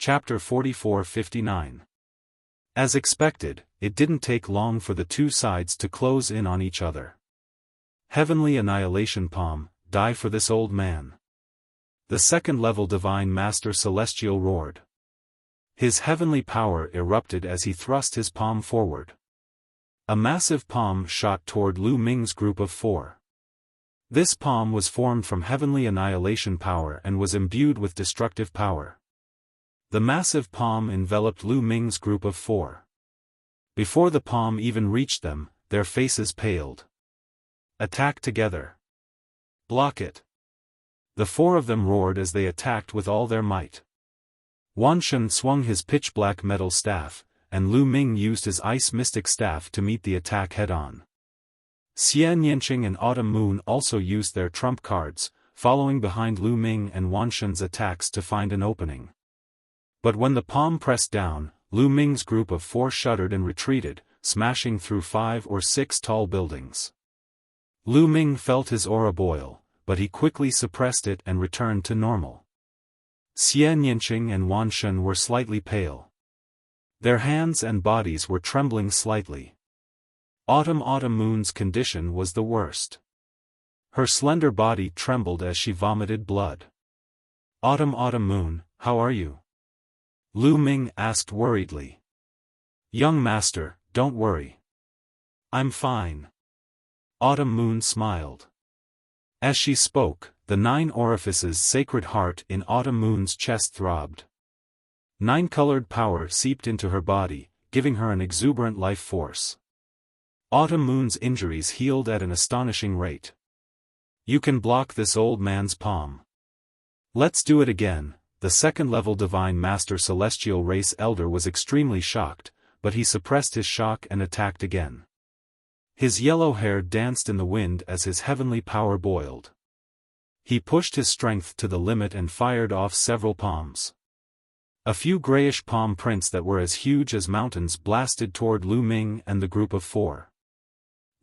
Chapter 44-59. As expected, it didn't take long for the two sides to close in on each other. Heavenly Annihilation Palm, die for this old man. The second-level Divine Master Celestial roared. His heavenly power erupted as he thrust his palm forward. A massive palm shot toward Lu Ming's group of four. This palm was formed from heavenly annihilation power and was imbued with destructive power. The massive palm enveloped Lu Ming's group of four. Before the palm even reached them, their faces paled. Attack together. Block it. The four of them roared as they attacked with all their might. Wanshan swung his pitch-black metal staff, and Lu Ming used his ice mystic staff to meet the attack head-on. Xian Yanqing and Autumn Moon also used their trump cards, following behind Lu Ming and Wanshan's attacks to find an opening. But when the palm pressed down, Lu Ming's group of four shuddered and retreated, smashing through 5 or 6 tall buildings. Lu Ming felt his aura boil, but he quickly suppressed it and returned to normal. Xian Yanqing and Wanshan were slightly pale. Their hands and bodies were trembling slightly. Autumn Moon's condition was the worst. Her slender body trembled as she vomited blood. Autumn Moon, how are you? Lu Ming asked worriedly. Young master, don't worry. I'm fine. Autumn Moon smiled. As she spoke, the 9 orifices sacred heart in Autumn Moon's chest throbbed. 9-colored power seeped into her body, giving her an exuberant life force. Autumn Moon's injuries healed at an astonishing rate. You can block this old man's palm. Let's do it again. The second-level Divine Master Celestial Race Elder was extremely shocked, but he suppressed his shock and attacked again. His yellow hair danced in the wind as his heavenly power boiled. He pushed his strength to the limit and fired off several palms. A few grayish palm prints that were as huge as mountains blasted toward Lu Ming and the group of 4.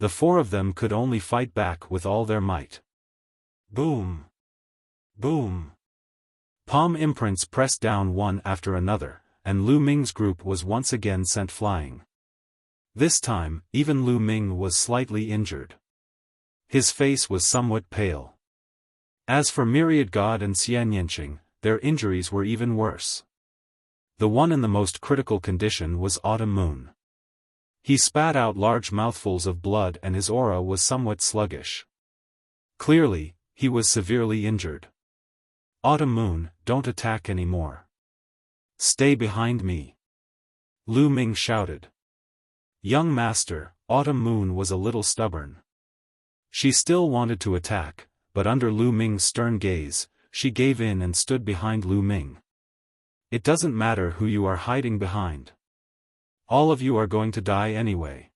The 4 of them could only fight back with all their might. Boom! Boom! Palm imprints pressed down one after another, and Lu Ming's group was once again sent flying. This time, even Lu Ming was slightly injured. His face was somewhat pale. As for Myriad God and Xian Yanqing, their injuries were even worse. The one in the most critical condition was Autumn Moon. He spat out large mouthfuls of blood and his aura was somewhat sluggish. Clearly, he was severely injured. Autumn Moon, don't attack anymore. Stay behind me. Lu Ming shouted. Young master, Autumn Moon was a little stubborn. She still wanted to attack, but under Lu Ming's stern gaze, she gave in and stood behind Lu Ming. It doesn't matter who you are hiding behind. All of you are going to die anyway.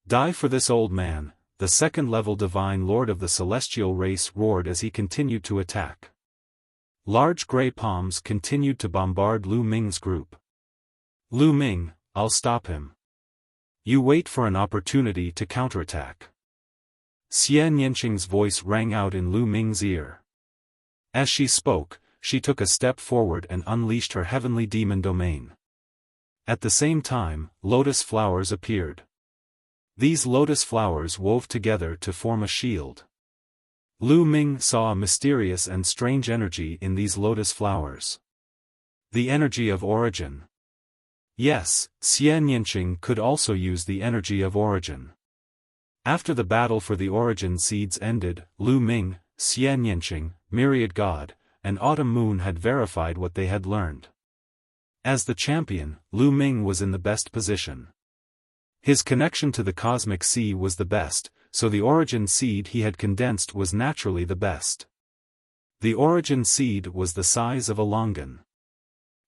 Die for this old man, the second-level Divine Lord of the Celestial Race roared as he continued to attack. Large gray palms continued to bombard Lu Ming's group. Lu Ming, I'll stop him. You wait for an opportunity to counterattack. Xian Yanqing's voice rang out in Lu Ming's ear. As she spoke, she took a step forward and unleashed her heavenly demon domain. At the same time, lotus flowers appeared. These lotus flowers wove together to form a shield. Lu Ming saw a mysterious and strange energy in these lotus flowers. The energy of origin. Yes, Xian Yanqing could also use the energy of origin. After the battle for the origin seeds ended, Lu Ming, Xian Yanqing, Myriad God, and Autumn Moon had verified what they had learned. As the champion, Lu Ming was in the best position. His connection to the cosmic sea was the best, so the origin seed he had condensed was naturally the best. The origin seed was the size of a longan.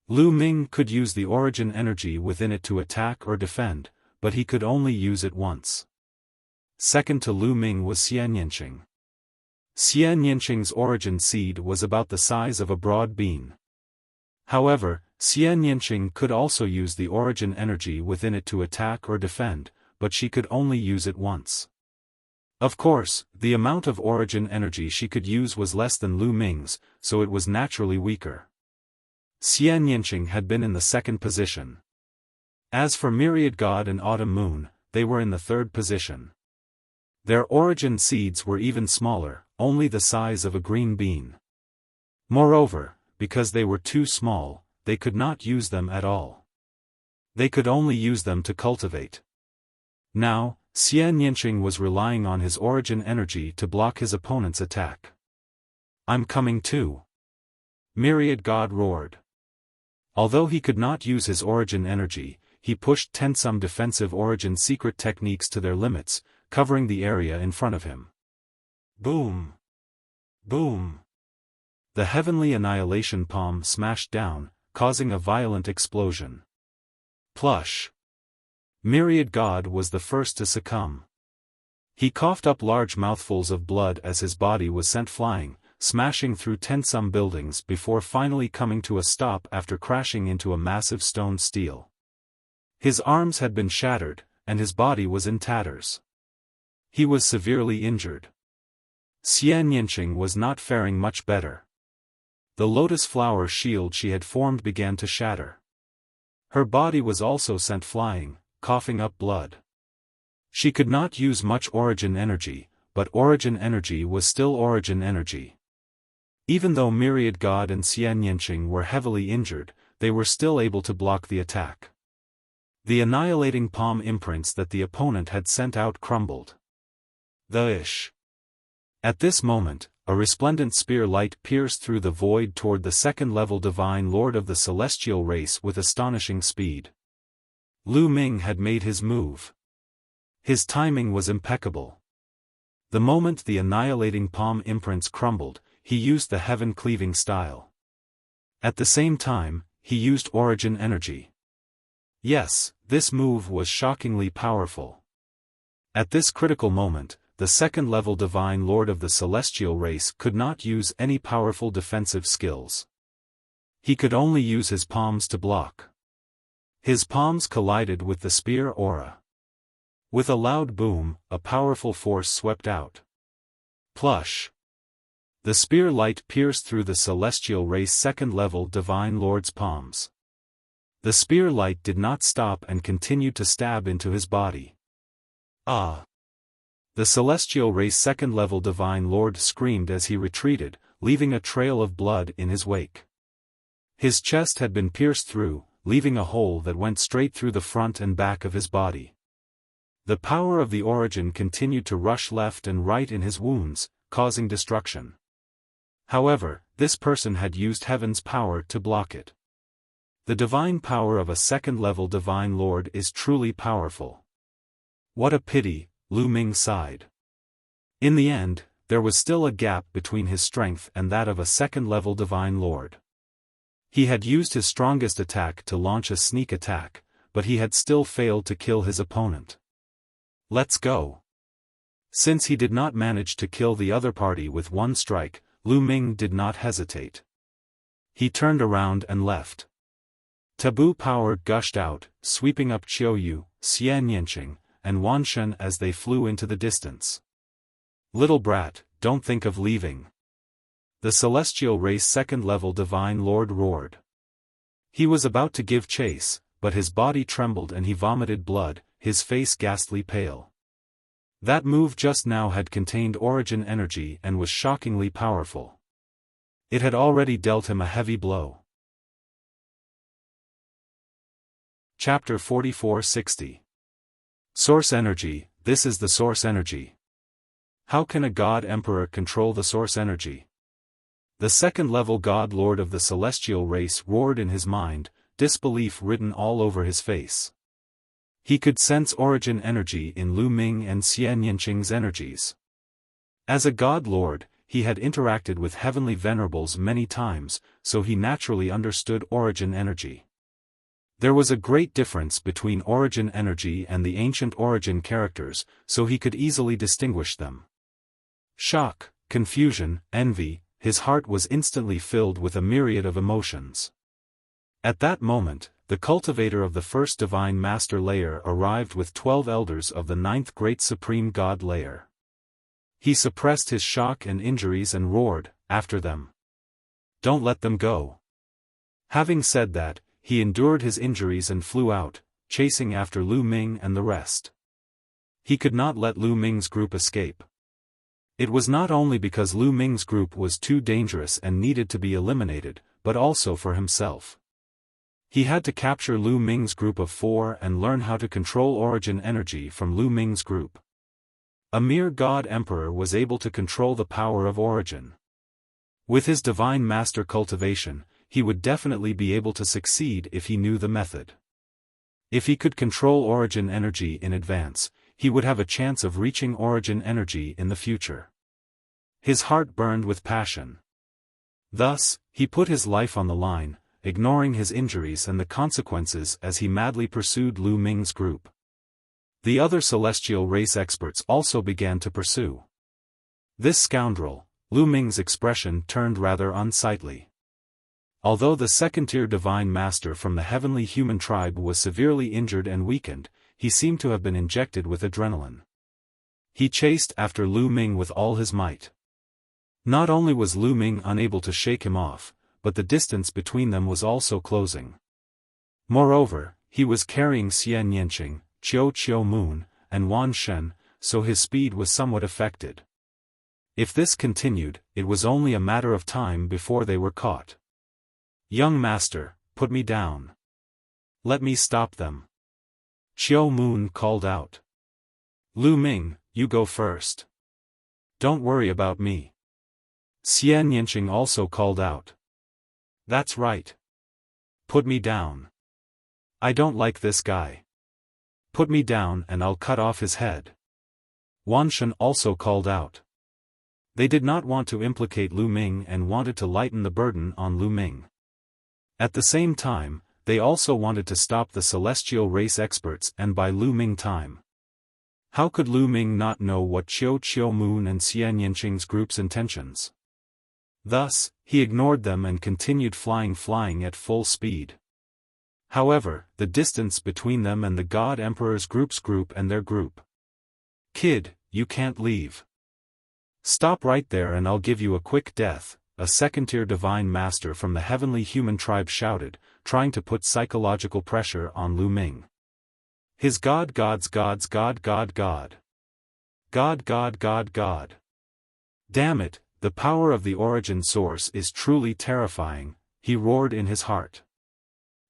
Lu Ming could use the origin energy within it to attack or defend, but he could only use it once. Second to Lu Ming was Xian Yanqing. Xian Yanqing's origin seed was about the size of a broad bean. However, Xian Yanqing could also use the origin energy within it to attack or defend, but she could only use it once. Of course, the amount of origin energy she could use was less than Lu Ming's, so it was naturally weaker. Xian Yinqing had been in the second position. As for Myriad God and Autumn Moon, they were in the third position. Their origin seeds were even smaller, only the size of a green bean. Moreover, because they were too small, they could not use them at all. They could only use them to cultivate. Now, Xian Yinqing was relying on his origin energy to block his opponent's attack. "I'm coming too!" Myriad God roared. Although he could not use his origin energy, he pushed some defensive origin secret techniques to their limits, covering the area in front of him. Boom! Boom! The heavenly annihilation palm smashed down, causing a violent explosion. Plush! Myriad God was the first to succumb. He coughed up large mouthfuls of blood as his body was sent flying, smashing through some buildings before finally coming to a stop after crashing into a massive stone steel. His arms had been shattered, and his body was in tatters. He was severely injured. Xian Yinqing was not faring much better. The lotus flower shield she had formed began to shatter. Her body was also sent flying, coughing up blood. She could not use much origin energy, but origin energy was still origin energy. Even though Myriad God and Xian Yinqing were heavily injured, they were still able to block the attack. The annihilating palm imprints that the opponent had sent out crumbled. At this moment, a resplendent spear light pierced through the void toward the second-level divine lord of the celestial race with astonishing speed. Lu Ming had made his move. His timing was impeccable. The moment the annihilating palm imprints crumbled, he used the heaven-cleaving style. At the same time, he used origin energy. Yes, this move was shockingly powerful. At this critical moment, the second-level divine lord of the celestial race could not use any powerful defensive skills. He could only use his palms to block. His palms collided with the spear aura. With a loud boom, a powerful force swept out. Plush! The spear light pierced through the celestial race second-level divine lord's palms. The spear light did not stop and continued to stab into his body. Ah! The celestial race second-level divine lord screamed as he retreated, leaving a trail of blood in his wake. His chest had been pierced through, leaving a hole that went straight through the front and back of his body. The power of the origin continued to rush left and right in his wounds, causing destruction. However, this person had used heaven's power to block it. The divine power of a second-level divine lord is truly powerful. What a pity, Lu Ming sighed. In the end, there was still a gap between his strength and that of a second-level divine lord. He had used his strongest attack to launch a sneak attack, but he had still failed to kill his opponent. Let's go. Since he did not manage to kill the other party with one strike, Lu Ming did not hesitate. He turned around and left. Taboo power gushed out, sweeping up Qiuyu, Xian Yinqing, and Wanshen as they flew into the distance. Little brat, don't think of leaving. The celestial race second-level divine lord roared. He was about to give chase, but his body trembled and he vomited blood, his face ghastly pale. That move just now had contained origin energy and was shockingly powerful. It had already dealt him a heavy blow. Chapter 4460. Source Energy. This is the source energy. How can a god emperor control the source energy? The second-level god lord of the celestial race roared in his mind, disbelief written all over his face. He could sense origin energy in Lu Ming and Xian Yinqing's energies. As a god lord, he had interacted with heavenly venerables many times, so he naturally understood origin energy. There was a great difference between origin energy and the ancient origin characters, so he could easily distinguish them. Shock, confusion, envy, his heart was instantly filled with a myriad of emotions. At that moment, the cultivator of the first divine master layer arrived with 12 elders of the 9th great supreme god layer. He suppressed his shock and injuries and roared, after them. Don't let them go. Having said that, he endured his injuries and flew out, chasing after Lu Ming and the rest. He could not let Lu Ming's group escape. It was not only because Lu Ming's group was too dangerous and needed to be eliminated, but also for himself. He had to capture Lu Ming's group of 4 and learn how to control origin energy from Lu Ming's group. A mere God Emperor was able to control the power of origin. With his divine master cultivation, he would definitely be able to succeed if he knew the method. If he could control origin energy in advance, he would have a chance of reaching origin energy in the future. His heart burned with passion. Thus, he put his life on the line, ignoring his injuries and the consequences as he madly pursued Lu Ming's group. The other celestial race experts also began to pursue. This scoundrel, Lu Ming's expression turned rather unsightly. Although the second-tier divine master from the heavenly human tribe was severely injured and weakened, he seemed to have been injected with adrenaline. He chased after Lu Ming with all his might. Not only was Lu Ming unable to shake him off, but the distance between them was also closing. Moreover, he was carrying Xian Yanqing, Qiu Moon, and Wan Shen, so his speed was somewhat affected. If this continued, it was only a matter of time before they were caught. "Young master, put me down. Let me stop them," Qiu Moon called out. "Lu Ming, you go first. Don't worry about me." Xian Yanqing also called out. "That's right. Put me down. I don't like this guy. Put me down and I'll cut off his head." Wan Shen also called out. They did not want to implicate Lu Ming and wanted to lighten the burden on Lu Ming. At the same time, they also wanted to stop the celestial race experts and buy Lu Ming time. How could Lu Ming not know what Qiu Moon and Xian Yanqing's group's intentions? Thus, he ignored them and continued flying at full speed. However, the distance between them and the God Emperor's group and their group. "Kid, you can't leave. Stop right there and I'll give you a quick death," a second-tier divine master from the heavenly human tribe shouted, trying to put psychological pressure on Lu Ming. His God. Damn it, the power of the origin source is truly terrifying, he roared in his heart.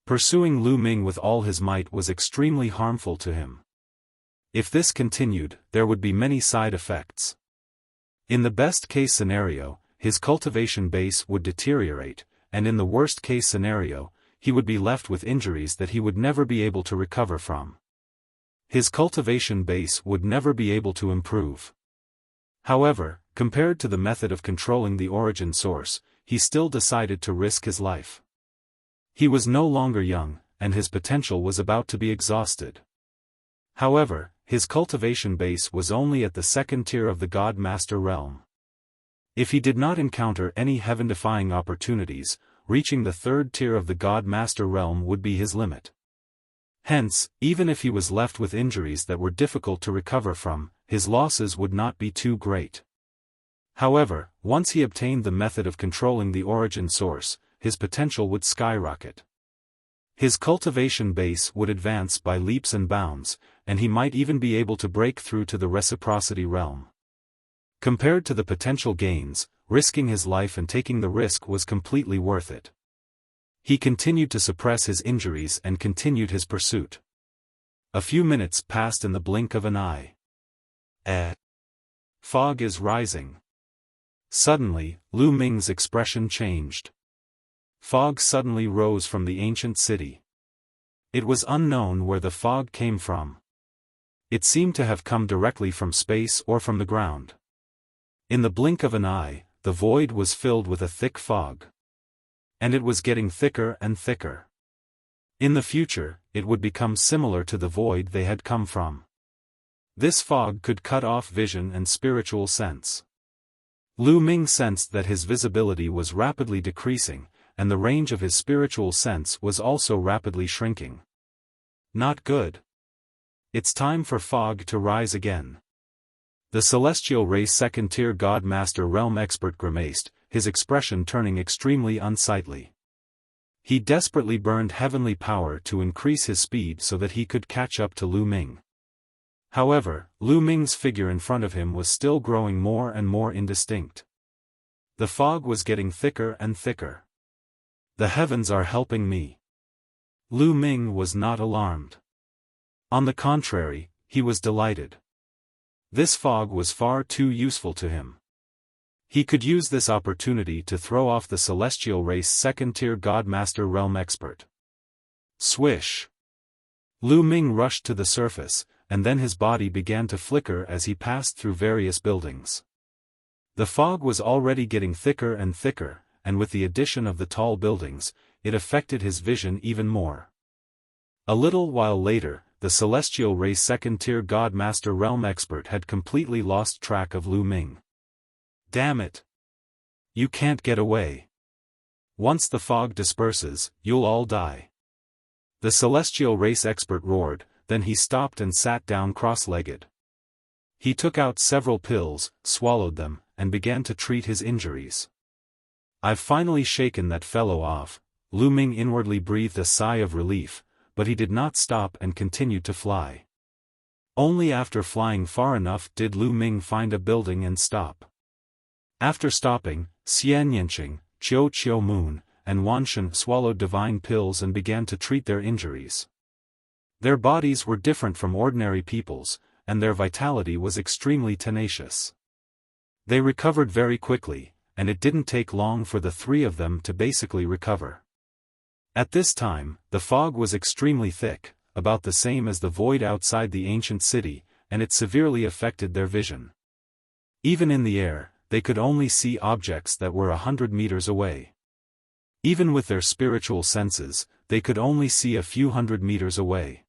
Pursuing Lu Ming with all his might was extremely harmful to him. If this continued, there would be many side effects. In the best-case scenario, his cultivation base would deteriorate, and in the worst-case scenario, he would be left with injuries that he would never be able to recover from. His cultivation base would never be able to improve. However, compared to the method of controlling the origin source, he still decided to risk his life. He was no longer young, and his potential was about to be exhausted. However, his cultivation base was only at the second tier of the God Master realm. If he did not encounter any heaven-defying opportunities, reaching the third tier of the God Master realm would be his limit. Hence, even if he was left with injuries that were difficult to recover from, his losses would not be too great. However, once he obtained the method of controlling the origin source, his potential would skyrocket. His cultivation base would advance by leaps and bounds, and he might even be able to break through to the reciprocity realm. Compared to the potential gains, risking his life and taking the risk was completely worth it. He continued to suppress his injuries and continued his pursuit. A few minutes passed in the blink of an eye. Fog is rising. Suddenly, Lu Ming's expression changed. Fog suddenly rose from the ancient city. It was unknown where the fog came from. It seemed to have come directly from space or from the ground. In the blink of an eye, the void was filled with a thick fog. And it was getting thicker and thicker. In the future, it would become similar to the void they had come from. This fog could cut off vision and spiritual sense. Lu Ming sensed that his visibility was rapidly decreasing, and the range of his spiritual sense was also rapidly shrinking. Not good. It's time for fog to rise again. The celestial race second-tier God Master realm expert grimaced, his expression turning extremely unsightly. He desperately burned heavenly power to increase his speed so that he could catch up to Lu Ming. However, Lu Ming's figure in front of him was still growing more and more indistinct. The fog was getting thicker and thicker. The heavens are helping me. Lu Ming was not alarmed. On the contrary, he was delighted. This fog was far too useful to him. He could use this opportunity to throw off the celestial race second-tier Godmaster realm expert. Swish! Lu Ming rushed to the surface, and then his body began to flicker as he passed through various buildings. The fog was already getting thicker and thicker, and with the addition of the tall buildings, it affected his vision even more. A little while later, the celestial race second-tier Godmaster realm expert had completely lost track of Lu Ming. Damn it! You can't get away. Once the fog disperses, you'll all die. The celestial race expert roared, then he stopped and sat down cross-legged. He took out several pills, swallowed them, and began to treat his injuries. I've finally shaken that fellow off. Lu Ming inwardly breathed a sigh of relief, but he did not stop and continued to fly. Only after flying far enough did Lu Ming find a building and stop. After stopping, Xian Yanqing, Qiu Moon, and Wanshan swallowed divine pills and began to treat their injuries. Their bodies were different from ordinary people's, and their vitality was extremely tenacious. They recovered very quickly, and it didn't take long for the three of them to basically recover. At this time, the fog was extremely thick, about the same as the void outside the ancient city, and it severely affected their vision. Even in the air, they could only see objects that were 100 meters away. Even with their spiritual senses, they could only see a few hundred meters away.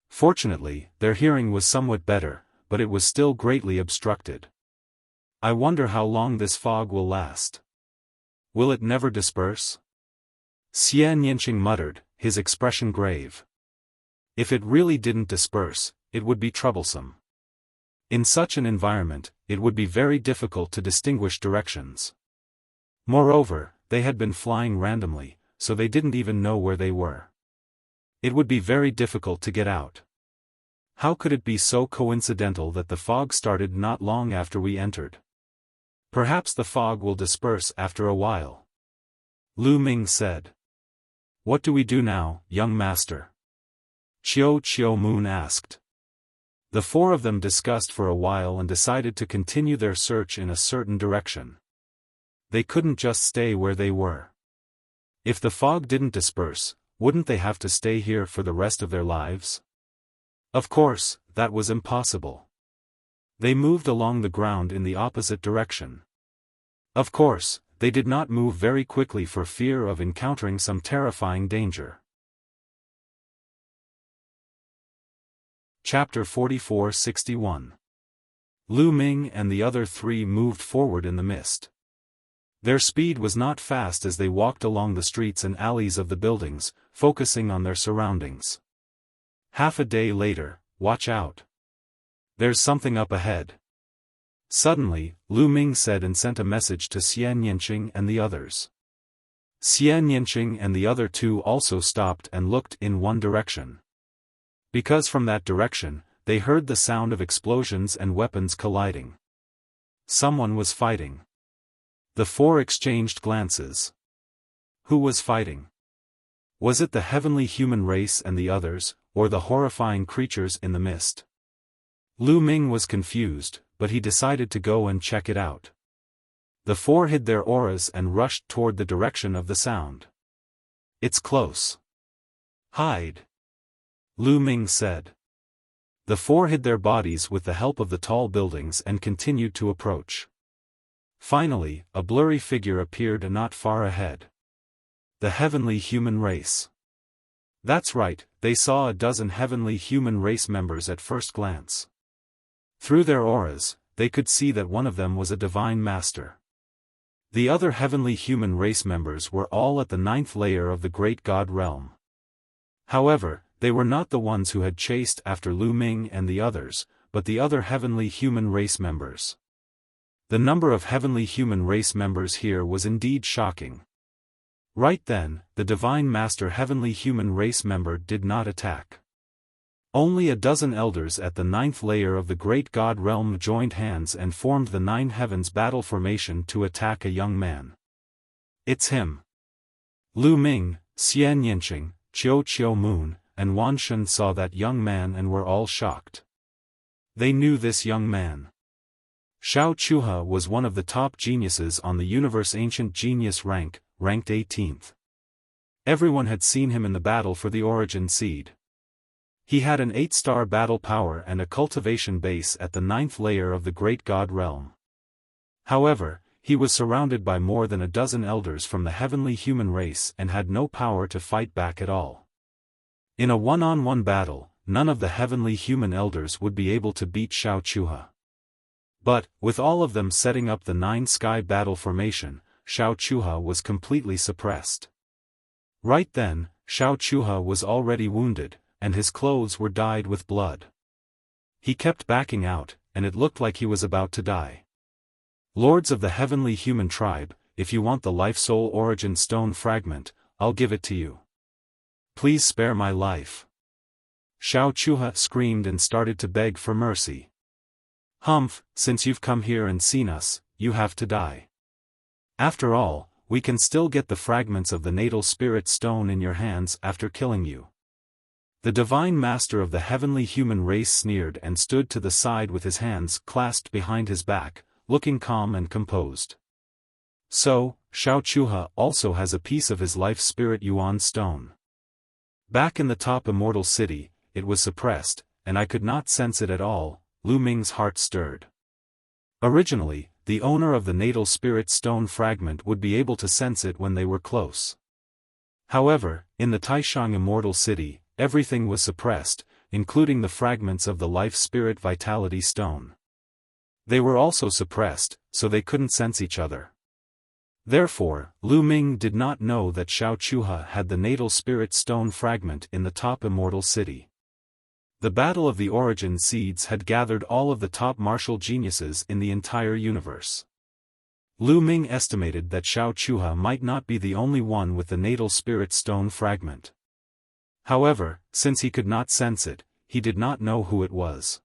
Fortunately, their hearing was somewhat better, but it was still greatly obstructed. I wonder how long this fog will last. Will it never disperse? Xian Yanqing muttered, his expression grave. If it really didn't disperse, it would be troublesome. In such an environment, it would be very difficult to distinguish directions. Moreover, they had been flying randomly, so they didn't even know where they were. It would be very difficult to get out. How could it be so coincidental that the fog started not long after we entered? Perhaps the fog will disperse after a while. Lu Ming said. What do we do now, young master? Qiu Moon asked. The four of them discussed for a while and decided to continue their search in a certain direction. They couldn't just stay where they were. If the fog didn't disperse, wouldn't they have to stay here for the rest of their lives? Of course, that was impossible. They moved along the ground in the opposite direction. Of course, they did not move very quickly for fear of encountering some terrifying danger. Chapter 44-61. Lu Ming and the other three moved forward in the mist. Their speed was not fast as they walked along the streets and alleys of the buildings, focusing on their surroundings. Half a day later, watch out. There's something up ahead. Suddenly, Lu Ming said and sent a message to Xian Yanqing and the others. Xian Yanqing and the other two also stopped and looked in one direction. Because from that direction, they heard the sound of explosions and weapons colliding. Someone was fighting. The four exchanged glances. Who was fighting? Was it the heavenly human race and the others, or the horrifying creatures in the mist? Lu Ming was confused, but he decided to go and check it out. The four hid their auras and rushed toward the direction of the sound. It's close. Hide. Lu Ming said. The four hid their bodies with the help of the tall buildings and continued to approach. Finally, a blurry figure appeared not far ahead. The heavenly human race. That's right, they saw a dozen heavenly human race members at first glance. Through their auras, they could see that one of them was a divine master. The other heavenly human race members were all at the 9th layer of the great god realm. However, they were not the ones who had chased after Lu Ming and the others, but the other heavenly human race members. The number of heavenly human race members here was indeed shocking. Right then, the Divine Master Heavenly Human Race member did not attack. Only a dozen elders at the 9th layer of the Great God Realm joined hands and formed the 9 Heavens battle formation to attack a young man. It's him. Lu Ming, Xian Yinqing, Qiu Moon, and Wan Shen saw that young man and were all shocked. They knew this young man. Xiao Chuha was one of the top geniuses on the universe ancient genius rank, ranked 18th. Everyone had seen him in the battle for the origin seed. He had an 8-star battle power and a cultivation base at the 9th layer of the Great God Realm. However, he was surrounded by more than a dozen elders from the heavenly human race and had no power to fight back at all. In a one-on-one battle, none of the heavenly human elders would be able to beat Xiao Chuha. But, with all of them setting up the 9 sky battle formation, Xiao Chuha was completely suppressed. Right then, Xiao Chuha was already wounded, and his clothes were dyed with blood. He kept backing out, and it looked like he was about to die. Lords of the heavenly human tribe, if you want the life soul origin stone fragment, I'll give it to you. Please spare my life. Xiao Chuha screamed and started to beg for mercy. Humph, since you've come here and seen us, you have to die. After all, we can still get the fragments of the natal spirit stone in your hands after killing you. The Divine Master of the heavenly human race sneered and stood to the side with his hands clasped behind his back, looking calm and composed. So, Xiao Chuha also has a piece of his life spirit Yuan stone. Back in the top immortal city, it was suppressed, and I could not sense it at all. Lu Ming's heart stirred. Originally, the owner of the natal spirit stone fragment would be able to sense it when they were close. However, in the Taishang immortal city, everything was suppressed, including the fragments of the life spirit vitality stone. They were also suppressed, so they couldn't sense each other. Therefore, Lu Ming did not know that Xiao Chuha had the natal spirit stone fragment in the top immortal city. The Battle of the Origin Seeds had gathered all of the top martial geniuses in the entire universe. Lu Ming estimated that Xiao Chuha might not be the only one with the natal spirit stone fragment. However, since he could not sense it, he did not know who it was.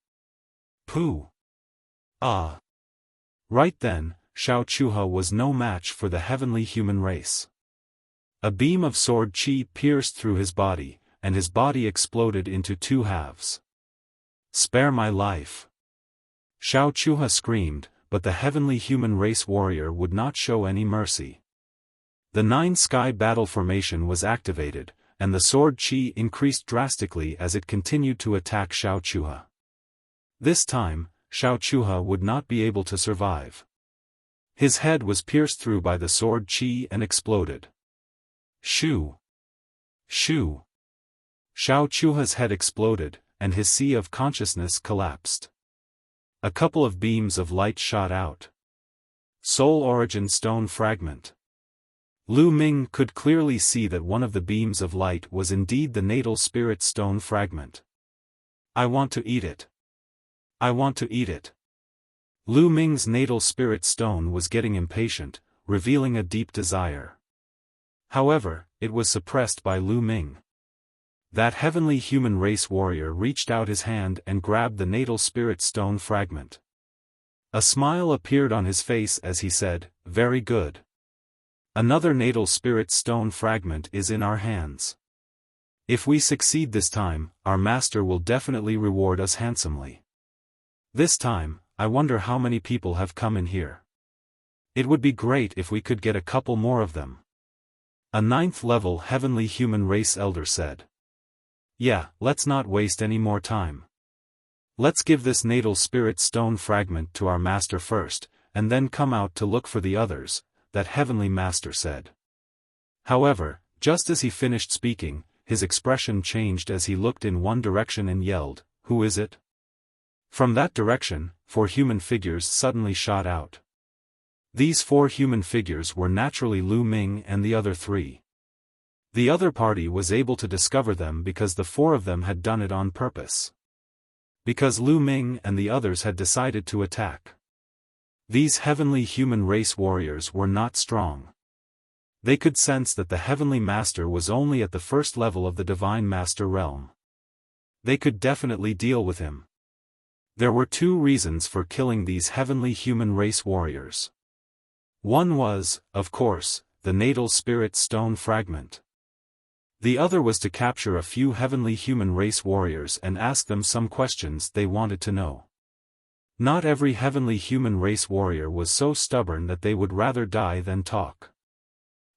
Pooh! Ah! Right then, Xiao Chuha was no match for the heavenly human race. A beam of sword chi pierced through his body, and his body exploded into 2 halves. Spare my life! Xiao Chuha screamed, but the heavenly human race warrior would not show any mercy. The 9 sky battle formation was activated, and the sword chi increased drastically as it continued to attack Xiao Chuha. This time, Xiao Chuha would not be able to survive. His head was pierced through by the sword chi and exploded. Shoo! Shoo! Xiao Chuha's head exploded, and his sea of consciousness collapsed. A couple of beams of light shot out. Soul Origin Stone Fragment. Lu Ming could clearly see that one of the beams of light was indeed the natal spirit stone fragment. I want to eat it. I want to eat it. Lu Ming's natal spirit stone was getting impatient, revealing a deep desire. However, it was suppressed by Lu Ming. That heavenly human race warrior reached out his hand and grabbed the natal spirit stone fragment. A smile appeared on his face as he said, "Very good. Another natal spirit stone fragment is in our hands. If we succeed this time, our master will definitely reward us handsomely. This time, I wonder how many people have come in here. It would be great if we could get a couple more of them." A 9th level heavenly human race elder said. Yeah, let's not waste any more time. Let's give this natal spirit stone fragment to our master first, and then come out to look for the others, that heavenly master said. However, just as he finished speaking, his expression changed as he looked in one direction and yelled, "Who is it?" From that direction, 4 human figures suddenly shot out. These 4 human figures were naturally Lu Ming and the other 3. The other party was able to discover them because the 4 of them had done it on purpose. Because Lu Ming and the others had decided to attack. These heavenly human race warriors were not strong. They could sense that the Heavenly Master was only at the first level of the Divine Master realm. They could definitely deal with him. There were two reasons for killing these heavenly human race warriors. One was, of course, the natal spirit stone fragment. The other was to capture a few heavenly human race warriors and ask them some questions they wanted to know. Not every heavenly human race warrior was so stubborn that they would rather die than talk.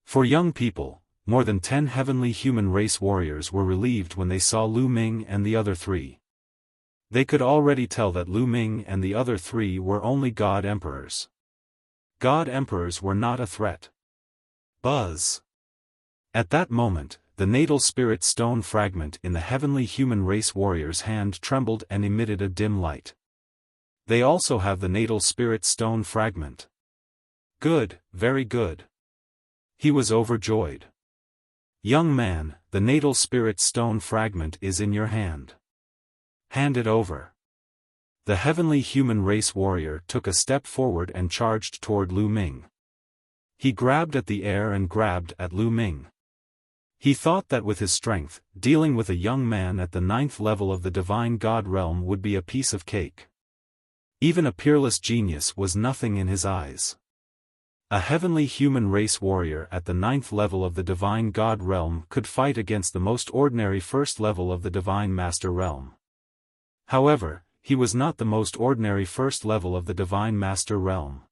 For young people, more than 10 heavenly human race warriors were relieved when they saw Lu Ming and the other 3. They could already tell that Lu Ming and the other 3 were only God Emperors. God Emperors were not a threat. Buzz. At that moment, the natal spirit stone fragment in the heavenly human race warrior's hand trembled and emitted a dim light. They also have the natal spirit stone fragment. Good, very good. He was overjoyed. Young man, the natal spirit stone fragment is in your hand. Hand it over. The heavenly human race warrior took a step forward and charged toward Lu Ming. He grabbed at the air and grabbed at Lu Ming. He thought that with his strength, dealing with a young man at the 9th level of the divine god realm would be a piece of cake. Even a peerless genius was nothing in his eyes. A heavenly human race warrior at the 9th level of the divine god realm could fight against the most ordinary 1st level of the divine master realm. However, he was not the most ordinary 1st level of the divine master realm.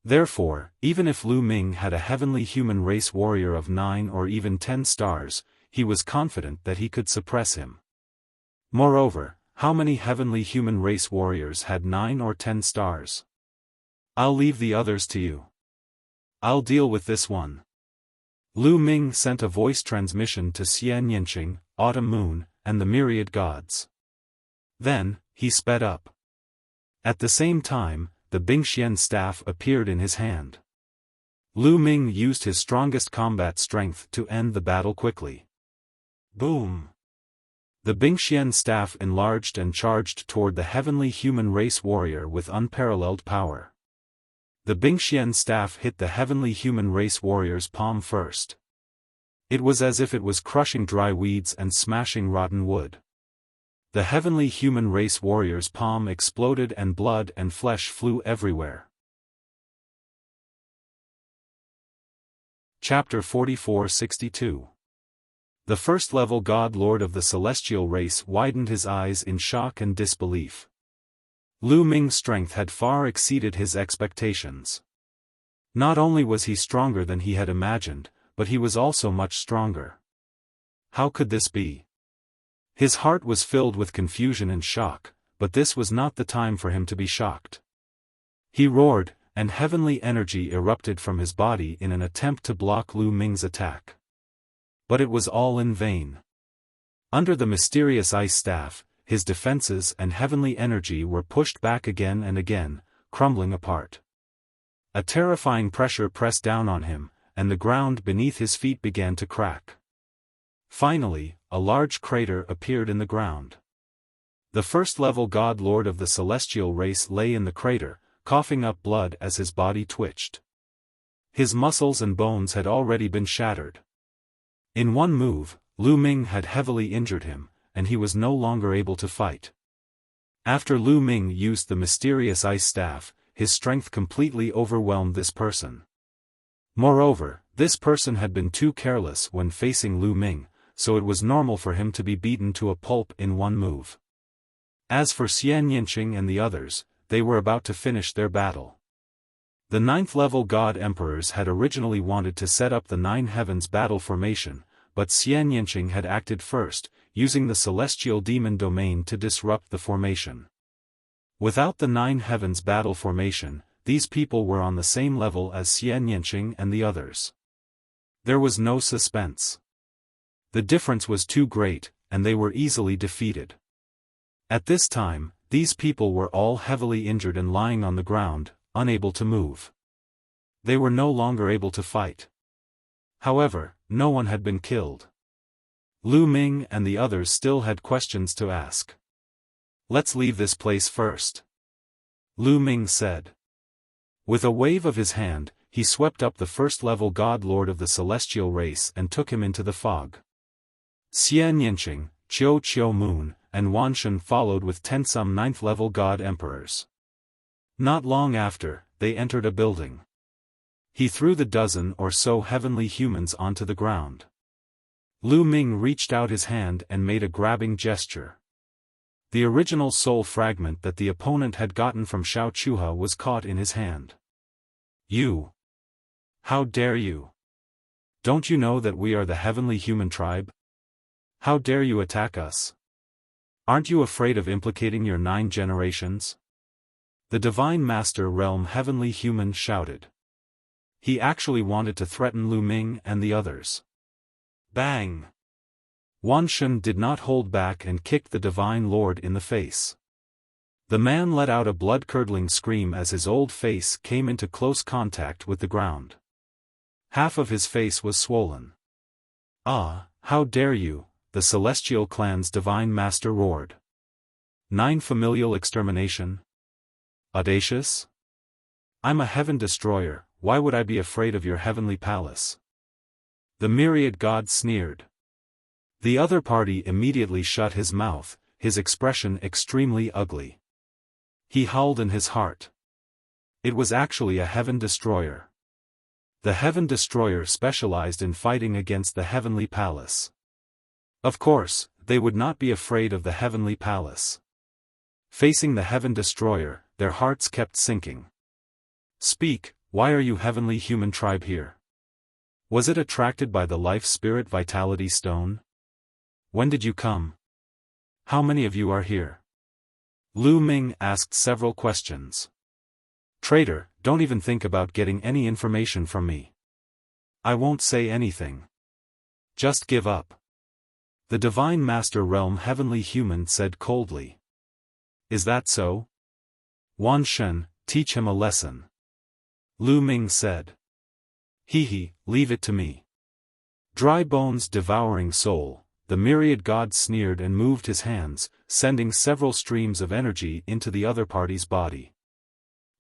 Therefore, even if Lu Ming had a heavenly human race warrior of 9 or even 10 stars, he was confident that he could suppress him. Moreover, how many heavenly human race warriors had 9 or 10 stars? I'll leave the others to you. I'll deal with this one. Lu Ming sent a voice transmission to Xian Yinqing, Autumn Moon, and the myriad gods. Then, he sped up. At the same time, the Bingxian staff appeared in his hand. Lu Ming used his strongest combat strength to end the battle quickly. Boom! The Bingxian staff enlarged and charged toward the heavenly human race warrior with unparalleled power. The Bingxian staff hit the heavenly human race warrior's palm first. It was as if it was crushing dry weeds and smashing rotten wood. The heavenly human race warrior's palm exploded and blood and flesh flew everywhere. Chapter 44-62. The first-level God Lord of the celestial race widened his eyes in shock and disbelief. Lu Ming's strength had far exceeded his expectations. Not only was he stronger than he had imagined, but he was also much stronger. How could this be? His heart was filled with confusion and shock, but this was not the time for him to be shocked. He roared, and heavenly energy erupted from his body in an attempt to block Lu Ming's attack. But it was all in vain. Under the mysterious ice staff, his defenses and heavenly energy were pushed back again and again, crumbling apart. A terrifying pressure pressed down on him, and the ground beneath his feet began to crack. Finally, a large crater appeared in the ground. The first-level God Lord of the celestial race lay in the crater, coughing up blood as his body twitched. His muscles and bones had already been shattered. In one move, Lu Ming had heavily injured him, and he was no longer able to fight. After Lu Ming used the mysterious ice staff, his strength completely overwhelmed this person. Moreover, this person had been too careless when facing Lu Ming, so it was normal for him to be beaten to a pulp in one move. As for Xian Yinqing and the others, they were about to finish their battle. The 9th-level God Emperors had originally wanted to set up the 9 Heavens battle formation, but Xian Yinqing had acted first, using the celestial demon domain to disrupt the formation. Without the 9 Heavens battle formation, these people were on the same level as Xian Yinqing and the others. There was no suspense. The difference was too great, and they were easily defeated. At this time, these people were all heavily injured and lying on the ground, unable to move. They were no longer able to fight. However, no one had been killed. Lu Ming and the others still had questions to ask. Let's leave this place first. Lu Ming said. With a wave of his hand, he swept up the first-level god lord of the celestial race and took him into the fog. Xian Yinqing, Qiu Moon, and Wan Shen followed with 10 some 9th-level god emperors. Not long after, they entered a building. He threw the dozen or so heavenly humans onto the ground. Lu Ming reached out his hand and made a grabbing gesture. The original soul fragment that the opponent had gotten from Xiao Chuha was caught in his hand. You! How dare you? Don't you know that we are the heavenly human tribe? How dare you attack us? Aren't you afraid of implicating your 9 generations? The Divine Master Realm Heavenly Human shouted. He actually wanted to threaten Lu Ming and the others. Bang! Wan Shen did not hold back and kicked the Divine Lord in the face. The man let out a blood-curdling scream as his old face came into close contact with the ground. Half of his face was swollen. Ah, how dare you, the Celestial Clan's Divine Master roared. 9 familial extermination? Audacious? I'm a heaven destroyer, why would I be afraid of your heavenly palace? The myriad god sneered. The other party immediately shut his mouth, his expression extremely ugly. He howled in his heart. It was actually a heaven destroyer. The heaven destroyer specialized in fighting against the heavenly palace. Of course, they would not be afraid of the heavenly palace. Facing the heaven destroyer, their hearts kept sinking. Speak, why are you heavenly human tribe here? Was it attracted by the life spirit vitality stone? When did you come? How many of you are here? Lu Ming asked several questions. Traitor, don't even think about getting any information from me. I won't say anything. Just give up. The Divine Master Realm Heavenly Human said coldly. Is that so? Wan Shen, teach him a lesson. Lu Ming said. He, leave it to me. Dry bones devouring soul, the myriad god sneered and moved his hands, sending several streams of energy into the other party's body.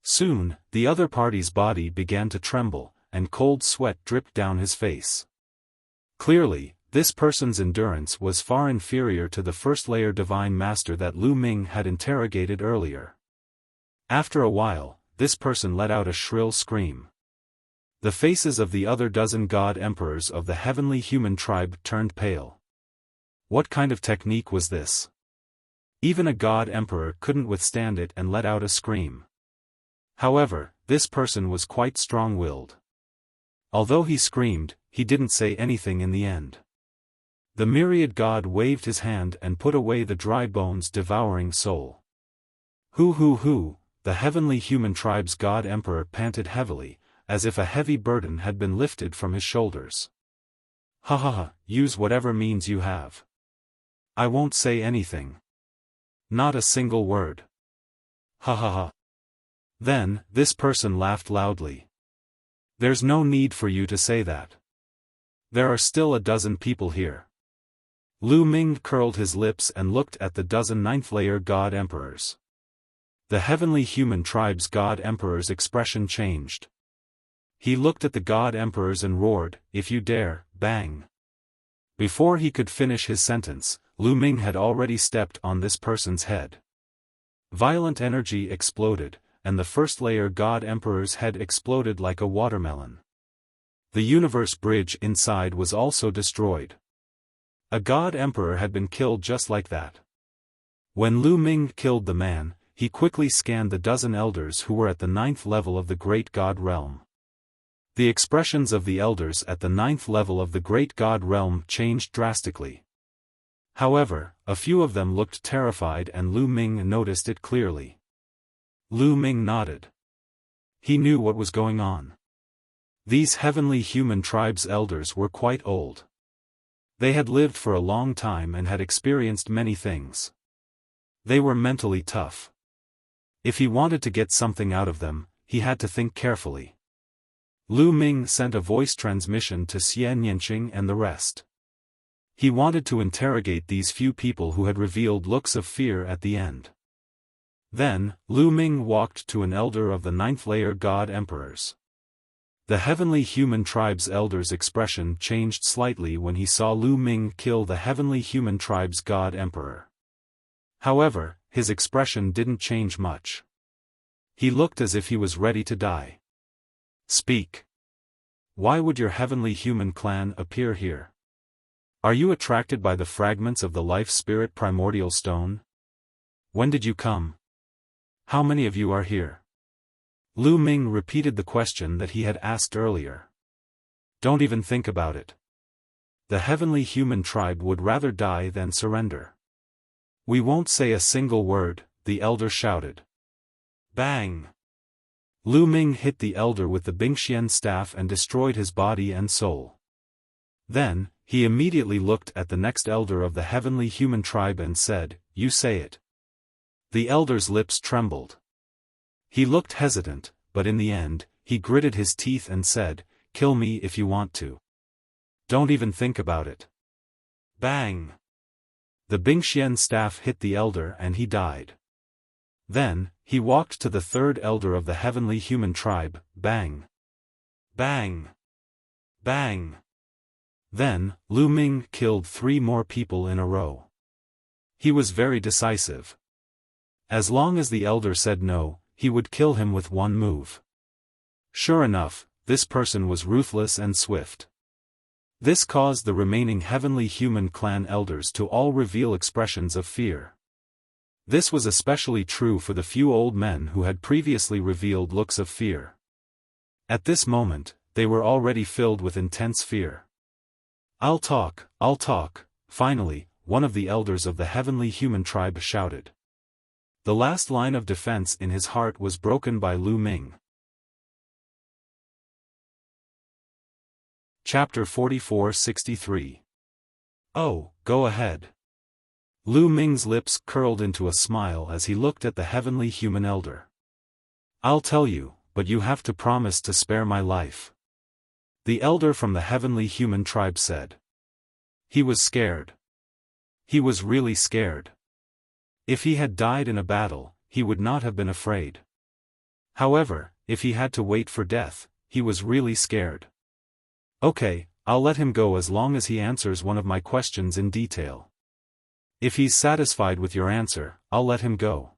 Soon, the other party's body began to tremble, and cold sweat dripped down his face. Clearly, this person's endurance was far inferior to the first-layer Divine Master that Lu Ming had interrogated earlier. After a while, this person let out a shrill scream. The faces of the other dozen god emperors of the heavenly human tribe turned pale. What kind of technique was this? Even a god emperor couldn't withstand it and let out a scream. However, this person was quite strong-willed. Although he screamed, he didn't say anything in the end. The myriad god waved his hand and put away the dry bones devouring soul. Hoo, the heavenly human tribe's god emperor panted heavily, as if a heavy burden had been lifted from his shoulders. Ha, use whatever means you have. I won't say anything. Not a single word. Ha. Then, this person laughed loudly. There's no need for you to say that. There are still a dozen people here. Lu Ming curled his lips and looked at the dozen 9th-layer god emperors. The heavenly human tribe's god emperor's expression changed. He looked at the god emperors and roared, if you dare, bang. Before he could finish his sentence, Lu Ming had already stepped on this person's head. Violent energy exploded, and the first-layer god emperor's head exploded like a watermelon. The universe bridge inside was also destroyed. A god emperor had been killed just like that. When Lu Ming killed the man, he quickly scanned the dozen elders who were at the 9th level of the great god realm. The expressions of the elders at the 9th level of the great god realm changed drastically. However, a few of them looked terrified and Lu Ming noticed it clearly. Lu Ming nodded. He knew what was going on. These heavenly human tribes' elders were quite old. They had lived for a long time and had experienced many things. They were mentally tough. If he wanted to get something out of them, he had to think carefully. Lu Ming sent a voice transmission to Xian Yinqing and the rest. He wanted to interrogate these few people who had revealed looks of fear at the end. Then, Lu Ming walked to an elder of the 9th-layer god emperors. The heavenly human tribe's elder's expression changed slightly when he saw Lu Ming kill the heavenly human tribe's god emperor. However, his expression didn't change much. He looked as if he was ready to die. Speak. Why would your heavenly human clan appear here? Are you attracted by the fragments of the life spirit primordial stone? When did you come? How many of you are here? Lu Ming repeated the question that he had asked earlier. Don't even think about it. The heavenly human tribe would rather die than surrender. We won't say a single word, the elder shouted. Bang! Lu Ming hit the elder with the Bingxian staff and destroyed his body and soul. Then, he immediately looked at the next elder of the heavenly human tribe and said, "You say it." The elder's lips trembled. He looked hesitant, but in the end, he gritted his teeth and said, "Kill me if you want to. Don't even think about it." Bang! The Bingxian staff hit the elder and he died. Then, he walked to the third elder of the heavenly human tribe, bang! Bang! Bang! Then, Lu Ming killed 3 more people in a row. He was very decisive. As long as the elder said no, he would kill him with one move. Sure enough, this person was ruthless and swift. This caused the remaining heavenly human clan elders to all reveal expressions of fear. This was especially true for the few old men who had previously revealed looks of fear. At this moment, they were already filled with intense fear. I'll talk, finally, one of the elders of the heavenly human tribe shouted. The last line of defense in his heart was broken by Lu Ming. Chapter 44-63. Oh, go ahead. Lu Ming's lips curled into a smile as he looked at the heavenly human elder. I'll tell you, but you have to promise to spare my life. The elder from the heavenly human tribe said. He was scared. He was really scared. If he had died in a battle, he would not have been afraid. However, if he had to wait for death, he was really scared. Okay, I'll let him go as long as he answers one of my questions in detail. If he's satisfied with your answer, I'll let him go.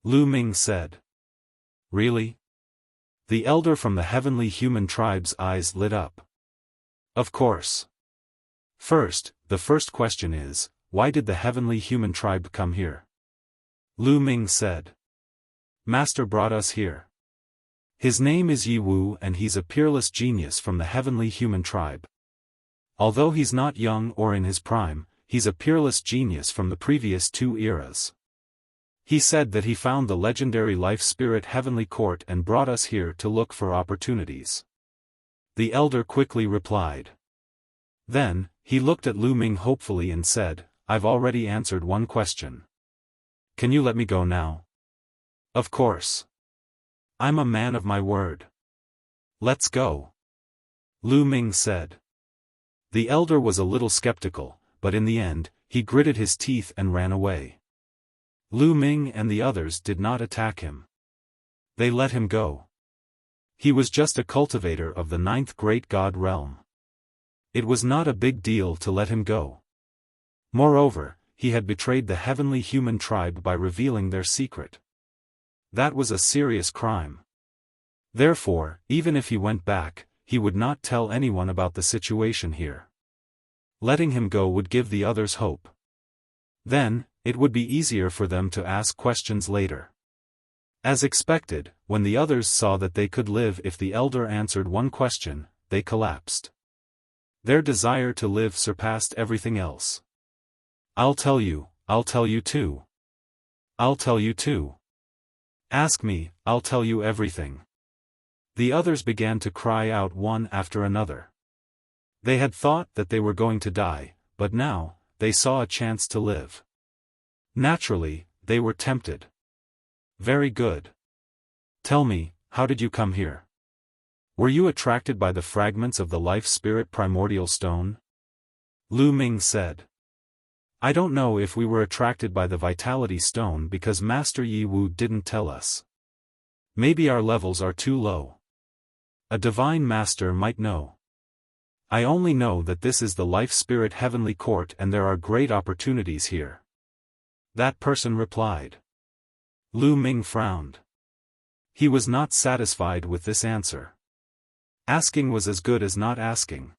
Lu Ming said. Really? The elder from the heavenly human tribe's eyes lit up. Of course. First, the first question is, why did the heavenly human tribe come here? Lu Ming said. Master brought us here. His name is Yi Wu and he's a peerless genius from the heavenly human tribe. Although he's not young or in his prime, he's a peerless genius from the previous 2 eras. He said that he found the legendary life spirit heavenly court and brought us here to look for opportunities. The elder quickly replied. Then, he looked at Lu Ming hopefully and said, I've already answered one question. Can you let me go now? Of course. I'm a man of my word. Let's go. Lu Ming said. The elder was a little skeptical, but in the end, he gritted his teeth and ran away. Lu Ming and the others did not attack him. They let him go. He was just a cultivator of the 9th great god realm. It was not a big deal to let him go. Moreover, he had betrayed the heavenly human tribe by revealing their secret. That was a serious crime. Therefore, even if he went back, he would not tell anyone about the situation here. Letting him go would give the others hope. Then, it would be easier for them to ask questions later. As expected, when the others saw that they could live if the elder answered one question, they collapsed. Their desire to live surpassed everything else. I'll tell you too. I'll tell you too. Ask me, I'll tell you everything. The others began to cry out one after another. They had thought that they were going to die, but now, they saw a chance to live. Naturally, they were tempted. Very good. Tell me, how did you come here? Were you attracted by the fragments of the life spirit primordial stone? Lu Ming said. I don't know if we were attracted by the vitality stone because Master Yi Wu didn't tell us. Maybe our levels are too low. A divine master might know. I only know that this is the Life Spirit Heavenly Court and there are great opportunities here. That person replied. Lu Ming frowned. He was not satisfied with this answer. Asking was as good as not asking.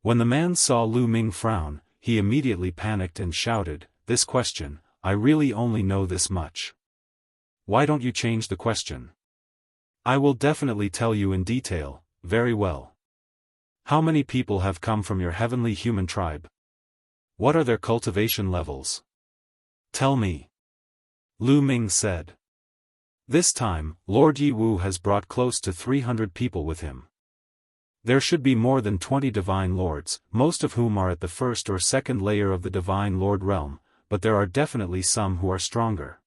When the man saw Lu Ming frown, he immediately panicked and shouted, "This question, I really only know this much. Why don't you change the question? I will definitely tell you in detail." Very well. How many people have come from your heavenly human tribe? What are their cultivation levels? Tell me. Lu Ming said. This time, Lord Yi Wu has brought close to 300 people with him. There should be more than 20 divine lords, most of whom are at the first or second layer of the divine lord realm, but there are definitely some who are stronger.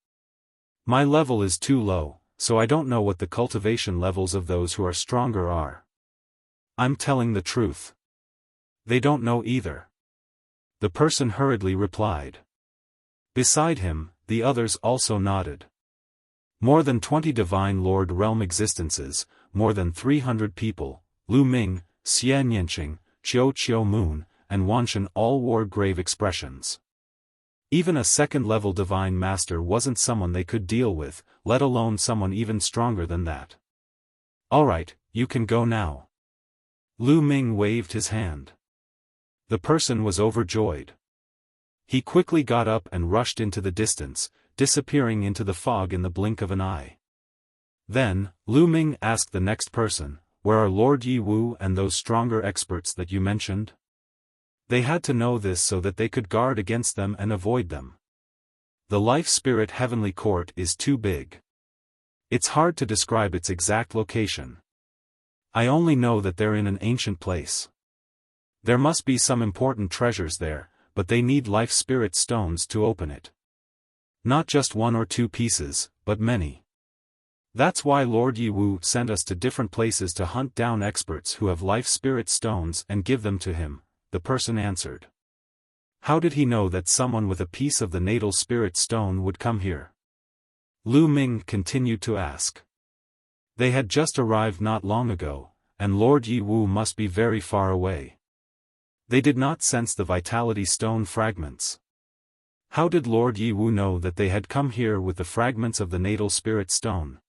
My level is too low, so I don't know what the cultivation levels of those who are stronger are. I'm telling the truth. They don't know either. The person hurriedly replied. Beside him, the others also nodded. More than 20 divine lord realm existences, more than 300 people, Lu Ming, Xie Nianqing, Qiu Moon, and Wanshan all wore grave expressions. Even a second-level divine master wasn't someone they could deal with, let alone someone even stronger than that. Alright, you can go now. Lu Ming waved his hand. The person was overjoyed. He quickly got up and rushed into the distance, disappearing into the fog in the blink of an eye. Then, Lu Ming asked the next person, "Where are Lord Yi Wu and those stronger experts that you mentioned?" They had to know this so that they could guard against them and avoid them. The Life Spirit Heavenly Court is too big. It's hard to describe its exact location. I only know that they're in an ancient place. There must be some important treasures there, but they need Life Spirit stones to open it. Not just one or two pieces, but many. That's why Lord Yi Wu sent us to different places to hunt down experts who have Life Spirit stones and give them to him, the person answered. How did he know that someone with a piece of the natal spirit stone would come here? Lu Ming continued to ask. They had just arrived not long ago, and Lord Yi Wu must be very far away. They did not sense the vitality stone fragments. How did Lord Yi Wu know that they had come here with the fragments of the natal spirit stone?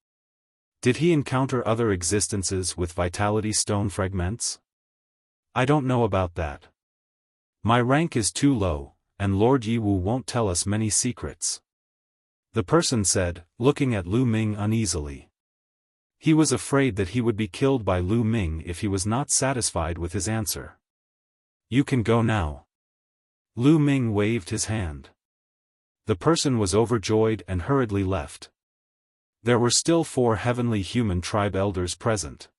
Did he encounter other existences with vitality stone fragments? I don't know about that. My rank is too low, and Lord Yi Wu won't tell us many secrets. The person said, looking at Lu Ming uneasily. He was afraid that he would be killed by Lu Ming if he was not satisfied with his answer. You can go now. Lu Ming waved his hand. The person was overjoyed and hurriedly left. There were still 4 heavenly human tribe elders present.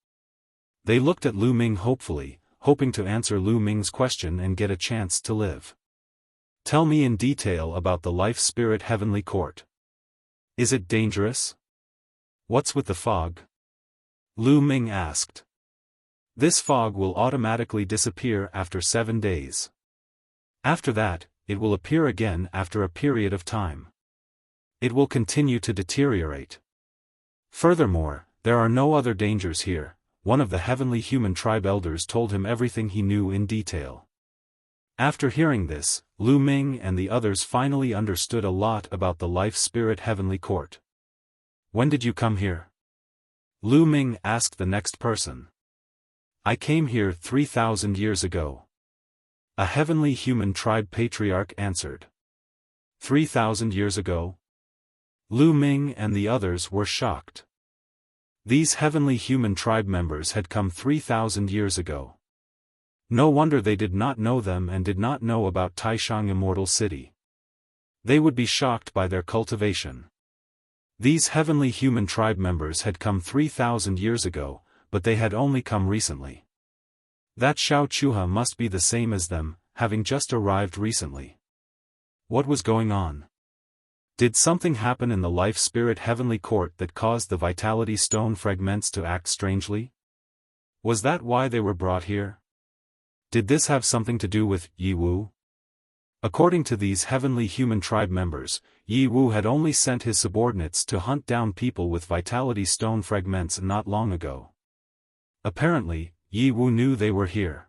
They looked at Lu Ming hopefully, hoping to answer Lu Ming's question and get a chance to live. Tell me in detail about the Life Spirit Heavenly Court. Is it dangerous? What's with the fog? Lu Ming asked. This fog will automatically disappear after 7 days. After that, it will appear again after a period of time. It will continue to deteriorate. Furthermore, there are no other dangers here. One of the heavenly human tribe elders told him everything he knew in detail. After hearing this, Lu Ming and the others finally understood a lot about the Life Spirit Heavenly Court. When did you come here? Lu Ming asked the next person. I came here 3,000 years ago. A heavenly human tribe patriarch answered. 3,000 years ago? Lu Ming and the others were shocked. These heavenly human tribe members had come 3,000 years ago. No wonder they did not know them and did not know about Taishang Immortal City. They would be shocked by their cultivation. These heavenly human tribe members had come 3,000 years ago, but they had only come recently. That Xiao Chuha must be the same as them, having just arrived recently. What was going on? Did something happen in the Life Spirit Heavenly Court that caused the Vitality Stone fragments to act strangely? Was that why they were brought here? Did this have something to do with Yi Wu? According to these heavenly human tribe members, Yi Wu had only sent his subordinates to hunt down people with Vitality Stone fragments not long ago. Apparently, Yi Wu knew they were here.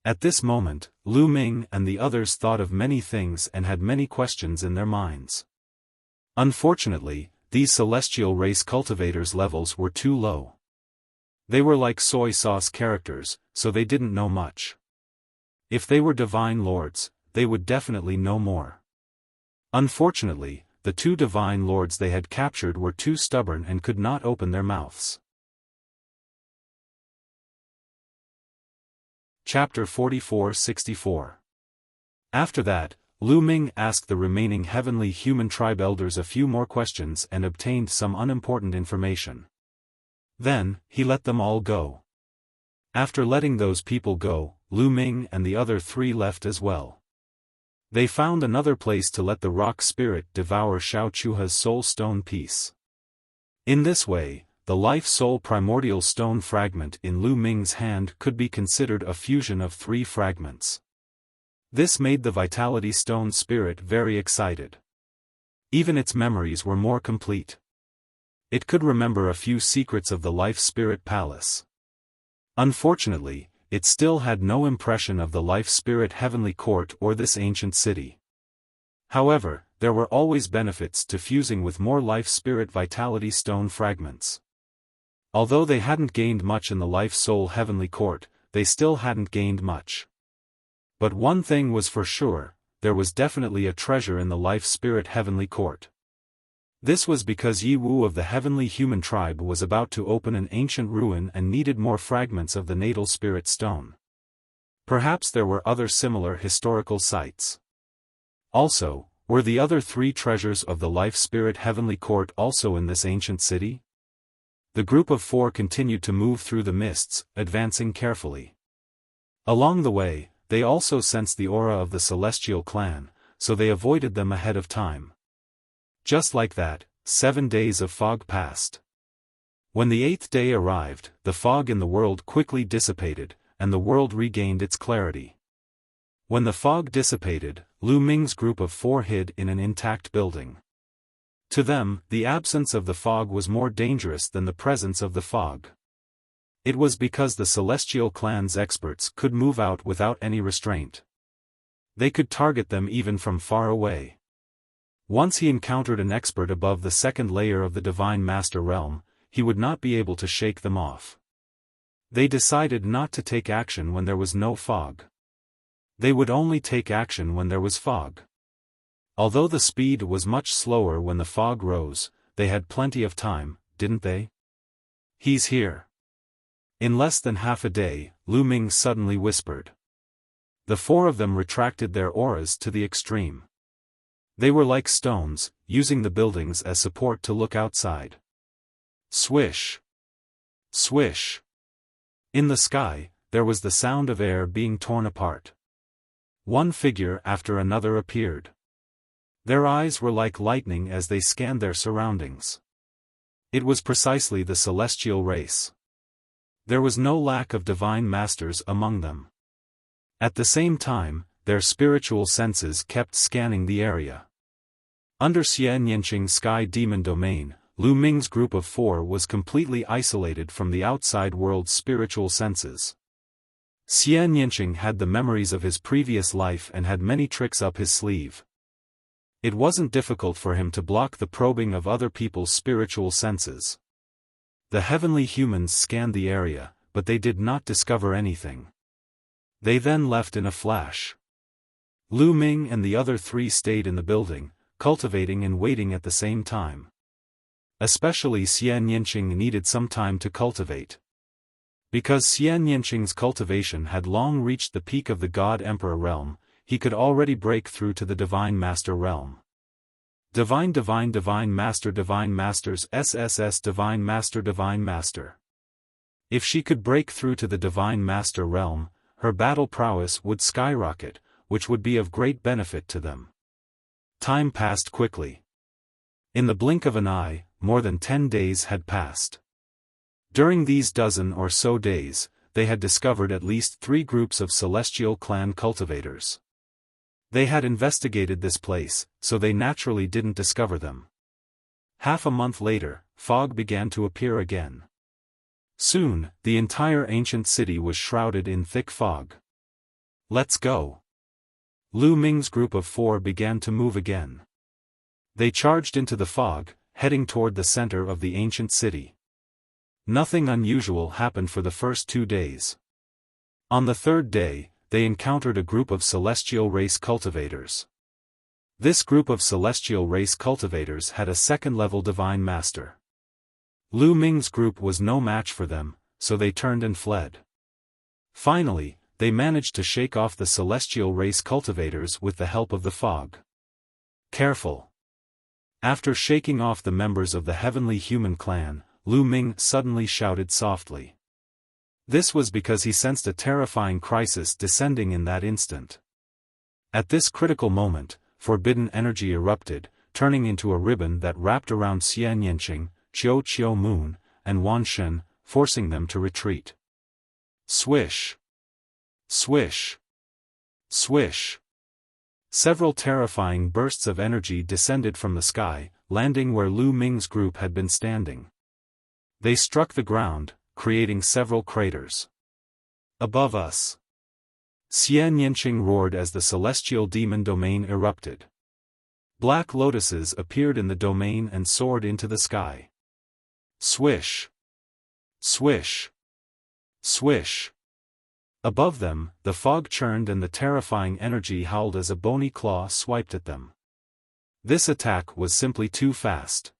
At this moment, Lu Ming and the others thought of many things and had many questions in their minds. Unfortunately, these celestial race cultivators' levels were too low. They were like soy sauce characters, so they didn't know much. If they were divine lords, they would definitely know more. Unfortunately, the two divine lords they had captured were too stubborn and could not open their mouths. Chapter 44-64. After that, Lu Ming asked the remaining heavenly human tribe elders a few more questions and obtained some unimportant information. Then, he let them all go. After letting those people go, Lu Ming and the other three left as well. They found another place to let the rock spirit devour Xiao Chuha's soul stone piece. In this way, the life soul primordial stone fragment in Lu Ming's hand could be considered a fusion of three fragments. This made the vitality stone spirit very excited. Even its memories were more complete. It could remember a few secrets of the life spirit palace. Unfortunately, it still had no impression of the life spirit heavenly court or this ancient city. However, there were always benefits to fusing with more life spirit vitality stone fragments. Although they hadn't gained much in the life soul heavenly court, they still hadn't gained much. But one thing was for sure, there was definitely a treasure in the life spirit heavenly court. This was because Yi Wu of the heavenly human tribe was about to open an ancient ruin and needed more fragments of the natal spirit stone. Perhaps there were other similar historical sites. Also, were the other three treasures of the life spirit heavenly court also in this ancient city? The group of four continued to move through the mists, advancing carefully. Along the way, they also sensed the aura of the celestial clan, so they avoided them ahead of time. Just like that, 7 days of fog passed. When the 8th day arrived, the fog in the world quickly dissipated, and the world regained its clarity. When the fog dissipated, Lu Ming's group of four hid in an intact building. To them, the absence of the fog was more dangerous than the presence of the fog. It was because the celestial clan's experts could move out without any restraint. They could target them even from far away. Once he encountered an expert above the second layer of the Divine Master realm, he would not be able to shake them off. They decided not to take action when there was no fog. They would only take action when there was fog. Although the speed was much slower when the fog rose, they had plenty of time, didn't they? He's here. In less than half a day, Lu Ming suddenly whispered. The four of them retracted their auras to the extreme. They were like stones, using the buildings as support to look outside. Swish! Swish! In the sky, there was the sound of air being torn apart. One figure after another appeared. Their eyes were like lightning as they scanned their surroundings. It was precisely the celestial race. There was no lack of divine masters among them. At the same time, their spiritual senses kept scanning the area. Under Xian Yanqing's Sky Demon domain, Lu Ming's group of four was completely isolated from the outside world's spiritual senses. Xian Yanqing had the memories of his previous life and had many tricks up his sleeve. It wasn't difficult for him to block the probing of other people's spiritual senses. The heavenly humans scanned the area, but they did not discover anything. They then left in a flash. Lu Ming and the other three stayed in the building, cultivating and waiting at the same time. Especially Xian Yanqing needed some time to cultivate. Because Xian Yanqing's cultivation had long reached the peak of the God Emperor realm, he could already break through to the Divine Master realm. Divine Masters SSS Divine Master. If she could break through to the Divine Master realm, her battle prowess would skyrocket, which would be of great benefit to them. Time passed quickly. In the blink of an eye, more than 10 days had passed. During these dozen or so days, they had discovered at least 3 groups of celestial clan cultivators. They had investigated this place, so they naturally didn't discover them. Half a month later, fog began to appear again. Soon, the entire ancient city was shrouded in thick fog. Let's go. Lu Ming's group of 4 began to move again. They charged into the fog, heading toward the center of the ancient city. Nothing unusual happened for the first 2 days. On the 3rd day, they encountered a group of celestial race cultivators. This group of celestial race cultivators had a 2nd-level divine master. Lu Ming's group was no match for them, so they turned and fled. Finally, they managed to shake off the celestial race cultivators with the help of the fog. Careful! After shaking off the members of the heavenly human clan, Lu Ming suddenly shouted softly. This was because he sensed a terrifying crisis descending in that instant. At this critical moment, forbidden energy erupted, turning into a ribbon that wrapped around Xian Yanqing, Qiu Moon, and Wan Shen, forcing them to retreat. Swish! Swish! Swish! Several terrifying bursts of energy descended from the sky, landing where Lu Ming's group had been standing. They struck the ground, creating several craters. Above us! Xian Yanqing roared as the celestial demon domain erupted. Black lotuses appeared in the domain and soared into the sky. Swish! Swish! Swish! Above them, the fog churned and the terrifying energy howled as a bony claw swiped at them. This attack was simply too fast.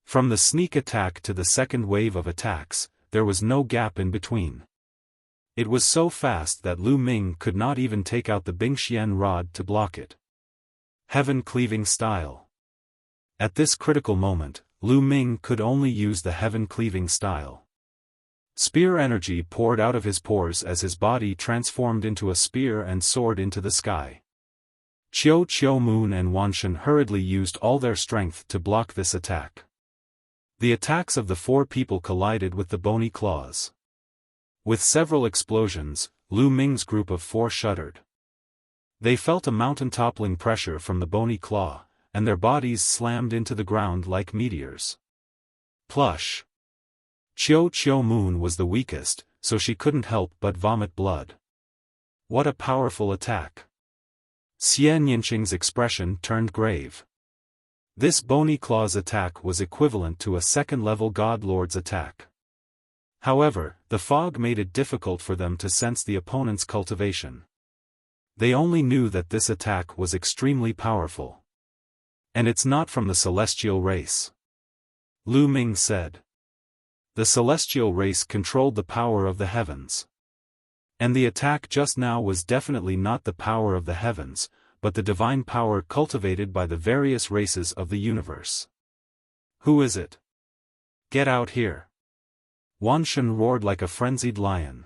From the sneak attack to the second wave of attacks, there was no gap in between. It was so fast that Lu Ming could not even take out the Bingxian rod to block it. Heaven-cleaving style. At this critical moment, Lu Ming could only use the heaven-cleaving style. Spear energy poured out of his pores as his body transformed into a spear and soared into the sky. Qiu Moon and Wan Shen hurriedly used all their strength to block this attack. The attacks of the 4 people collided with the bony claws. With several explosions, Lu Ming's group of 4 shuddered. They felt a mountain-toppling pressure from the bony claw, and their bodies slammed into the ground like meteors. Plush! Qiu Moon was the weakest, so she couldn't help but vomit blood. What a powerful attack! Xian Yanqing's expression turned grave. This bony claw's attack was equivalent to a 2nd-level God Lord's attack. However, the fog made it difficult for them to sense the opponent's cultivation. They only knew that this attack was extremely powerful. And it's not from the celestial race. Lu Ming said. The celestial race controlled the power of the heavens. And the attack just now was definitely not the power of the heavens, but the divine power cultivated by the various races of the universe. Who is it? Get out here! Wan Shen roared like a frenzied lion.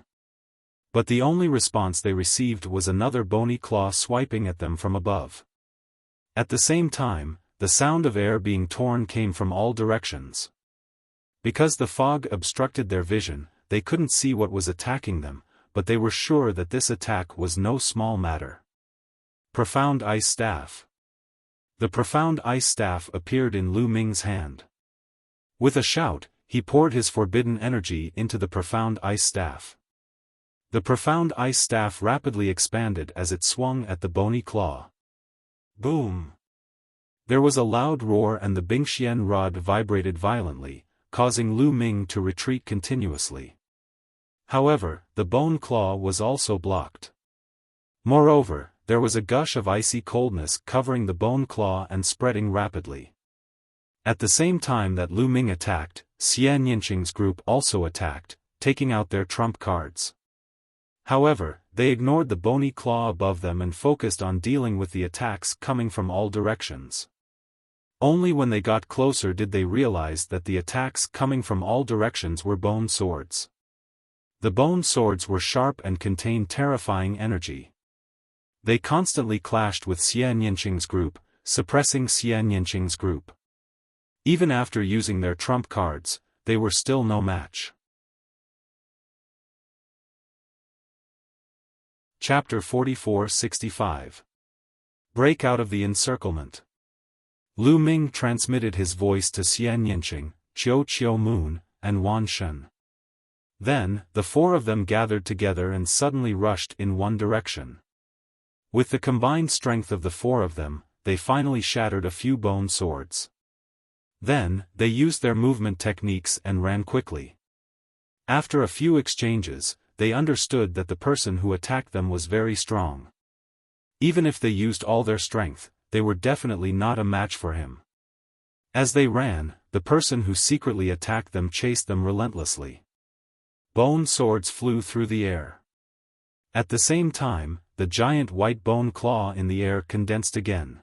But the only response they received was another bony claw swiping at them from above. At the same time, the sound of air being torn came from all directions. Because the fog obstructed their vision, they couldn't see what was attacking them, but they were sure that this attack was no small matter. Profound Ice Staff. The Profound Ice Staff appeared in Lu Ming's hand. With a shout, he poured his forbidden energy into the Profound Ice Staff. The Profound Ice Staff rapidly expanded as it swung at the bony claw. Boom! There was a loud roar and the Bingxian rod vibrated violently, causing Lu Ming to retreat continuously. However, the bone claw was also blocked. Moreover, there was a gush of icy coldness covering the bone claw and spreading rapidly. At the same time that Lu Ming attacked, Xian Yanqing's group also attacked, taking out their trump cards. However, they ignored the bony claw above them and focused on dealing with the attacks coming from all directions. Only when they got closer did they realize that the attacks coming from all directions were bone swords. The bone swords were sharp and contained terrifying energy. They constantly clashed with Xian Yanqing's group, suppressing Xian Yanqing's group. Even after using their trump cards, they were still no match. Chapter 44-65. Break out of the encirclement. Lu Ming transmitted his voice to Xian Yanqing, Qiu Moon, and Wan Shen. Then, the four of them gathered together and suddenly rushed in one direction. With the combined strength of the four of them, they finally shattered a few bone swords. Then, they used their movement techniques and ran quickly. After a few exchanges, they understood that the person who attacked them was very strong. Even if they used all their strength, they were definitely not a match for him. As they ran, the person who secretly attacked them chased them relentlessly. Bone swords flew through the air. At the same time, the giant white bone claw in the air condensed again.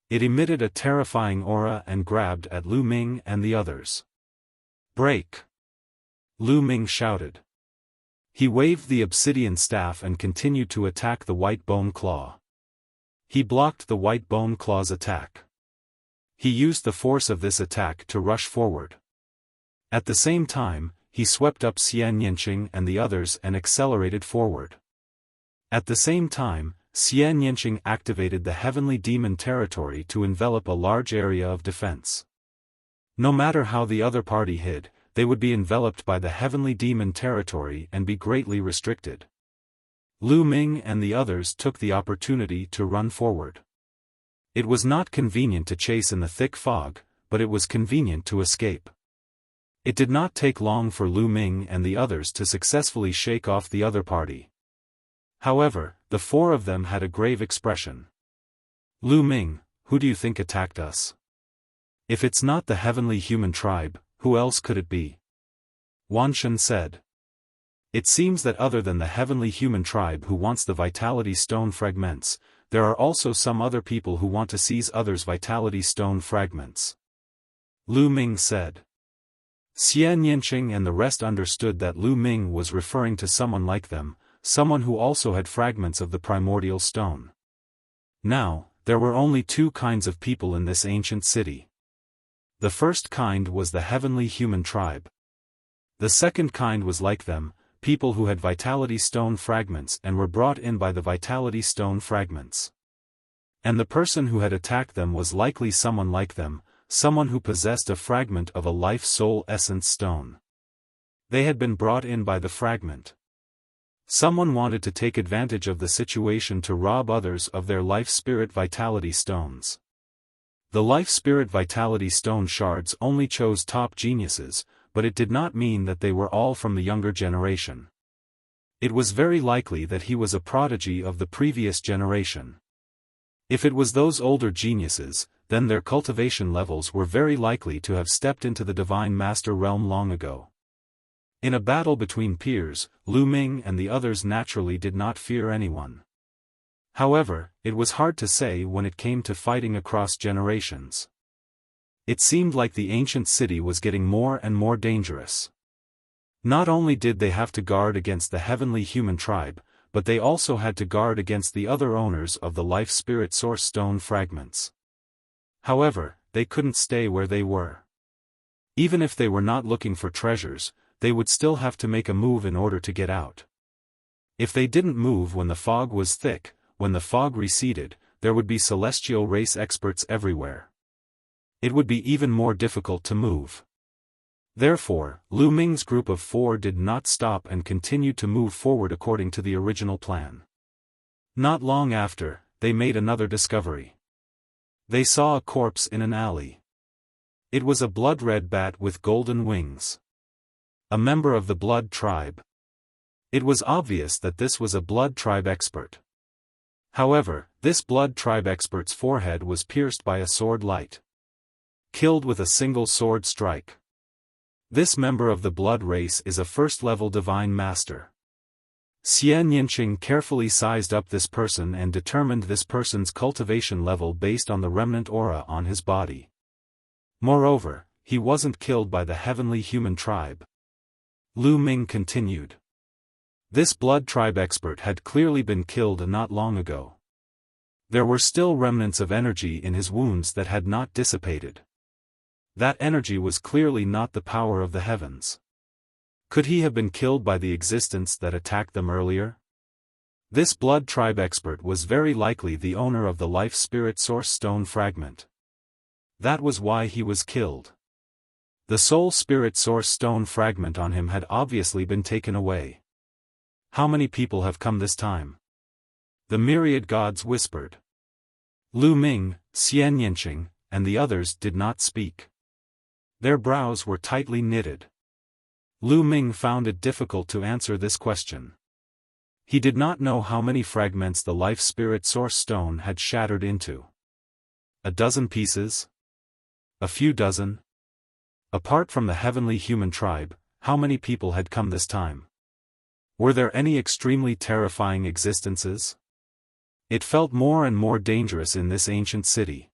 It emitted a terrifying aura and grabbed at Lu Ming and the others. "Break!" Lu Ming shouted. He waved the obsidian staff and continued to attack the white bone claw. He blocked the white bone claw's attack. He used the force of this attack to rush forward. At the same time, he swept up Xian Yanqing and the others and accelerated forward. At the same time, Xian Yanqing activated the heavenly demon territory to envelop a large area of defense. No matter how the other party hid, they would be enveloped by the heavenly demon territory and be greatly restricted. Lu Ming and the others took the opportunity to run forward. It was not convenient to chase in the thick fog, but it was convenient to escape. It did not take long for Lu Ming and the others to successfully shake off the other party. However, the four of them had a grave expression. "Lu Ming, who do you think attacked us? If it's not the heavenly human tribe, who else could it be?" Wanshan said. "It seems that other than the heavenly human tribe who wants the vitality stone fragments, there are also some other people who want to seize others' vitality stone fragments," Lu Ming said. Xian Yanqing and the rest understood that Lu Ming was referring to someone like them, someone who also had fragments of the primordial stone. Now, there were only two kinds of people in this ancient city. The first kind was the heavenly human tribe. The second kind was like them, people who had vitality stone fragments and were brought in by the vitality stone fragments. And the person who had attacked them was likely someone like them, someone who possessed a fragment of a life soul essence stone. They had been brought in by the fragment. Someone wanted to take advantage of the situation to rob others of their life spirit vitality stones. The life spirit vitality stone shards only chose top geniuses, but it did not mean that they were all from the younger generation. It was very likely that he was a prodigy of the previous generation. If it was those older geniuses, then their cultivation levels were very likely to have stepped into the Divine Master realm long ago. In a battle between peers, Lu Ming and the others naturally did not fear anyone. However, it was hard to say when it came to fighting across generations. It seemed like the ancient city was getting more and more dangerous. Not only did they have to guard against the heavenly human tribe, but they also had to guard against the other owners of the life spirit source stone fragments. However, they couldn't stay where they were. Even if they were not looking for treasures, they would still have to make a move in order to get out. If they didn't move when the fog was thick, when the fog receded, there would be celestial race experts everywhere. It would be even more difficult to move. Therefore, Lu Ming's group of four did not stop and continued to move forward according to the original plan. Not long after, they made another discovery. They saw a corpse in an alley. It was a blood-red bat with golden wings. A member of the blood tribe. It was obvious that this was a blood tribe expert. However, this blood tribe expert's forehead was pierced by a sword light. Killed with a single sword strike. This member of the blood race is a first-level divine master. Xian Yanqing carefully sized up this person and determined this person's cultivation level based on the remnant aura on his body. Moreover, he wasn't killed by the heavenly human tribe. Lu Ming continued. This blood tribe expert had clearly been killed not long ago. There were still remnants of energy in his wounds that had not dissipated. That energy was clearly not the power of the heavens. Could he have been killed by the existence that attacked them earlier? This blood tribe expert was very likely the owner of the life spirit source stone fragment. That was why he was killed. The soul spirit source stone fragment on him had obviously been taken away. How many people have come this time? The myriad gods whispered. Lu Ming, Xian Yinqing, and the others did not speak. Their brows were tightly knitted. Lu Ming found it difficult to answer this question. He did not know how many fragments the life spirit source stone had shattered into. A dozen pieces? A few dozen? Apart from the heavenly human tribe, how many people had come this time? Were there any extremely terrifying existences? It felt more and more dangerous in this ancient city.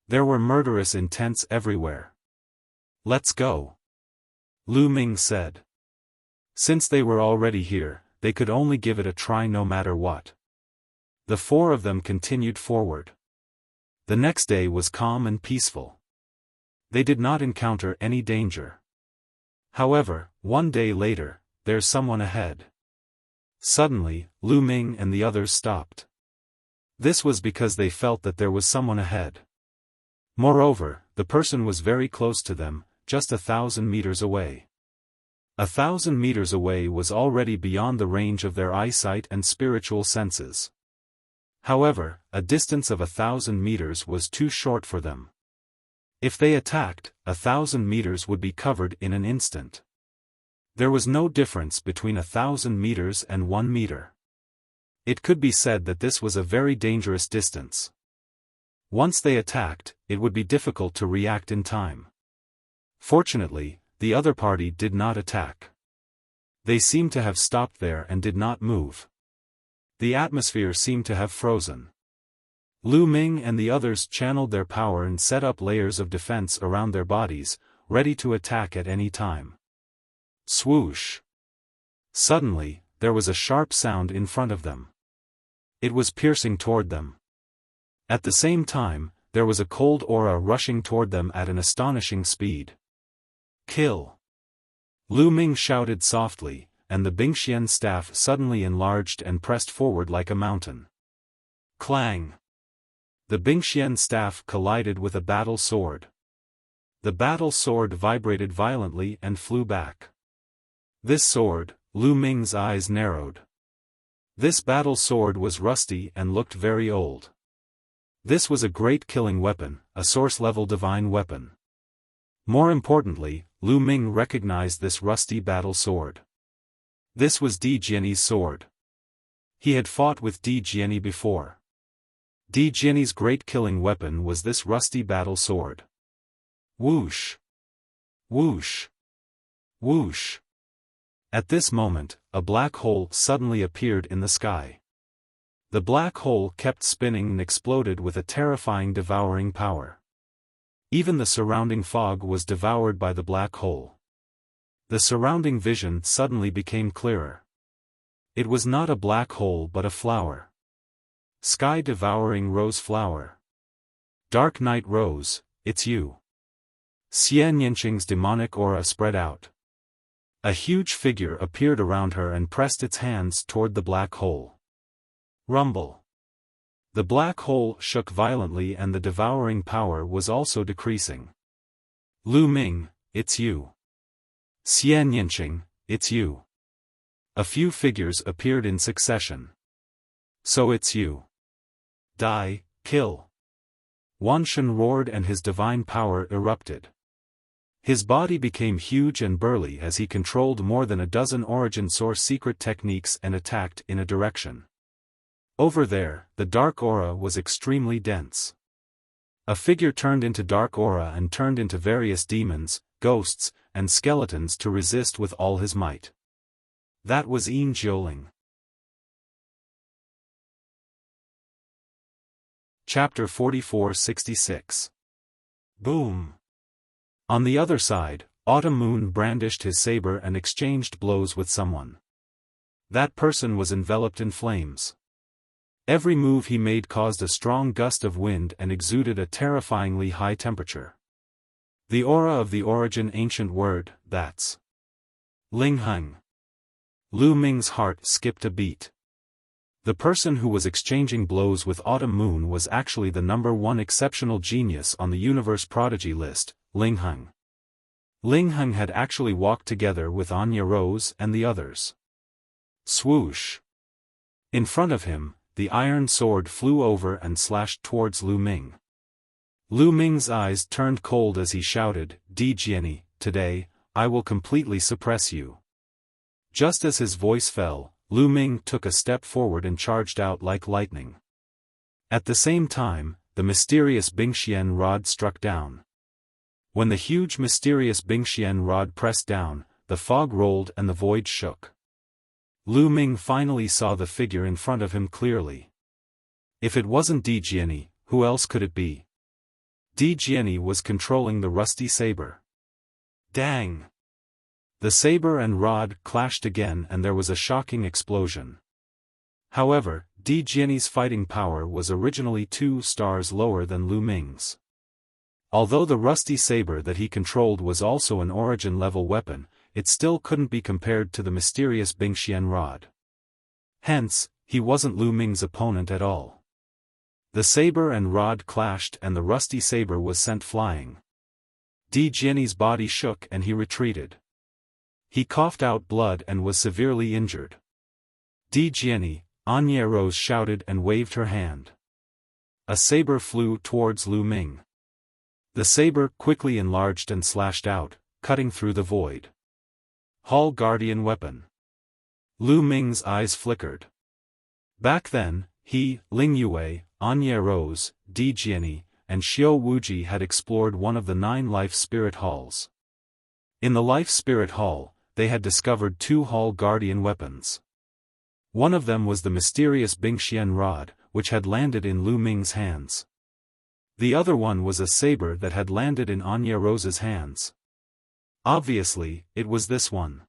There were murderous intents everywhere. Let's go, Lu Ming said. Since they were already here, they could only give it a try no matter what. The four of them continued forward. The next day was calm and peaceful. They did not encounter any danger. However, one day later, there's someone ahead. Suddenly, Lu Ming and the others stopped. This was because they felt that there was someone ahead. Moreover, the person was very close to them, just 1,000 meters away. 1,000 meters away was already beyond the range of their eyesight and spiritual senses. However, a distance of 1,000 meters was too short for them. If they attacked, 1,000 meters would be covered in an instant. There was no difference between 1,000 meters and 1 meter. It could be said that this was a very dangerous distance. Once they attacked, it would be difficult to react in time. Fortunately, the other party did not attack. They seemed to have stopped there and did not move. The atmosphere seemed to have frozen. Lu Ming and the others channeled their power and set up layers of defense around their bodies, ready to attack at any time. Swoosh! Suddenly, there was a sharp sound in front of them. It was piercing toward them. At the same time, there was a cold aura rushing toward them at an astonishing speed. Kill! Lu Ming shouted softly, and the Bingxian staff suddenly enlarged and pressed forward like a mountain. Clang! The Bingxian staff collided with a battle sword. The battle sword vibrated violently and flew back. This sword, Lu Ming's eyes narrowed. This battle sword was rusty and looked very old. This was a great killing weapon, a source-level divine weapon. More importantly, Lu Ming recognized this rusty battle sword. This was Di Jianyi's sword. He had fought with Di Jianyi before. Di Jianyi's great killing weapon was this rusty battle sword. Whoosh! Whoosh! Whoosh! At this moment, a black hole suddenly appeared in the sky. The black hole kept spinning and exploded with a terrifying devouring power. Even the surrounding fog was devoured by the black hole. The surrounding vision suddenly became clearer. It was not a black hole but a flower. Sky-devouring rose flower. Dark night rose, it's you. Xian Yinqing's demonic aura spread out. A huge figure appeared around her and pressed its hands toward the black hole. Rumble. The black hole shook violently and the devouring power was also decreasing. Lu Ming, it's you. Xian Yinqing, it's you. A few figures appeared in succession. So it's you. Die, kill. Wan Shen roared and his divine power erupted. His body became huge and burly as he controlled more than a dozen origin source secret techniques and attacked in a direction. Over there, the dark aura was extremely dense. A figure turned into dark aura and turned into various demons, ghosts, and skeletons to resist with all his might. That was Yin Jiuling. Chapter 44-66. Boom! On the other side, Autumn Moon brandished his saber and exchanged blows with someone. That person was enveloped in flames. Every move he made caused a strong gust of wind and exuded a terrifyingly high temperature. The aura of the origin ancient word, that's Ling Heng. Lu Ming's heart skipped a beat. The person who was exchanging blows with Autumn Moon was actually the #1 exceptional genius on the universe prodigy list, Ling Heng. Ling Heng had actually walked together with Anya Rose and the others. Swoosh! In front of him, the iron sword flew over and slashed towards Lu Ming. Lu Ming's eyes turned cold as he shouted, "Di Jiani, today, I will completely suppress you." Just as his voice fell, Lu Ming took a step forward and charged out like lightning. At the same time, the mysterious Bingxian rod struck down. When the huge mysterious Bingxian rod pressed down, the fog rolled and the void shook. Lu Ming finally saw the figure in front of him clearly. If it wasn't Di Jiani, who else could it be? Di Jiani was controlling the rusty saber. Dang! The saber and rod clashed again and there was a shocking explosion. However, Di Jiani's fighting power was originally 2 stars lower than Lu Ming's. Although the rusty saber that he controlled was also an origin-level weapon, it still couldn't be compared to the mysterious Bingxian rod. Hence, he wasn't Lu Ming's opponent at all. The saber and rod clashed and the rusty saber was sent flying. Di Jiani's body shook and he retreated. He coughed out blood and was severely injured. Di Jiani, Anya Rose shouted and waved her hand. A saber flew towards Lu Ming. The saber quickly enlarged and slashed out, cutting through the void. Hall Guardian Weapon. Lu Ming's eyes flickered. Back then, he, Ling Yue, Anya Rose, Di Jiani, and Xiao Wuji had explored one of the 9 Life Spirit Halls. In the Life Spirit Hall, they had discovered 2 Hall Guardian weapons. One of them was the mysterious Bingxian rod, which had landed in Lu Ming's hands. The other one was a saber that had landed in Anya Rose's hands. Obviously, it was this one.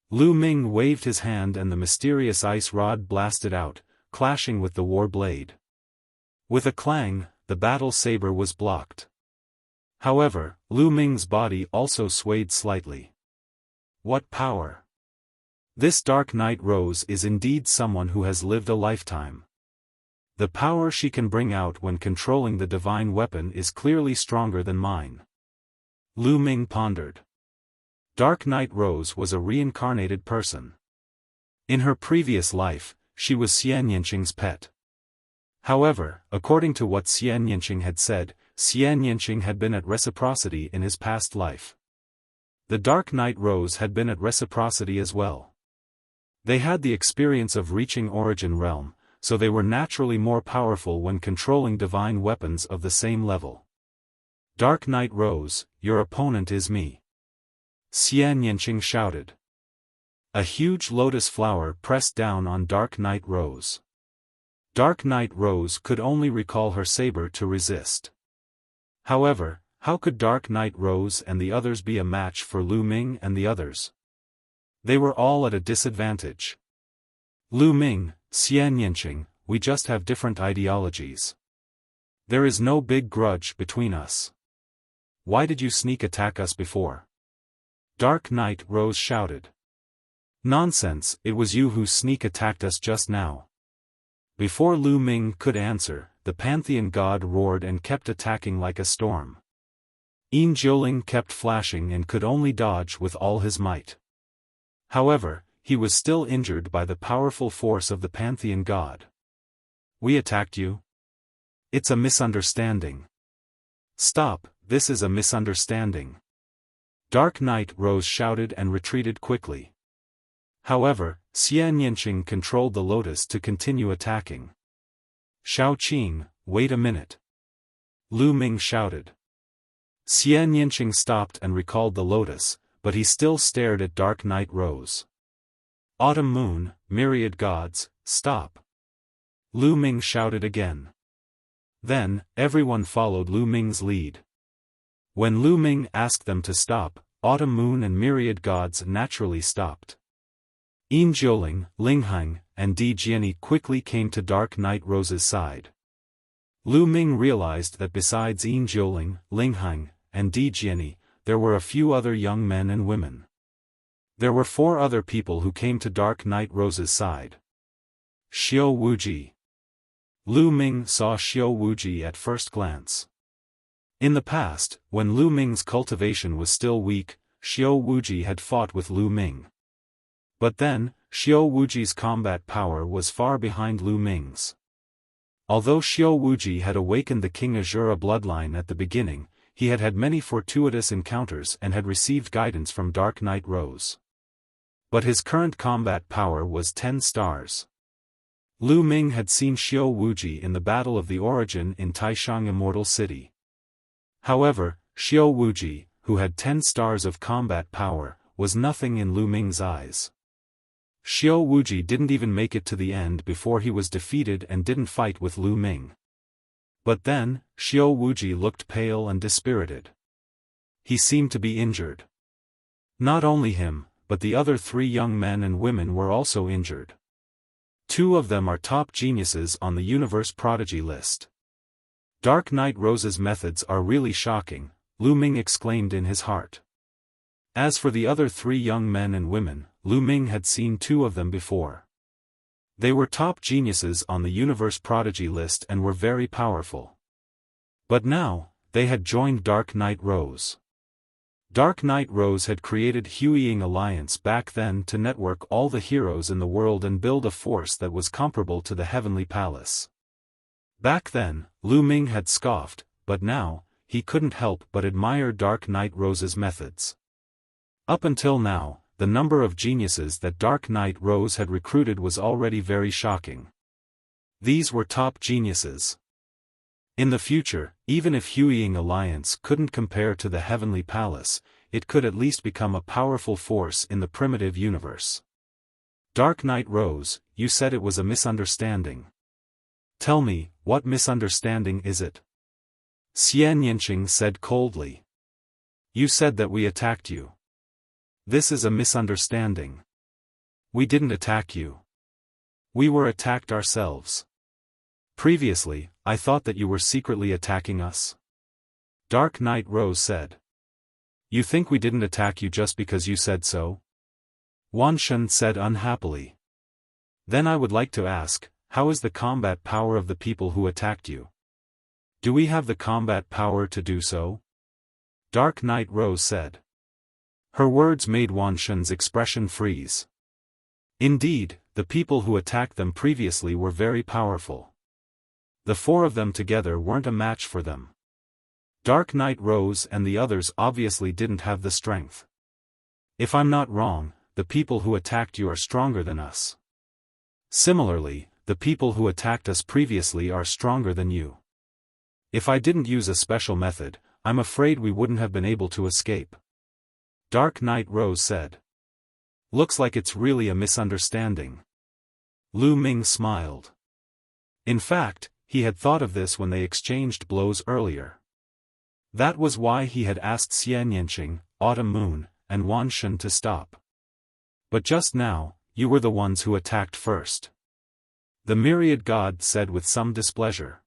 Lu Ming waved his hand and the mysterious ice rod blasted out, clashing with the war blade. With a clang, the battle saber was blocked. However, Lu Ming's body also swayed slightly. What power! This Dark Knight Rose is indeed someone who has lived a lifetime. The power she can bring out when controlling the divine weapon is clearly stronger than mine. Lu Ming pondered. Dark Knight Rose was a reincarnated person. In her previous life, she was Xian Yanqing's pet. However, according to what Xian Yanqing had said, Xian Yanqing had been at reciprocity in his past life. The Dark Knight Rose had been at reciprocity as well. They had the experience of reaching Origin Realm, so they were naturally more powerful when controlling divine weapons of the same level. Dark Knight Rose, your opponent is me. Xian Yanqing shouted. A huge lotus flower pressed down on Dark Knight Rose. Dark Knight Rose could only recall her saber to resist. However, how could Dark Knight Rose and the others be a match for Lu Ming and the others? They were all at a disadvantage. Lu Ming, Xian Yanqing, we just have different ideologies. There is no big grudge between us. Why did you sneak attack us before? Dark Knight Rose shouted. Nonsense, it was you who sneak attacked us just now. Before Lu Ming could answer, the Pantheon god roared and kept attacking like a storm. Yin Jiuling kept flashing and could only dodge with all his might. However, he was still injured by the powerful force of the Pantheon god. We attacked you? It's a misunderstanding. Stop, this is a misunderstanding. Dark Knight Rose shouted and retreated quickly. However, Xian Yanqing controlled the lotus to continue attacking. Shao Qing, wait a minute. Lu Ming shouted. Xian Yanqing stopped and recalled the lotus, but he still stared at Dark Knight Rose. Autumn Moon, myriad gods, stop. Lu Ming shouted again. Then, everyone followed Lu Ming's lead. When Lu Ming asked them to stop, Autumn Moon and myriad gods naturally stopped. Yin Jiuling, Ling Heng, and Di Jiani quickly came to Dark Knight Rose's side. Lu Ming realized that besides Yin Jiuling, Ling Heng, and Di Jiani, there were a few other young men and women. There were 4 other people who came to Dark Knight Rose's side. Xiao Wuji. Lu Ming saw Xiao Wuji at first glance. In the past, when Lu Ming's cultivation was still weak, Xiao Wuji had fought with Lu Ming. But then, Xiao Wuji's combat power was far behind Lu Ming's. Although Xiao Wuji had awakened the King Azura bloodline at the beginning, he had had many fortuitous encounters and had received guidance from Dark Knight Rose. But his current combat power was 10 stars. Lu Ming had seen Xiao Wuji in the Battle of the Origin in Taishang Immortal City. However, Xiao Wuji, who had 10 stars of combat power, was nothing in Lu Ming's eyes. Xiao Wuji didn't even make it to the end before he was defeated and didn't fight with Lu Ming. But then, Xiao Wuji looked pale and dispirited. He seemed to be injured. Not only him, but the other 3 young men and women were also injured. 2 of them are top geniuses on the Universe Prodigy list. Dark Knight Rose's methods are really shocking, Lu Ming exclaimed in his heart. As for the other 3 young men and women, Lu Ming had seen 2 of them before. They were top geniuses on the Universe Prodigy list and were very powerful. But now, they had joined Dark Knight Rose. Dark Knight Rose had created Huiying Alliance back then to network all the heroes in the world and build a force that was comparable to the Heavenly Palace. Back then, Lu Ming had scoffed, but now, he couldn't help but admire Dark Knight Rose's methods. Up until now, the number of geniuses that Dark Knight Rose had recruited was already very shocking. These were top geniuses. In the future, even if Huiying Alliance couldn't compare to the Heavenly Palace, it could at least become a powerful force in the primitive universe. Dark Knight Rose, you said it was a misunderstanding. Tell me, what misunderstanding is it? Xian Yinqing said coldly. You said that we attacked you. This is a misunderstanding. We didn't attack you. We were attacked ourselves. Previously, I thought that you were secretly attacking us. Dark Knight Rose said. You think we didn't attack you just because you said so? Wan Shen said unhappily. Then I would like to ask, how is the combat power of the people who attacked you? Do we have the combat power to do so? Dark Knight Rose said. Her words made Wan Shen's expression freeze. Indeed, the people who attacked them previously were very powerful. The 4 of them together weren't a match for them. Dark Knight Rose and the others obviously didn't have the strength. If I'm not wrong, the people who attacked you are stronger than us. Similarly, the people who attacked us previously are stronger than you. If I didn't use a special method, I'm afraid we wouldn't have been able to escape. Dark Knight Rose said. Looks like it's really a misunderstanding. Lu Ming smiled. In fact, he had thought of this when they exchanged blows earlier. That was why he had asked Xian Yinqing, Autumn Moon, and Wan Shen to stop. But just now, you were the ones who attacked first. The Myriad God said with some displeasure.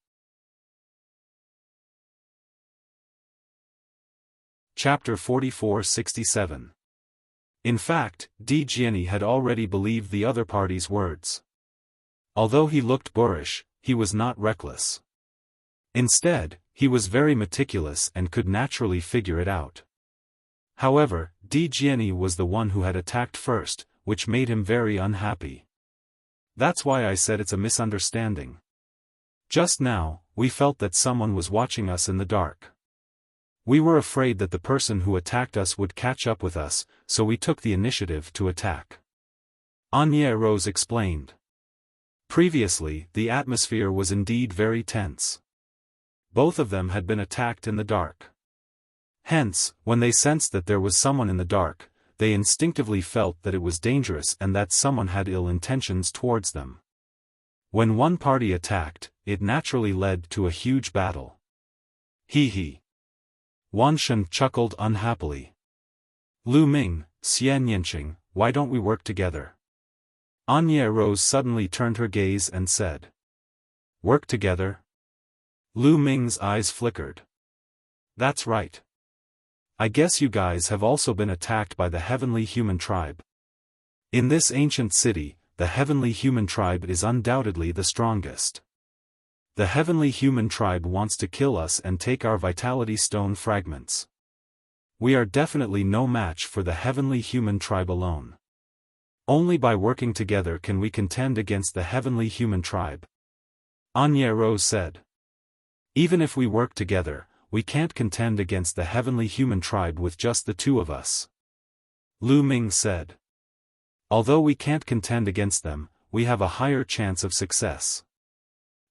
Chapter 44-67. In fact, Di Jiani had already believed the other party's words. Although he looked boorish, he was not reckless. Instead, he was very meticulous and could naturally figure it out. However, Di Jiani was the one who had attacked first, which made him very unhappy. That's why I said it's a misunderstanding. Just now, we felt that someone was watching us in the dark. We were afraid that the person who attacked us would catch up with us, so we took the initiative to attack. Anya Rose explained. Previously, the atmosphere was indeed very tense. Both of them had been attacked in the dark. Hence, when they sensed that there was someone in the dark, they instinctively felt that it was dangerous and that someone had ill intentions towards them. When one party attacked, it naturally led to a huge battle. Hee hee. Wan Shen chuckled unhappily. Lu Ming, Xian Yinqing, why don't we work together? Anya Rose suddenly turned her gaze and said. Work together? Lu Ming's eyes flickered. That's right. I guess you guys have also been attacked by the Heavenly Human Tribe. In this ancient city, the Heavenly Human Tribe is undoubtedly the strongest. The heavenly human tribe wants to kill us and take our vitality stone fragments. We are definitely no match for the heavenly human tribe alone. Only by working together can we contend against the heavenly human tribe. Anya Rose said. Even if we work together, we can't contend against the heavenly human tribe with just the two of us. Lu Ming said. Although we can't contend against them, we have a higher chance of success.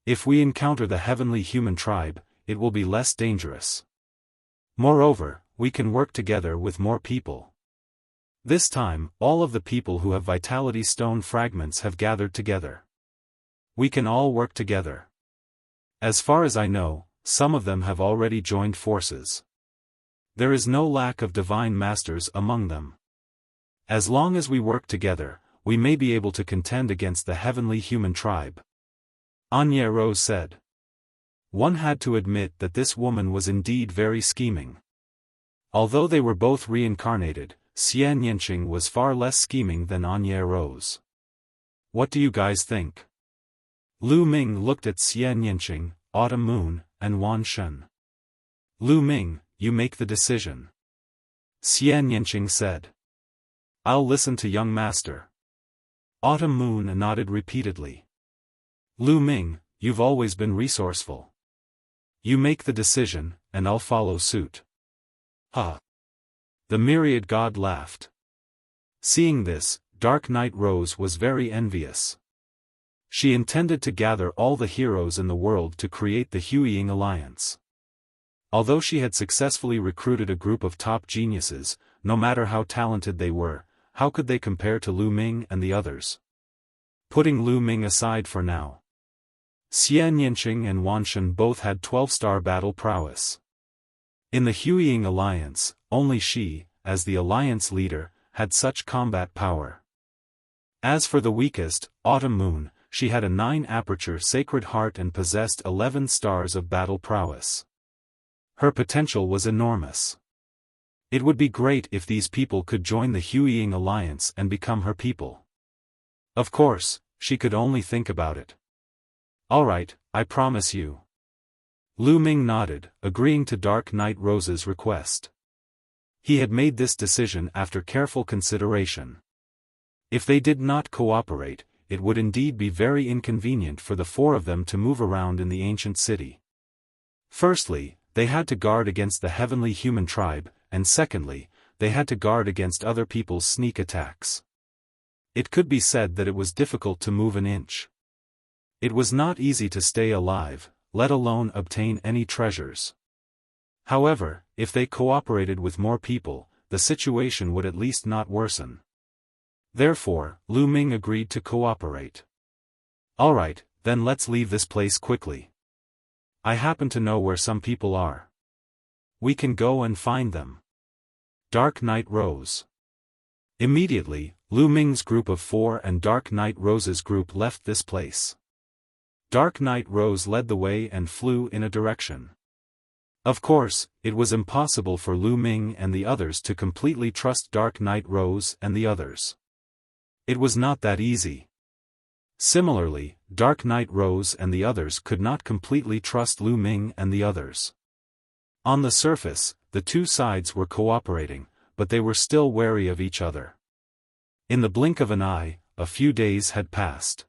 If we encounter the heavenly human tribe, it will be less dangerous. Moreover, we can work together with more people. This time, all of the people who have vitality stone fragments have gathered together. We can all work together. As far as I know, some of them have already joined forces. There is no lack of divine masters among them. As long as we work together, we may be able to contend against the heavenly human tribe. Anya Rose said. One had to admit that this woman was indeed very scheming. Although they were both reincarnated, Xian Yanqing was far less scheming than Anya Rose. What do you guys think? Lu Ming looked at Xian Yanqing, Autumn Moon, and Wan Shen. Lu Ming, you make the decision. Xian Yanqing said. I'll listen to young master. Autumn Moon nodded repeatedly. Lu Ming, you've always been resourceful. You make the decision, and I'll follow suit. Ha! The myriad god laughed. Seeing this, Dark Knight Rose was very envious. She intended to gather all the heroes in the world to create the Huiying Alliance. Although she had successfully recruited a group of top geniuses, no matter how talented they were, how could they compare to Lu Ming and the others? Putting Lu Ming aside for now. Xian Yanqing and Wan Shen both had 12-star battle prowess. In the Huiying Alliance, only she, as the alliance leader, had such combat power. As for the weakest, Autumn Moon, she had a 9-aperture sacred heart and possessed 11 stars of battle prowess. Her potential was enormous. It would be great if these people could join the Huiying Alliance and become her people. Of course, she could only think about it. Alright, I promise you. Lu Ming nodded, agreeing to Dark Knight Rose's request. He had made this decision after careful consideration. If they did not cooperate, it would indeed be very inconvenient for the four of them to move around in the ancient city. Firstly, they had to guard against the heavenly human tribe, and secondly, they had to guard against other people's sneak attacks. It could be said that it was difficult to move an inch. It was not easy to stay alive, let alone obtain any treasures. However, if they cooperated with more people, the situation would at least not worsen. Therefore, Lu Ming agreed to cooperate. Alright, then let's leave this place quickly. I happen to know where some people are. We can go and find them. Dark Knight Rose. Immediately, Lu Ming's group of 4 and Dark Knight Rose's group left this place. Dark Knight Rose led the way and flew in a direction. Of course, it was impossible for Lu Ming and the others to completely trust Dark Knight Rose and the others. It was not that easy. Similarly, Dark Knight Rose and the others could not completely trust Lu Ming and the others. On the surface, the two sides were cooperating, but they were still wary of each other. In the blink of an eye, a few days had passed.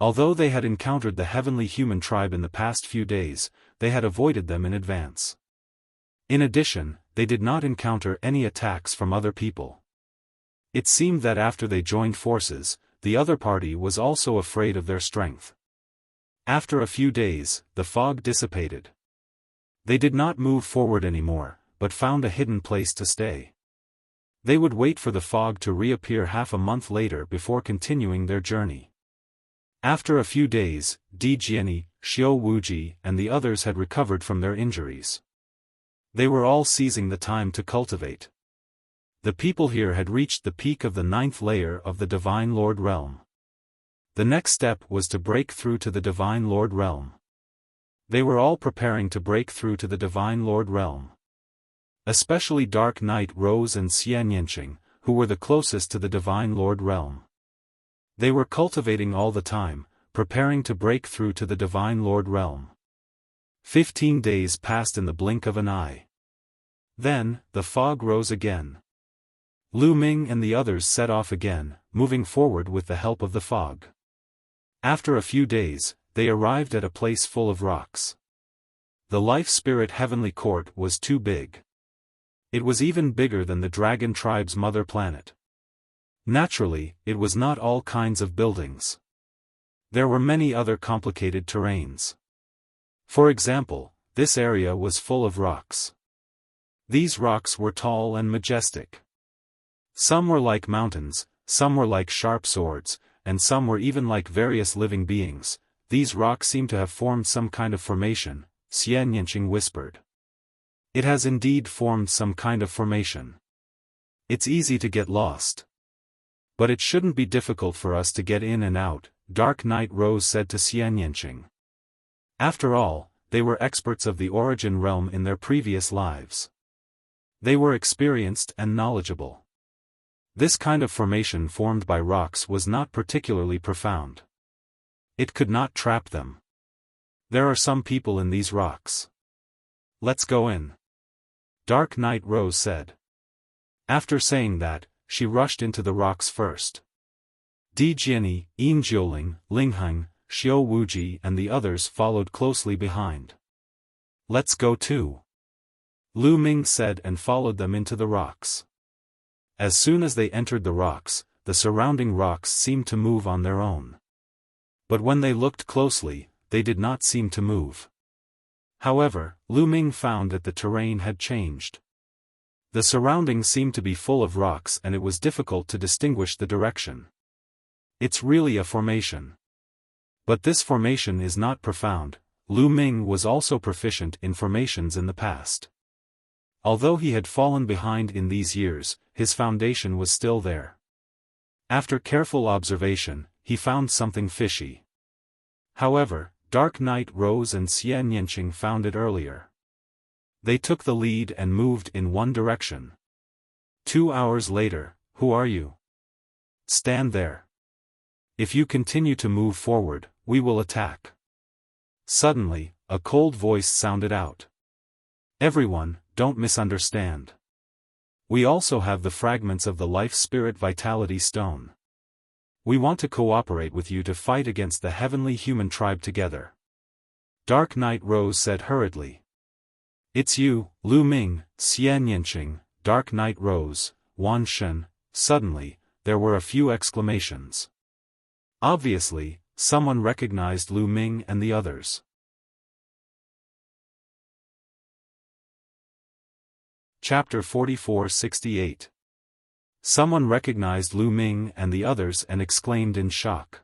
Although they had encountered the heavenly human tribe in the past few days, they had avoided them in advance. In addition, they did not encounter any attacks from other people. It seemed that after they joined forces, the other party was also afraid of their strength. After a few days, the fog dissipated. They did not move forward anymore, but found a hidden place to stay. They would wait for the fog to reappear half a month later before continuing their journey. After a few days, Di Jiani, Xiao Wuji and the others had recovered from their injuries. They were all seizing the time to cultivate. The people here had reached the peak of the 9th layer of the Divine Lord Realm. The next step was to break through to the Divine Lord Realm. They were all preparing to break through to the Divine Lord Realm. Especially Dark Knight Rose and Xian Yanqing, who were the closest to the Divine Lord Realm. They were cultivating all the time, preparing to break through to the Divine Lord realm. 15 days passed in the blink of an eye. Then, the fog rose again. Lu Ming and the others set off again, moving forward with the help of the fog. After a few days, they arrived at a place full of rocks. The Life Spirit Heavenly Court was too big. It was even bigger than the Dragon Tribe's mother planet. Naturally, it was not all kinds of buildings. There were many other complicated terrains. For example, this area was full of rocks. These rocks were tall and majestic. Some were like mountains, some were like sharp swords, and some were even like various living beings. These rocks seem to have formed some kind of formation, Xian Yanqing whispered. It has indeed formed some kind of formation. It's easy to get lost. But it shouldn't be difficult for us to get in and out, Dark Knight Rose said to Xian Yanqing. After all, they were experts of the origin realm in their previous lives. They were experienced and knowledgeable. This kind of formation formed by rocks was not particularly profound. It could not trap them. There are some people in these rocks. Let's go in. Dark Knight Rose said. After saying that, she rushed into the rocks first. Di Jiani, Yin Jiuling, Ling Heng, Xiao Wuji and the others followed closely behind. Let's go too. Lu Ming said and followed them into the rocks. As soon as they entered the rocks, the surrounding rocks seemed to move on their own. But when they looked closely, they did not seem to move. However, Lu Ming found that the terrain had changed. The surroundings seemed to be full of rocks and it was difficult to distinguish the direction. It's really a formation. But this formation is not profound. Lu Ming was also proficient in formations in the past. Although he had fallen behind in these years, his foundation was still there. After careful observation, he found something fishy. However, Dark Knight Rose and Xian Yanqing found it earlier. They took the lead and moved in one direction. 2 hours later, who are you? Stand there. If you continue to move forward, we will attack. Suddenly, a cold voice sounded out. Everyone, don't misunderstand. We also have the fragments of the Life Spirit Vitality Stone. We want to cooperate with you to fight against the Heavenly Human Tribe together. Dark Knight Rose said hurriedly. It's you, Lu Ming, Xian Yanqing, Dark Knight Rose, Wan Shen. Suddenly, there were a few exclamations. Obviously, someone recognized Lu Ming and the others. Chapter 44-68. Someone recognized Lu Ming and the others and exclaimed in shock.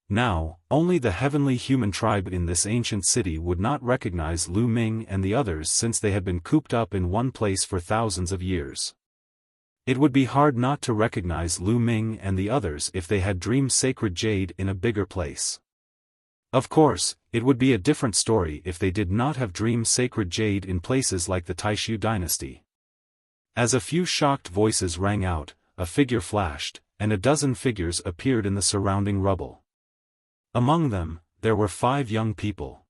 Now, only the Heavenly Human Tribe in this ancient city would not recognize Lu Ming and the others since they had been cooped up in one place for thousands of years. It would be hard not to recognize Lu Ming and the others if they had dreamed sacred jade in a bigger place. Of course, it would be a different story if they did not have dreamed sacred jade in places like the Taishu dynasty. As a few shocked voices rang out, a figure flashed, and a dozen figures appeared in the surrounding rubble. Among them, there were 5 young people.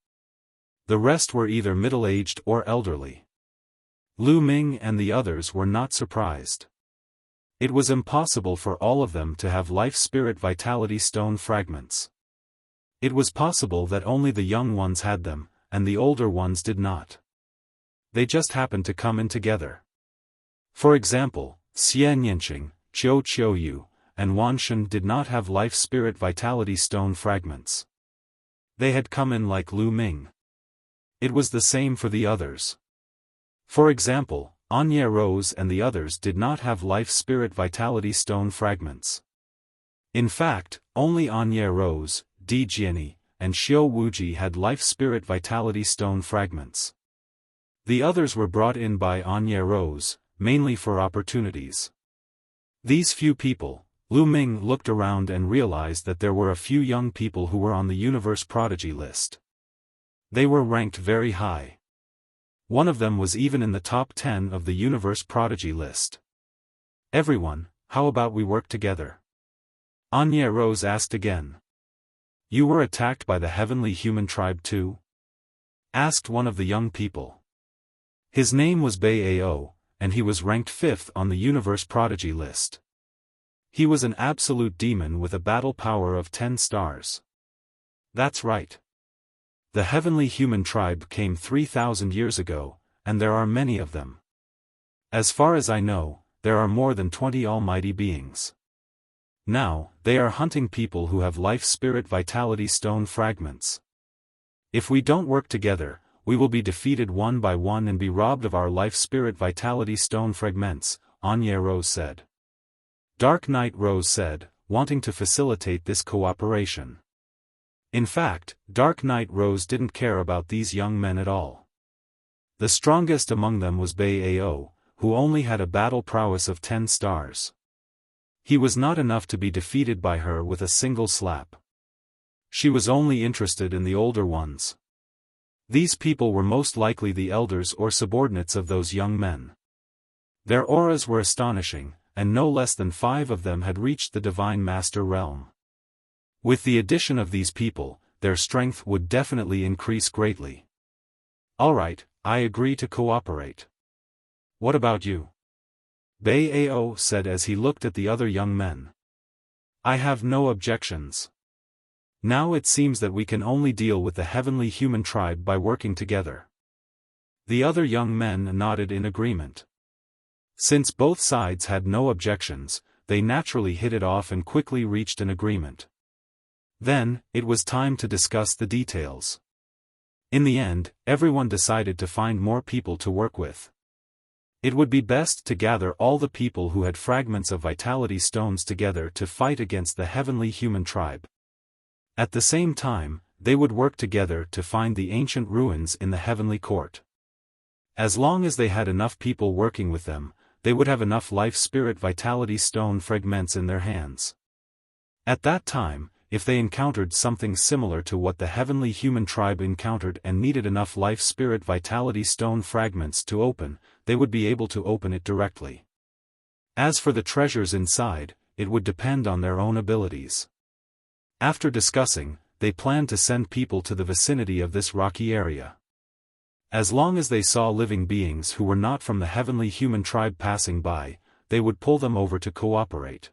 The rest were either middle-aged or elderly. Lu Ming and the others were not surprised. It was impossible for all of them to have Life Spirit Vitality Stone fragments. It was possible that only the young ones had them, and the older ones did not. They just happened to come in together. For example, Xian Yanqing, Qiu Qiuyu, and Wan Shen did not have Life Spirit Vitality Stone fragments. They had come in like Lu Ming. It was the same for the others. For example, Anya Rose and the others did not have Life Spirit Vitality Stone fragments. In fact, only Anya Rose, Di Jiani, and Xiao Wuji had Life Spirit Vitality Stone fragments. The others were brought in by Anya Rose, mainly for opportunities. These few people, Lu Ming looked around and realized that there were a few young people who were on the Universe Prodigy list. They were ranked very high. One of them was even in the top 10 of the Universe Prodigy list. Everyone, how about we work together? Anya Rose asked again. You were attacked by the heavenly human tribe too? Asked one of the young people. His name was Bao, and he was ranked 5th on the Universe Prodigy list. He was an absolute demon with a battle power of 10 stars. That's right. The heavenly human tribe came 3,000 years ago, and there are many of them. As far as I know, there are more than 20 almighty beings. Now, they are hunting people who have life spirit vitality stone fragments. If we don't work together, we will be defeated one by one and be robbed of our life spirit vitality stone fragments, Anya Rose said. Dark Knight Rose said, wanting to facilitate this cooperation. In fact, Dark Knight Rose didn't care about these young men at all. The strongest among them was Bao, who only had a battle prowess of 10 stars. He was not enough to be defeated by her with a single slap. She was only interested in the older ones. These people were most likely the elders or subordinates of those young men. Their auras were astonishing, and no less than 5 of them had reached the Divine Master realm. With the addition of these people, their strength would definitely increase greatly. Alright, I agree to cooperate. What about you? Bao said as he looked at the other young men. I have no objections. Now it seems that we can only deal with the heavenly human tribe by working together. The other young men nodded in agreement. Since both sides had no objections, they naturally hit it off and quickly reached an agreement. Then, it was time to discuss the details. In the end, everyone decided to find more people to work with. It would be best to gather all the people who had fragments of vitality stones together to fight against the heavenly human tribe. At the same time, they would work together to find the ancient ruins in the heavenly court. As long as they had enough people working with them, they would have enough life spirit vitality stone fragments in their hands. At that time, if they encountered something similar to what the heavenly human tribe encountered and needed enough life spirit vitality stone fragments to open, they would be able to open it directly. As for the treasures inside, it would depend on their own abilities. After discussing, they planned to send people to the vicinity of this rocky area. As long as they saw living beings who were not from the heavenly human tribe passing by, they would pull them over to cooperate.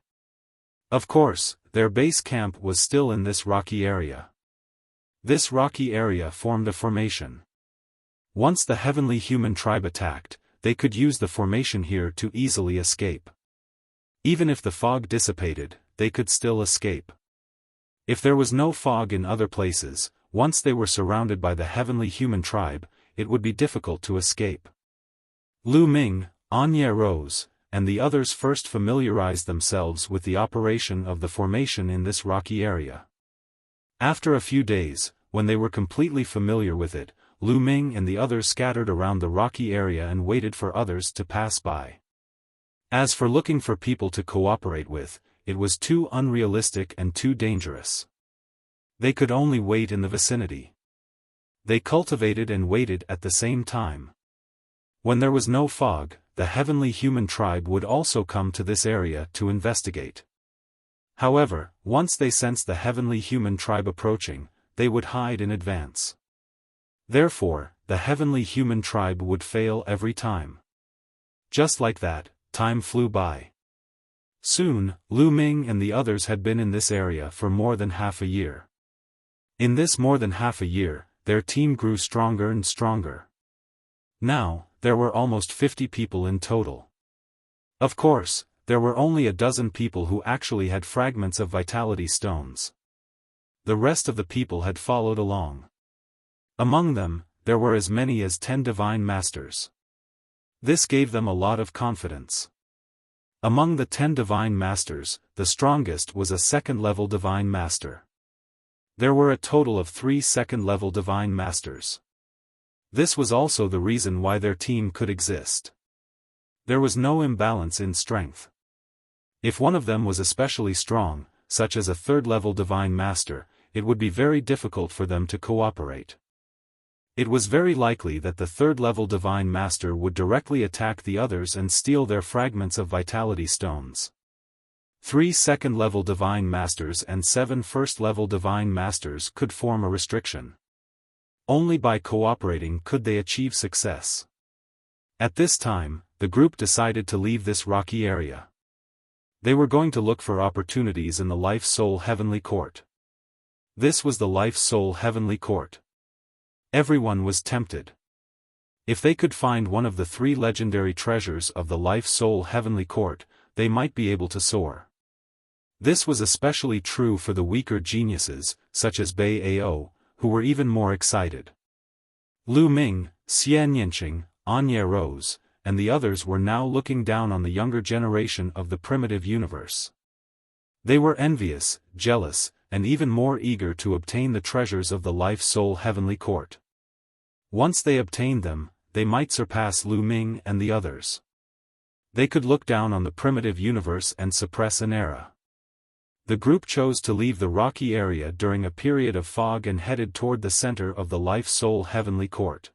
Of course, their base camp was still in this rocky area. This rocky area formed a formation. Once the heavenly human tribe attacked, they could use the formation here to easily escape. Even if the fog dissipated, they could still escape. If there was no fog in other places, once they were surrounded by the heavenly human tribe, it would be difficult to escape. Lu Ming, Anya Rose, and the others first familiarized themselves with the operation of the formation in this rocky area. After a few days, when they were completely familiar with it, Lu Ming and the others scattered around the rocky area and waited for others to pass by. As for looking for people to cooperate with, it was too unrealistic and too dangerous. They could only wait in the vicinity. They cultivated and waited at the same time. When there was no fog, the heavenly human tribe would also come to this area to investigate. However, once they sensed the heavenly human tribe approaching, they would hide in advance. Therefore, the heavenly human tribe would fail every time. Just like that, time flew by. Soon, Lu Ming and the others had been in this area for more than half a year. In this more than half a year, their team grew stronger and stronger. Now, there were almost 50 people in total. Of course, there were only a dozen people who actually had fragments of vitality stones. The rest of the people had followed along. Among them, there were as many as 10 divine masters. This gave them a lot of confidence. Among the 10 divine masters, the strongest was a second-level divine master. There were a total of 3 second-level divine masters. This was also the reason why their team could exist. There was no imbalance in strength. If one of them was especially strong, such as a third-level divine master, it would be very difficult for them to cooperate. It was very likely that the third-level divine master would directly attack the others and steal their fragments of vitality stones. 3 second-level Divine Masters and 7 first-level Divine Masters could form a restriction. Only by cooperating could they achieve success. At this time, the group decided to leave this rocky area. They were going to look for opportunities in the Life Soul Heavenly Court. This was the Life Soul Heavenly Court. Everyone was tempted. If they could find one of the 3 legendary treasures of the Life Soul Heavenly Court, they might be able to soar. This was especially true for the weaker geniuses, such as Bei Ao, who were even more excited. Lu Ming, Xian Yinqing, Anya Rose, and the others were now looking down on the younger generation of the primitive universe. They were envious, jealous, and even more eager to obtain the treasures of the Life Soul Heavenly Court. Once they obtained them, they might surpass Lu Ming and the others. They could look down on the primitive universe and suppress an era. The group chose to leave the rocky area during a period of fog and headed toward the center of the Life Soul Heavenly Court.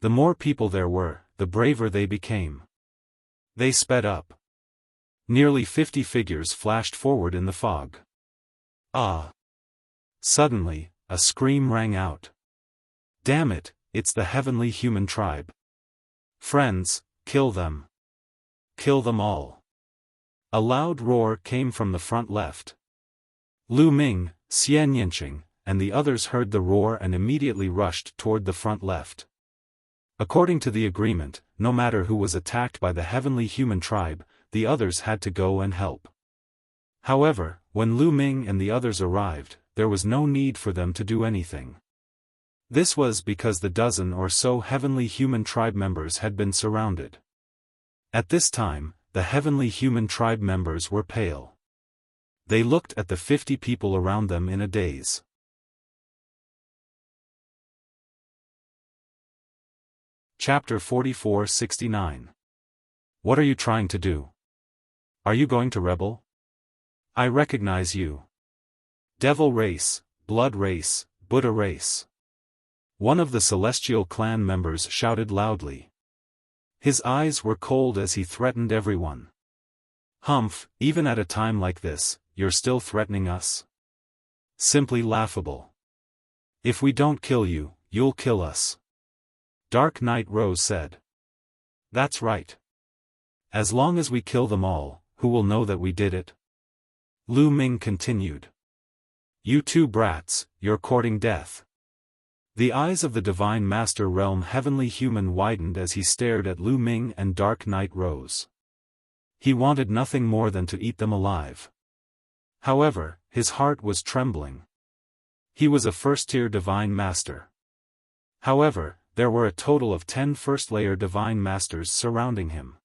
The more people there were, the braver they became. They sped up. Nearly 50 figures flashed forward in the fog. Ah! Suddenly, a scream rang out. Damn it, it's the heavenly human tribe. Friends, kill them. Kill them all. A loud roar came from the front left. Lu Ming, Xian Yinqing, and the others heard the roar and immediately rushed toward the front left. According to the agreement, no matter who was attacked by the heavenly human tribe, the others had to go and help. However, when Lu Ming and the others arrived, there was no need for them to do anything. This was because the dozen or so heavenly human tribe members had been surrounded. At this time, the heavenly human tribe members were pale. They looked at the 50 people around them in a daze. Chapter 44-69. What are you trying to do? Are you going to rebel? I recognize you. Devil race, blood race, Buddha race. One of the celestial clan members shouted loudly. His eyes were cold as he threatened everyone. Humph, even at a time like this, you're still threatening us? Simply laughable. If we don't kill you, you'll kill us. Dark Knight Rose said. That's right. As long as we kill them all, who will know that we did it? Lu Ming continued. You two brats, you're courting death. The eyes of the Divine Master Realm Heavenly Human widened as he stared at Lu Ming and Dark Knight Rose. He wanted nothing more than to eat them alive. However, his heart was trembling. He was a first-tier Divine Master. However, there were a total of 10 first-layer Divine Masters surrounding him.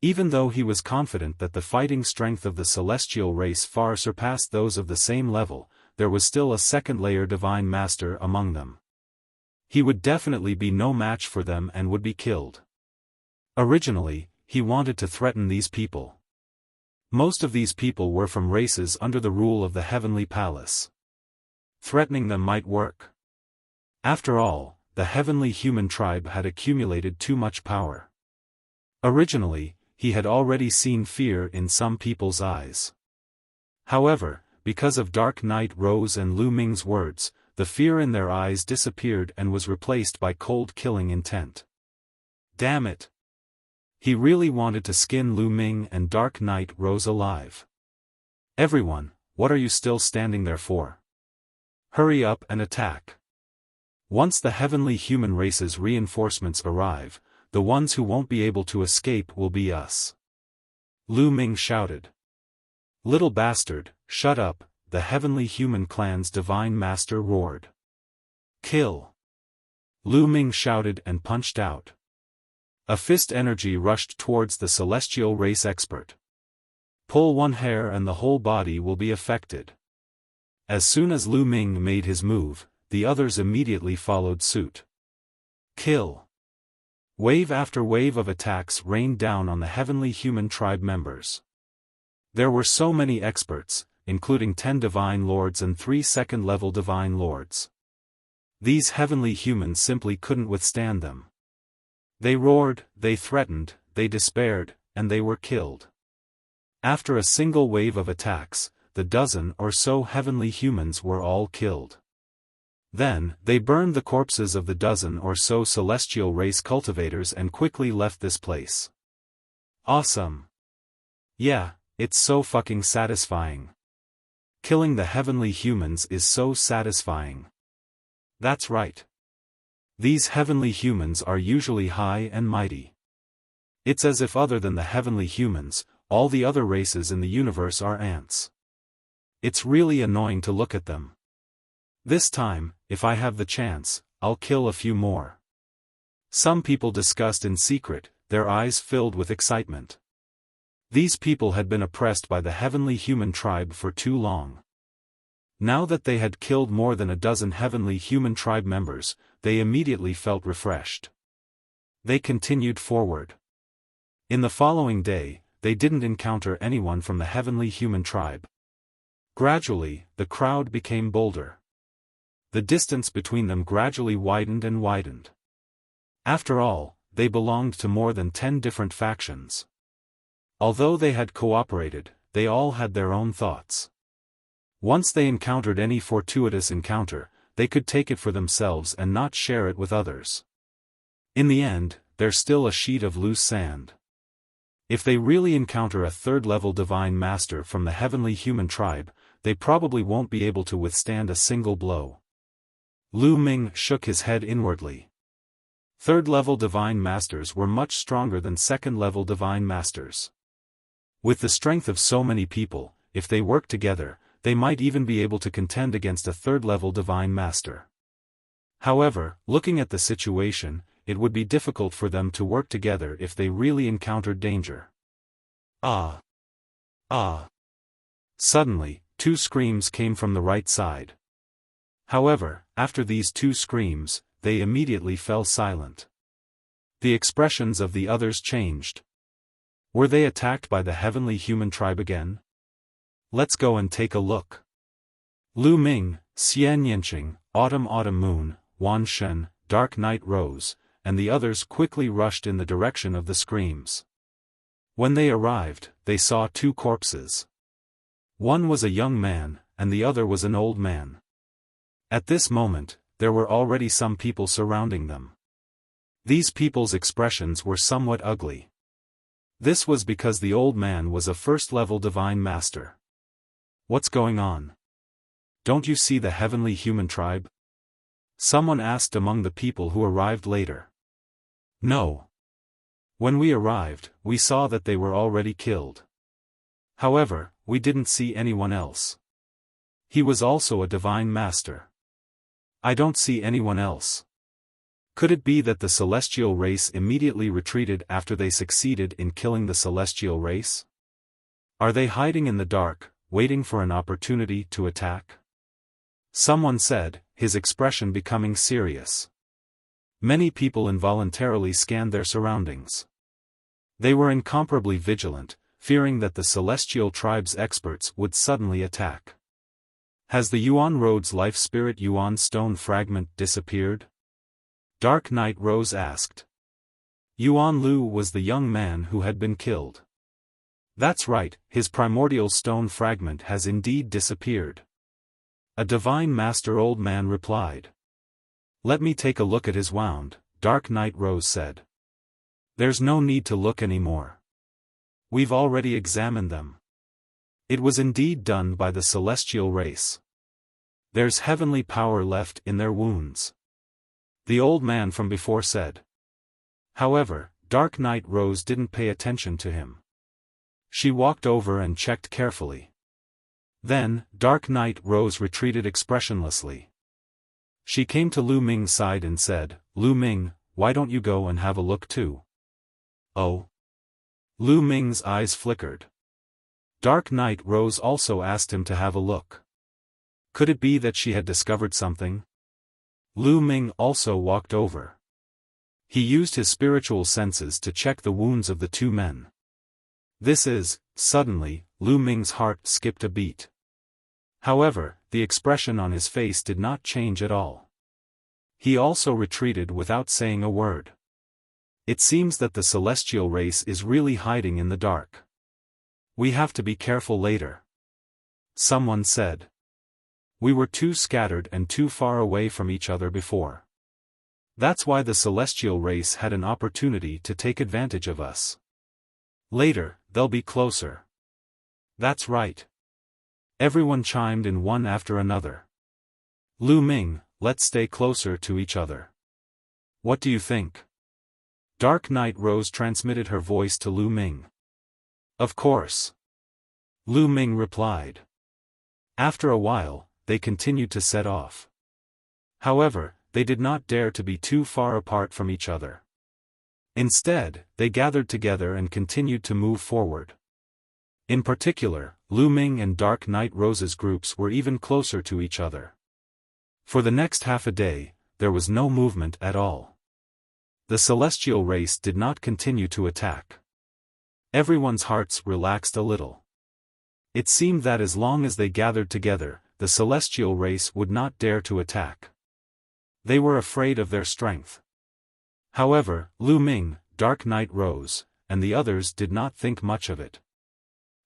Even though he was confident that the fighting strength of the celestial race far surpassed those of the same level, there was still a second-layer Divine Master among them. He would definitely be no match for them and would be killed. Originally, he wanted to threaten these people. Most of these people were from races under the rule of the Heavenly Palace. Threatening them might work. After all, the heavenly human tribe had accumulated too much power. Originally, he had already seen fear in some people's eyes. However, because of Dark Knight Rose and Lu Ming's words, the fear in their eyes disappeared and was replaced by cold killing intent. Damn it! He really wanted to skin Lu Ming and Dark Knight Rose alive. Everyone, what are you still standing there for? Hurry up and attack. Once the heavenly human race's reinforcements arrive, the ones who won't be able to escape will be us. Lu Ming shouted. Little bastard, shut up, the heavenly human clan's Divine Master roared. Kill! Lu Ming shouted and punched out. A fist energy rushed towards the celestial race expert. Pull one hair and the whole body will be affected. As soon as Lu Ming made his move, the others immediately followed suit. Kill! Wave after wave of attacks rained down on the heavenly human tribe members. There were so many experts, including 10 Divine Lords and 3 second-level Divine Lords. These heavenly humans simply couldn't withstand them. They roared, they threatened, they despaired, and they were killed. After a single wave of attacks, the dozen or so heavenly humans were all killed. Then, they burned the corpses of the dozen or so celestial race cultivators and quickly left this place. Awesome. Yeah, it's so fucking satisfying. Killing the heavenly humans is so satisfying. That's right. These heavenly humans are usually high and mighty. It's as if other than the heavenly humans, all the other races in the universe are ants. It's really annoying to look at them. This time, if I have the chance, I'll kill a few more. Some people discussed in secret, their eyes filled with excitement. These people had been oppressed by the heavenly human tribe for too long. Now that they had killed more than a dozen heavenly human tribe members, they immediately felt refreshed. They continued forward. In the following day, they didn't encounter anyone from the heavenly human tribe. Gradually, the crowd became bolder. The distance between them gradually widened and widened. After all, they belonged to more than 10 different factions. Although they had cooperated, they all had their own thoughts. Once they encountered any fortuitous encounter, they could take it for themselves and not share it with others. In the end, they're still a sheet of loose sand. If they really encounter a third-level divine master from the heavenly human tribe, they probably won't be able to withstand a single blow. Lu Ming shook his head inwardly. Third-level divine masters were much stronger than second-level divine masters. With the strength of so many people, if they work together, they might even be able to contend against a third-level divine master. However, looking at the situation, it would be difficult for them to work together if they really encountered danger. Ah! Ah! Suddenly, 2 screams came from the right side. However, after these 2 screams, they immediately fell silent. The expressions of the others changed. Were they attacked by the heavenly human tribe again? Let's go and take a look. Lu Ming, Xian Yanqing, Autumn Moon, Wan Shen, Dark Night Rose, and the others quickly rushed in the direction of the screams. When they arrived, they saw 2 corpses. One was a young man, and the other was an old man. At this moment, there were already some people surrounding them. These people's expressions were somewhat ugly. This was because the old man was a first-level divine master. What's going on? Don't you see the heavenly human tribe? Someone asked among the people who arrived later. No. When we arrived, we saw that they were already killed. However, we didn't see anyone else. He was also a divine master. I don't see anyone else. Could it be that the celestial race immediately retreated after they succeeded in killing the celestial race? Are they hiding in the dark, waiting for an opportunity to attack? Someone said, his expression becoming serious. Many people involuntarily scanned their surroundings. They were incomparably vigilant, fearing that the celestial tribe's experts would suddenly attack. Has the Yuan Road's life spirit Yuan stone fragment disappeared? Dark Night Rose asked. Yuan Lu was the young man who had been killed. That's right, his primordial stone fragment has indeed disappeared. A divine master old man replied. Let me take a look at his wound, Dark Night Rose said. There's no need to look anymore. We've already examined them. It was indeed done by the celestial race. There's heavenly power left in their wounds. The old man from before said. However, Dark Night Rose didn't pay attention to him. She walked over and checked carefully. Then, Dark Night Rose retreated expressionlessly. She came to Lu Ming's side and said, Lu Ming, why don't you go and have a look too? Oh? Lu Ming's eyes flickered. Dark Night Rose also asked him to have a look. Could it be that she had discovered something? Lu Ming also walked over. He used his spiritual senses to check the wounds of the 2 men. Suddenly, Lu Ming's heart skipped a beat. However, the expression on his face did not change at all. He also retreated without saying a word. It seems that the celestial race is really hiding in the dark. We have to be careful later. Someone said. We were too scattered and too far away from each other before. That's why the celestial race had an opportunity to take advantage of us. Later, they'll be closer. That's right. Everyone chimed in one after another. Lu Ming, let's stay closer to each other. What do you think? Dark Knight Rose transmitted her voice to Lu Ming. Of course. Lu Ming replied. After a while, they continued to set off. However, they did not dare to be too far apart from each other. Instead, they gathered together and continued to move forward. In particular, Lu Ming and Dark Knight Rose's groups were even closer to each other. For the next half a day, there was no movement at all. The celestial race did not continue to attack. Everyone's hearts relaxed a little. It seemed that as long as they gathered together, the celestial race would not dare to attack. They were afraid of their strength. However, Lu Ming, Dark Knight Rose, and the others did not think much of it.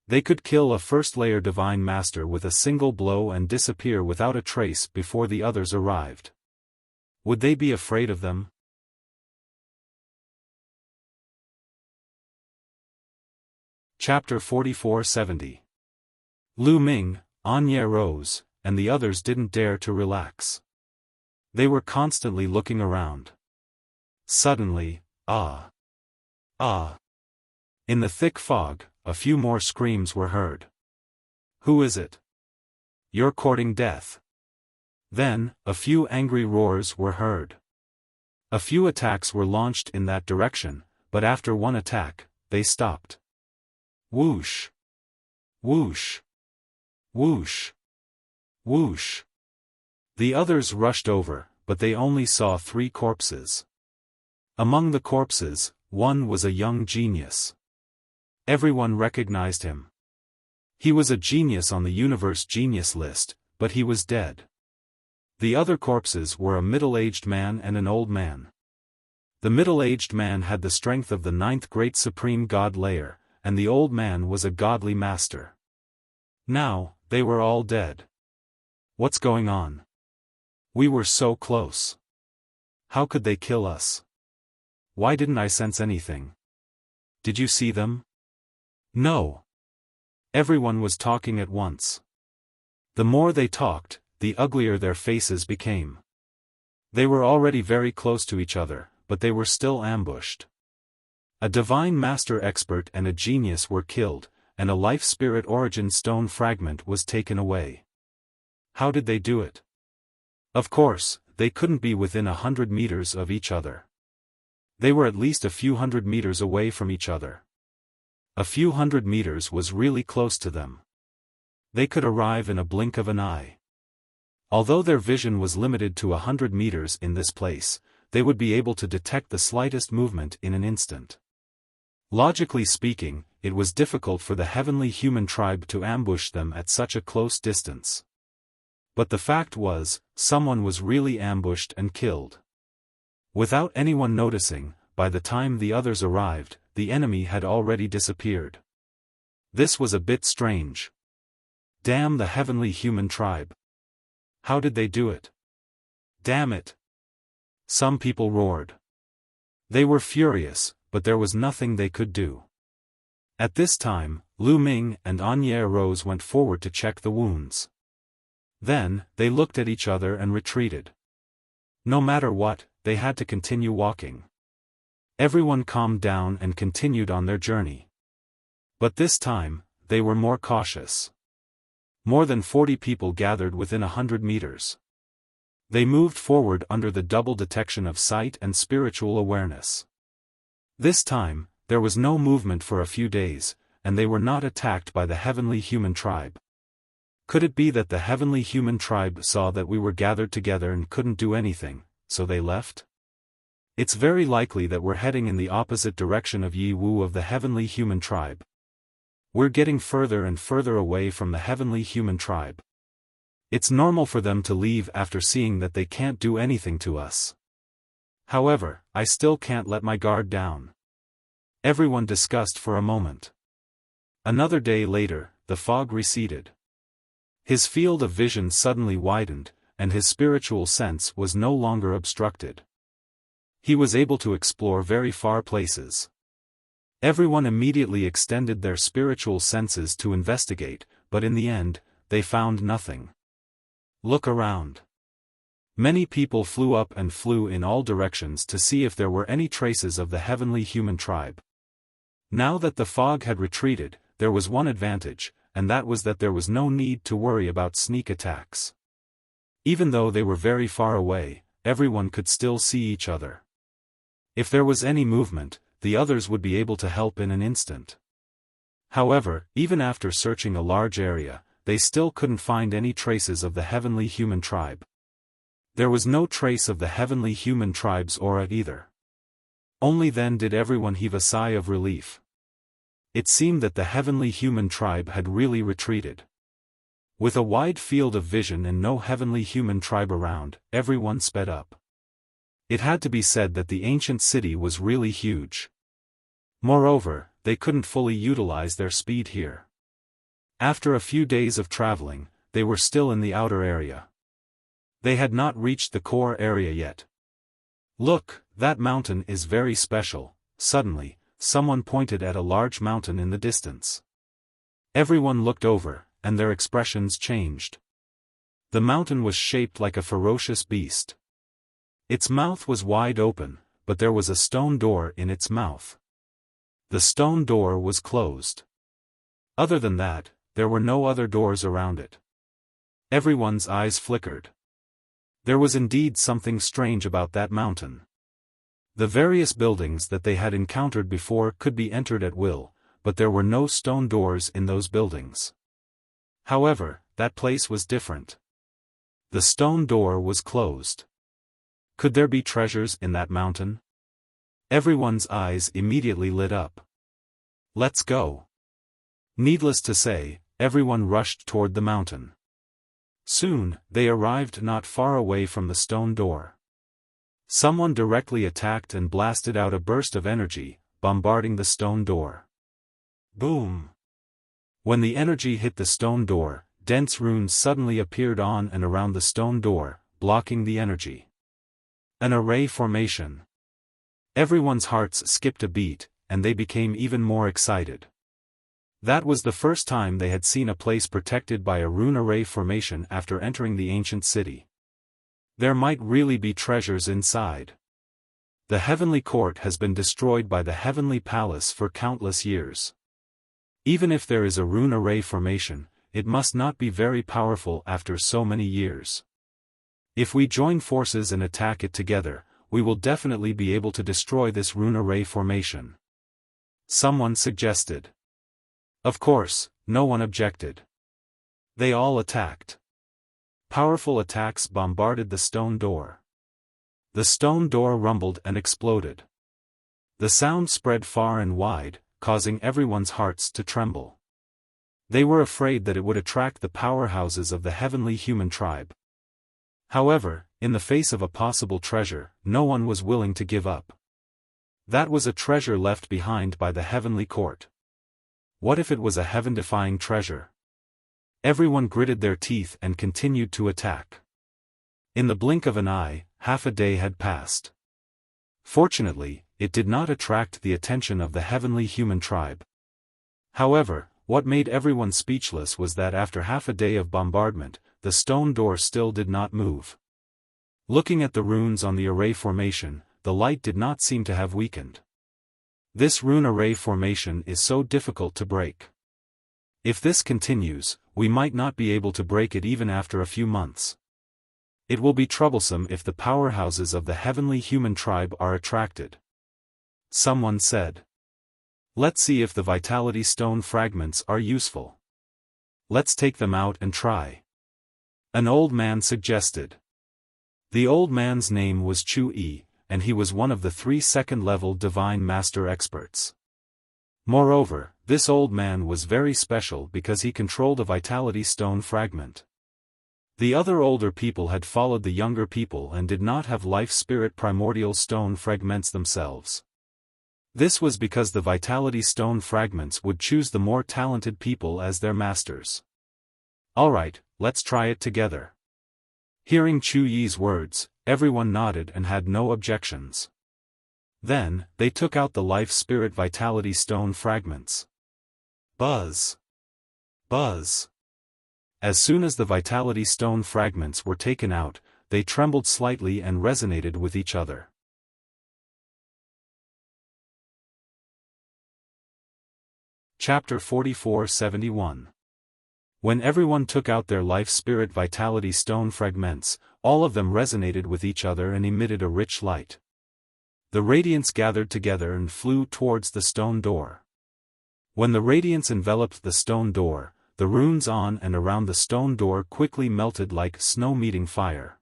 They could kill a first-layer Divine Master with a single blow and disappear without a trace before the others arrived. Would they be afraid of them? Chapter 4470. Lu Ming, Anya Rose, and the others didn't dare to relax. They were constantly looking around. Suddenly, ah! In the thick fog, a few more screams were heard. Who is it? You're courting death. Then, a few angry roars were heard. A few attacks were launched in that direction, but after one attack, they stopped. Whoosh! Whoosh! Whoosh! Whoosh! The others rushed over, but they only saw 3 corpses. Among the corpses, one was a young genius. Everyone recognized him. He was a genius on the universe genius list, but he was dead. The other corpses were a middle-aged man and an old man. The middle-aged man had the strength of the 9th great supreme god layer, and the old man was a godly master. Now, they were all dead. What's going on? We were so close. How could they kill us? Why didn't I sense anything? Did you see them? No. Everyone was talking at once. The more they talked, the uglier their faces became. They were already very close to each other, but they were still ambushed. A divine master expert and a genius were killed, and a life spirit origin stone fragment was taken away. How did they do it? Of course, they couldn't be within 100 meters of each other. They were at least a few hundred meters away from each other. A few hundred meters was really close to them. They could arrive in a blink of an eye. Although their vision was limited to 100 meters in this place, they would be able to detect the slightest movement in an instant. Logically speaking, it was difficult for the heavenly human tribe to ambush them at such a close distance. But the fact was, someone was really ambushed and killed. Without anyone noticing, by the time the others arrived, the enemy had already disappeared. This was a bit strange. Damn the heavenly human tribe. How did they do it? Damn it! Some people roared. They were furious, but there was nothing they could do. At this time, Lu Ming and Anya Rose went forward to check the wounds. Then, they looked at each other and retreated. No matter what, they had to continue walking. Everyone calmed down and continued on their journey. But this time, they were more cautious. More than 40 people gathered within 100 meters. They moved forward under the double detection of sight and spiritual awareness. This time, there was no movement for a few days, and they were not attacked by the heavenly human tribe. Could it be that the heavenly human tribe saw that we were gathered together and couldn't do anything, so they left? It's very likely that we're heading in the opposite direction of Yi Wu of the heavenly human tribe. We're getting further and further away from the heavenly human tribe. It's normal for them to leave after seeing that they can't do anything to us. However, I still can't let my guard down. Everyone discussed for a moment. Another day later, the fog receded. His field of vision suddenly widened, and his spiritual sense was no longer obstructed. He was able to explore very far places. Everyone immediately extended their spiritual senses to investigate, but in the end, they found nothing. Look around. Many people flew up and flew in all directions to see if there were any traces of the heavenly human tribe. Now that the fog had retreated, there was one advantage, and that was that there was no need to worry about sneak attacks. Even though they were very far away, everyone could still see each other. If there was any movement, the others would be able to help in an instant. However, even after searching a large area, they still couldn't find any traces of the heavenly human tribe. There was no trace of the heavenly human tribe's aura either. Only then did everyone heave a sigh of relief. It seemed that the heavenly human tribe had really retreated. With a wide field of vision and no heavenly human tribe around, everyone sped up. It had to be said that the ancient city was really huge. Moreover, they couldn't fully utilize their speed here. After a few days of traveling, they were still in the outer area. They had not reached the core area yet. Look, that mountain is very special. Suddenly, someone pointed at a large mountain in the distance. Everyone looked over, and their expressions changed. The mountain was shaped like a ferocious beast. Its mouth was wide open, but there was a stone door in its mouth. The stone door was closed. Other than that, there were no other doors around it. Everyone's eyes flickered. There was indeed something strange about that mountain. The various buildings that they had encountered before could be entered at will, but there were no stone doors in those buildings. However, that place was different. The stone door was closed. Could there be treasures in that mountain? Everyone's eyes immediately lit up. Let's go. Needless to say, everyone rushed toward the mountain. Soon, they arrived not far away from the stone door. Someone directly attacked and blasted out a burst of energy, bombarding the stone door. Boom! When the energy hit the stone door, dense runes suddenly appeared on and around the stone door, blocking the energy. An array formation. Everyone's hearts skipped a beat, and they became even more excited. That was the first time they had seen a place protected by a rune array formation after entering the ancient city. There might really be treasures inside. The heavenly court has been destroyed by the heavenly palace for countless years. Even if there is a rune array formation, it must not be very powerful after so many years. If we join forces and attack it together, we will definitely be able to destroy this rune array formation. Someone suggested. Of course, no one objected. They all attacked. Powerful attacks bombarded the stone door. The stone door rumbled and exploded. The sound spread far and wide, causing everyone's hearts to tremble. They were afraid that it would attract the powerhouses of the heavenly human tribe. However, in the face of a possible treasure, no one was willing to give up. That was a treasure left behind by the heavenly court. What if it was a heaven-defying treasure? Everyone gritted their teeth and continued to attack. In the blink of an eye, half a day had passed. Fortunately, it did not attract the attention of the heavenly human tribe. However, what made everyone speechless was that after half a day of bombardment, the stone door still did not move. Looking at the runes on the array formation, the light did not seem to have weakened. This rune array formation is so difficult to break. If this continues, we might not be able to break it even after a few months. It will be troublesome if the powerhouses of the heavenly human tribe are attracted. Someone said. Let's see if the vitality stone fragments are useful. Let's take them out and try. An old man suggested. The old man's name was Chu-yi, and he was one of the 3 second-level divine master experts. Moreover, this old man was very special because he controlled a vitality stone fragment. The other older people had followed the younger people and did not have life spirit primordial stone fragments themselves. This was because the Vitality Stone fragments would choose the more talented people as their masters. Alright, let's try it together. Hearing Chu Yi's words, everyone nodded and had no objections. Then, they took out the Life Spirit Vitality Stone fragments. Buzz! Buzz! As soon as the Vitality Stone fragments were taken out, they trembled slightly and resonated with each other. Chapter 44-71. When everyone took out their Life Spirit Vitality Stone fragments, all of them resonated with each other and emitted a rich light. The radiance gathered together and flew towards the stone door. When the radiance enveloped the stone door, the runes on and around the stone door quickly melted like snow meeting fire.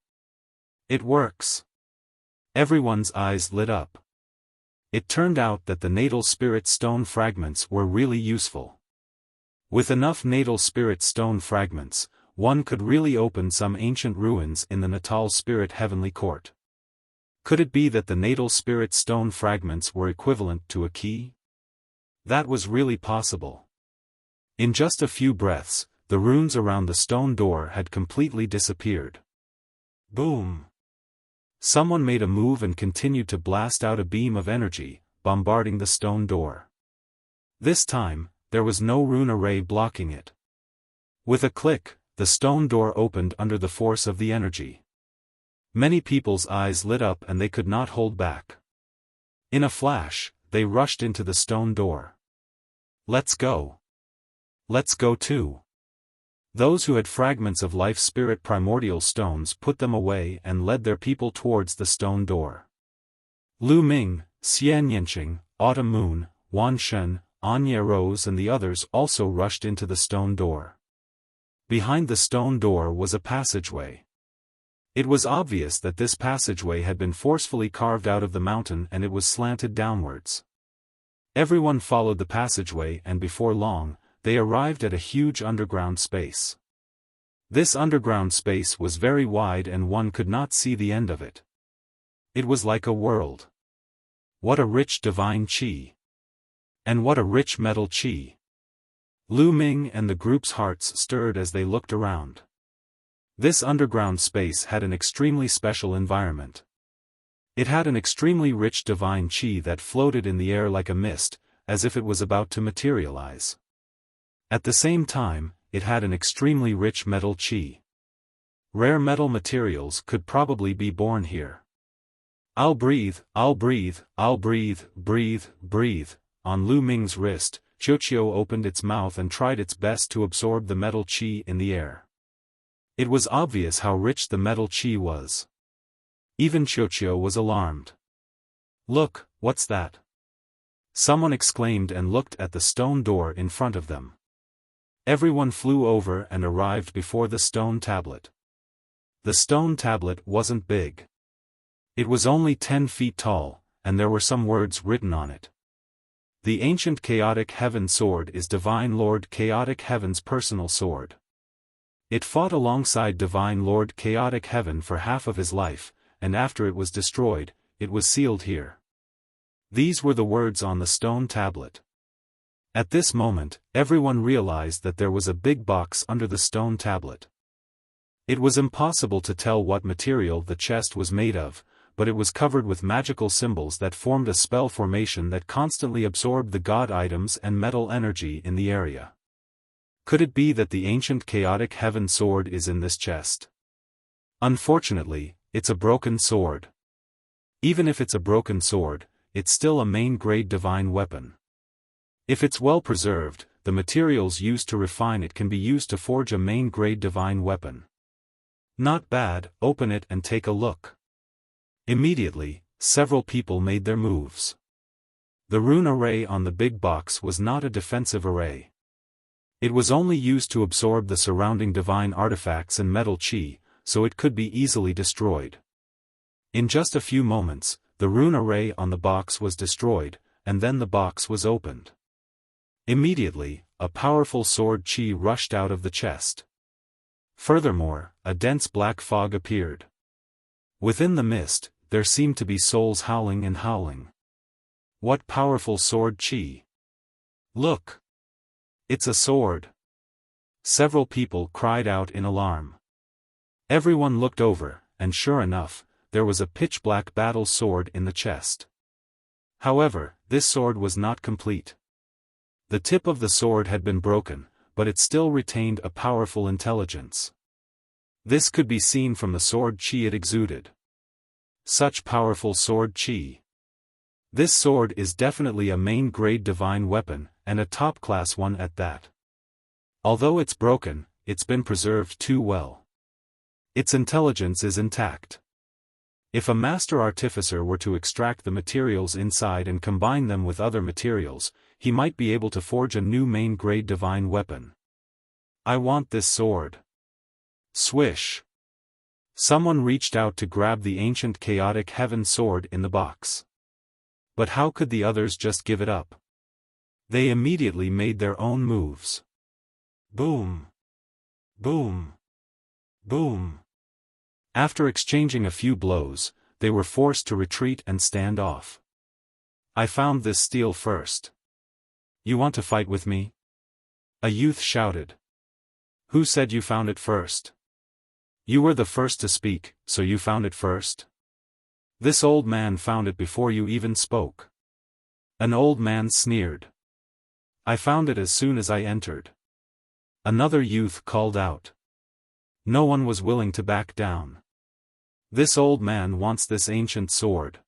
It works! Everyone's eyes lit up. It turned out that the Natal Spirit Stone fragments were really useful. With enough Natal Spirit Stone fragments, one could really open some ancient ruins in the Natal Spirit Heavenly Court. Could it be that the Natal Spirit Stone fragments were equivalent to a key? That was really possible. In just a few breaths, the runes around the stone door had completely disappeared. Boom! Someone made a move and continued to blast out a beam of energy, bombarding the stone door. This time, there was no rune array blocking it. With a click, the stone door opened under the force of the energy. Many people's eyes lit up and they could not hold back. In a flash, they rushed into the stone door. Let's go! Let's go too! Those who had fragments of Life Spirit Primordial Stones put them away and led their people towards the stone door. Lu Ming, Xian Yanqing, Autumn Moon, Wan Shen, Anya Rose and the others also rushed into the stone door. Behind the stone door was a passageway. It was obvious that this passageway had been forcefully carved out of the mountain and it was slanted downwards. Everyone followed the passageway and before long, they arrived at a huge underground space. This underground space was very wide and one could not see the end of it. It was like a world. What a rich divine qi! And what a rich metal qi! Lu Ming and the group's hearts stirred as they looked around. This underground space had an extremely special environment. It had an extremely rich divine qi that floated in the air like a mist, as if it was about to materialize. At the same time, it had an extremely rich metal qi. Rare metal materials could probably be born here. I'll breathe, I'll breathe, I'll breathe, breathe, breathe. On Lu Ming's wrist, Qiuqiu opened its mouth and tried its best to absorb the metal qi in the air. It was obvious how rich the metal qi was. Even Qiuqiu was alarmed. Look, what's that? Someone exclaimed and looked at the stone door in front of them. Everyone flew over and arrived before the stone tablet. The stone tablet wasn't big. It was only 10 feet tall, and there were some words written on it. The ancient Chaotic Heaven sword is Divine Lord Chaotic Heaven's personal sword. It fought alongside Divine Lord Chaotic Heaven for half of his life, and after it was destroyed, it was sealed here. These were the words on the stone tablet. At this moment, everyone realized that there was a big box under the stone tablet. It was impossible to tell what material the chest was made of, but it was covered with magical symbols that formed a spell formation that constantly absorbed the god items and metal energy in the area. Could it be that the ancient Chaotic Heaven sword is in this chest? Unfortunately, it's a broken sword. Even if it's a broken sword, it's still a main-grade divine weapon. If it's well preserved, the materials used to refine it can be used to forge a main-grade divine weapon. Not bad, open it and take a look. Immediately, several people made their moves. The rune array on the big box was not a defensive array. It was only used to absorb the surrounding divine artifacts and metal qi, so it could be easily destroyed. In just a few moments, the rune array on the box was destroyed, and then the box was opened. Immediately, a powerful sword qi rushed out of the chest. Furthermore, a dense black fog appeared. Within the mist, there seemed to be souls howling and howling. What powerful sword qi! Look! It's a sword! Several people cried out in alarm. Everyone looked over, and sure enough, there was a pitch-black battle sword in the chest. However, this sword was not complete. The tip of the sword had been broken, but it still retained a powerful intelligence. This could be seen from the sword qi it exuded. Such powerful sword qi! This sword is definitely a main-grade divine weapon, and a top-class one at that. Although it's broken, it's been preserved too well. Its intelligence is intact. If a master artificer were to extract the materials inside and combine them with other materials, he might be able to forge a new main-grade divine weapon. I want this sword. Swish! Someone reached out to grab the ancient chaotic heaven sword in the box. But how could the others just give it up? They immediately made their own moves. Boom! Boom! Boom! After exchanging a few blows, they were forced to retreat and stand off. I found this steel first. You want to fight with me? A youth shouted. Who said you found it first? You were the first to speak, so you found it first? This old man found it before you even spoke. An old man sneered. I found it as soon as I entered. Another youth called out. No one was willing to back down. This old man wants this ancient sword.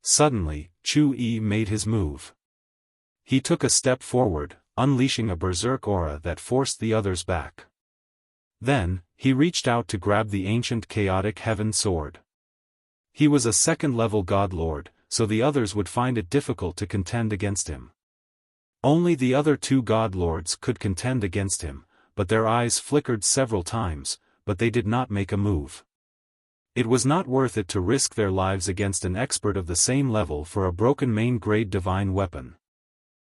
Suddenly, Chu Yi made his move. He took a step forward, unleashing a berserk aura that forced the others back. Then, he reached out to grab the ancient chaotic heaven sword. He was a second-level god lord, so the others would find it difficult to contend against him. Only the other two god lords could contend against him, but their eyes flickered several times, but they did not make a move. It was not worth it to risk their lives against an expert of the same level for a broken main-grade divine weapon.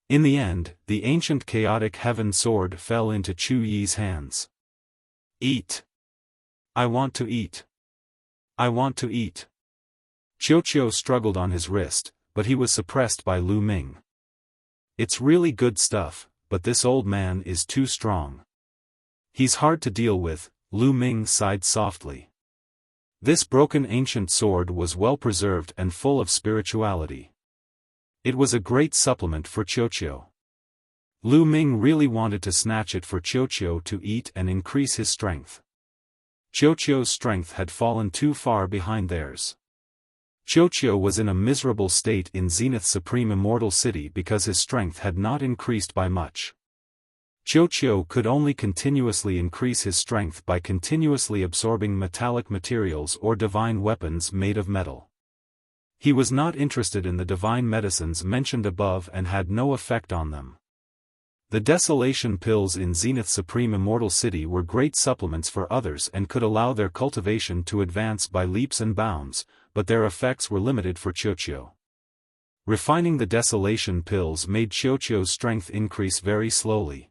In the end, the ancient chaotic heaven sword fell into Chu Yi's hands. Eat! I want to eat! I want to eat! Qiuqiu struggled on his wrist, but he was suppressed by Lu Ming. It's really good stuff, but this old man is too strong. He's hard to deal with, Lu Ming sighed softly. This broken ancient sword was well preserved and full of spirituality. It was a great supplement for Qiuqiu. Lu Ming really wanted to snatch it for Qiuqiu to eat and increase his strength. Qiuqiu's strength had fallen too far behind theirs. Qiuqiu was in a miserable state in Zenith's supreme immortal city because his strength had not increased by much. Qiuqiu could only continuously increase his strength by continuously absorbing metallic materials or divine weapons made of metal. He was not interested in the divine medicines mentioned above and had no effect on them. The desolation pills in Zenith's supreme immortal city were great supplements for others and could allow their cultivation to advance by leaps and bounds, but their effects were limited for Qiuqiu. Refining the desolation pills made Qiuqiu's strength increase very slowly.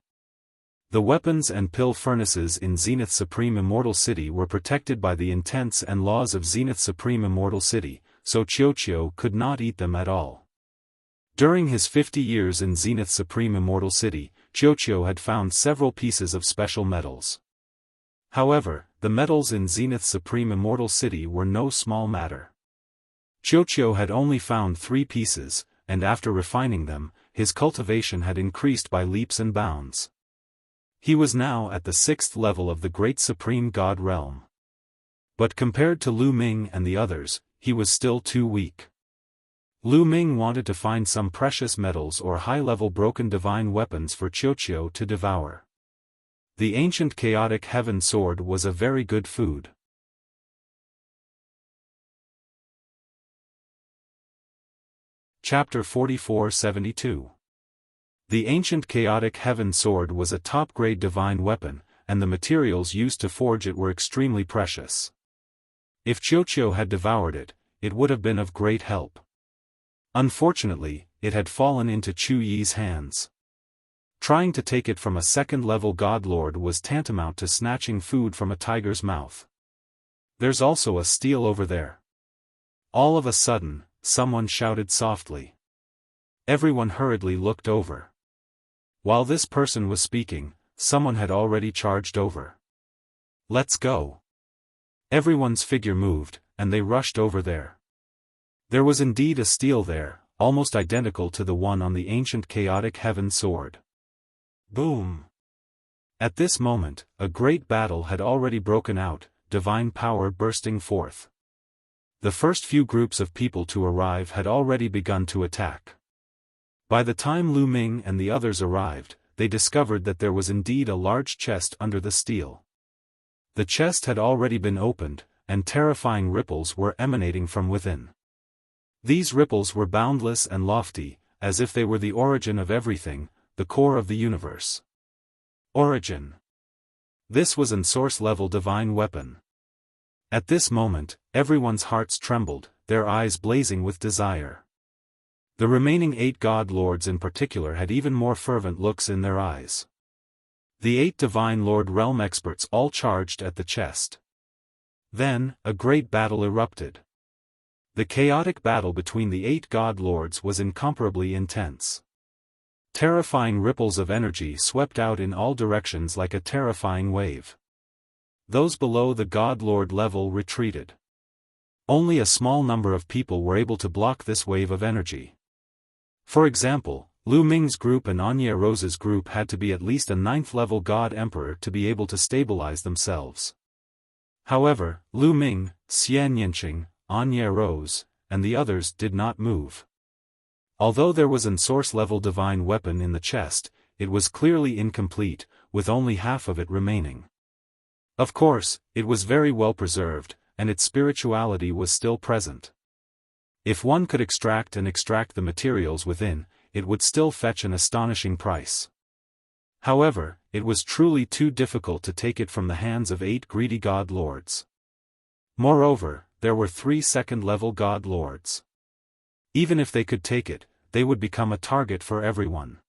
The weapons and pill furnaces in Zenith's supreme immortal city were protected by the intents and laws of Zenith's supreme immortal city, so Qiuqiu could not eat them at all. During his 50 years in Zenith's supreme immortal city, Qiuqiu had found several pieces of special metals. However, the metals in Zenith's supreme immortal city were no small matter. Qiuqiu had only found 3 pieces, and after refining them, his cultivation had increased by leaps and bounds. He was now at the 6th level of the Great Supreme God realm. But compared to Lu Ming and the others, he was still too weak. Lu Ming wanted to find some precious metals or high-level broken divine weapons for Qiuqiu to devour. The ancient chaotic heaven sword was a very good food. Chapter 4472. The ancient chaotic heaven sword was a top-grade divine weapon, and the materials used to forge it were extremely precious. If Qiuqiu had devoured it, it would have been of great help. Unfortunately, it had fallen into Chu Yi's hands. Trying to take it from a second-level god lord was tantamount to snatching food from a tiger's mouth. There's also a steel over there. All of a sudden, someone shouted softly. Everyone hurriedly looked over. While this person was speaking, someone had already charged over. "Let's go." Everyone's figure moved, and they rushed over there. There was indeed a steel there, almost identical to the one on the ancient chaotic heaven sword. Boom! At this moment, a great battle had already broken out, divine power bursting forth. The first few groups of people to arrive had already begun to attack. By the time Lu Ming and the others arrived, they discovered that there was indeed a large chest under the steel. The chest had already been opened, and terrifying ripples were emanating from within. These ripples were boundless and lofty, as if they were the origin of everything, the core of the universe. Origin. This was an source-level divine weapon. At this moment, everyone's hearts trembled, their eyes blazing with desire. The remaining 8 God Lords in particular had even more fervent looks in their eyes. The 8 Divine Lord Realm experts all charged at the chest. Then, a great battle erupted. The chaotic battle between the 8 God Lords was incomparably intense. Terrifying ripples of energy swept out in all directions like a terrifying wave. Those below the God Lord level retreated. Only a small number of people were able to block this wave of energy. For example, Lu Ming's group and Anya Rose's group had to be at least a 9th level God Emperor to be able to stabilize themselves. However, Lu Ming, Xian Yinqing, Anya Rose, and the others did not move. Although there was an source-level divine weapon in the chest, it was clearly incomplete, with only half of it remaining. Of course, it was very well preserved, and its spirituality was still present. If one could extract the materials within, it would still fetch an astonishing price. However, it was truly too difficult to take it from the hands of 8 greedy God Lords. Moreover, there were 3 second-level God Lords. Even if they could take it, they would become a target for everyone.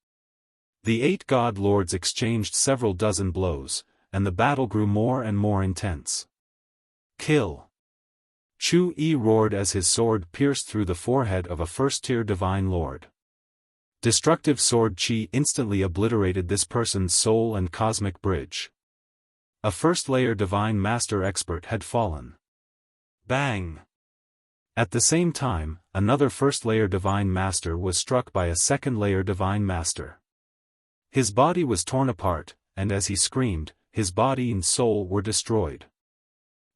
The 8 God Lords exchanged several dozen blows, and the battle grew more and more intense. Kill! Chu Yi roared as his sword pierced through the forehead of a first-tier Divine Lord. Destructive sword chi instantly obliterated this person's soul and cosmic bridge. A first-layer Divine Master expert had fallen. Bang! At the same time, another first-layer Divine Master was struck by a second-layer Divine Master. His body was torn apart, and as he screamed, his body and soul were destroyed.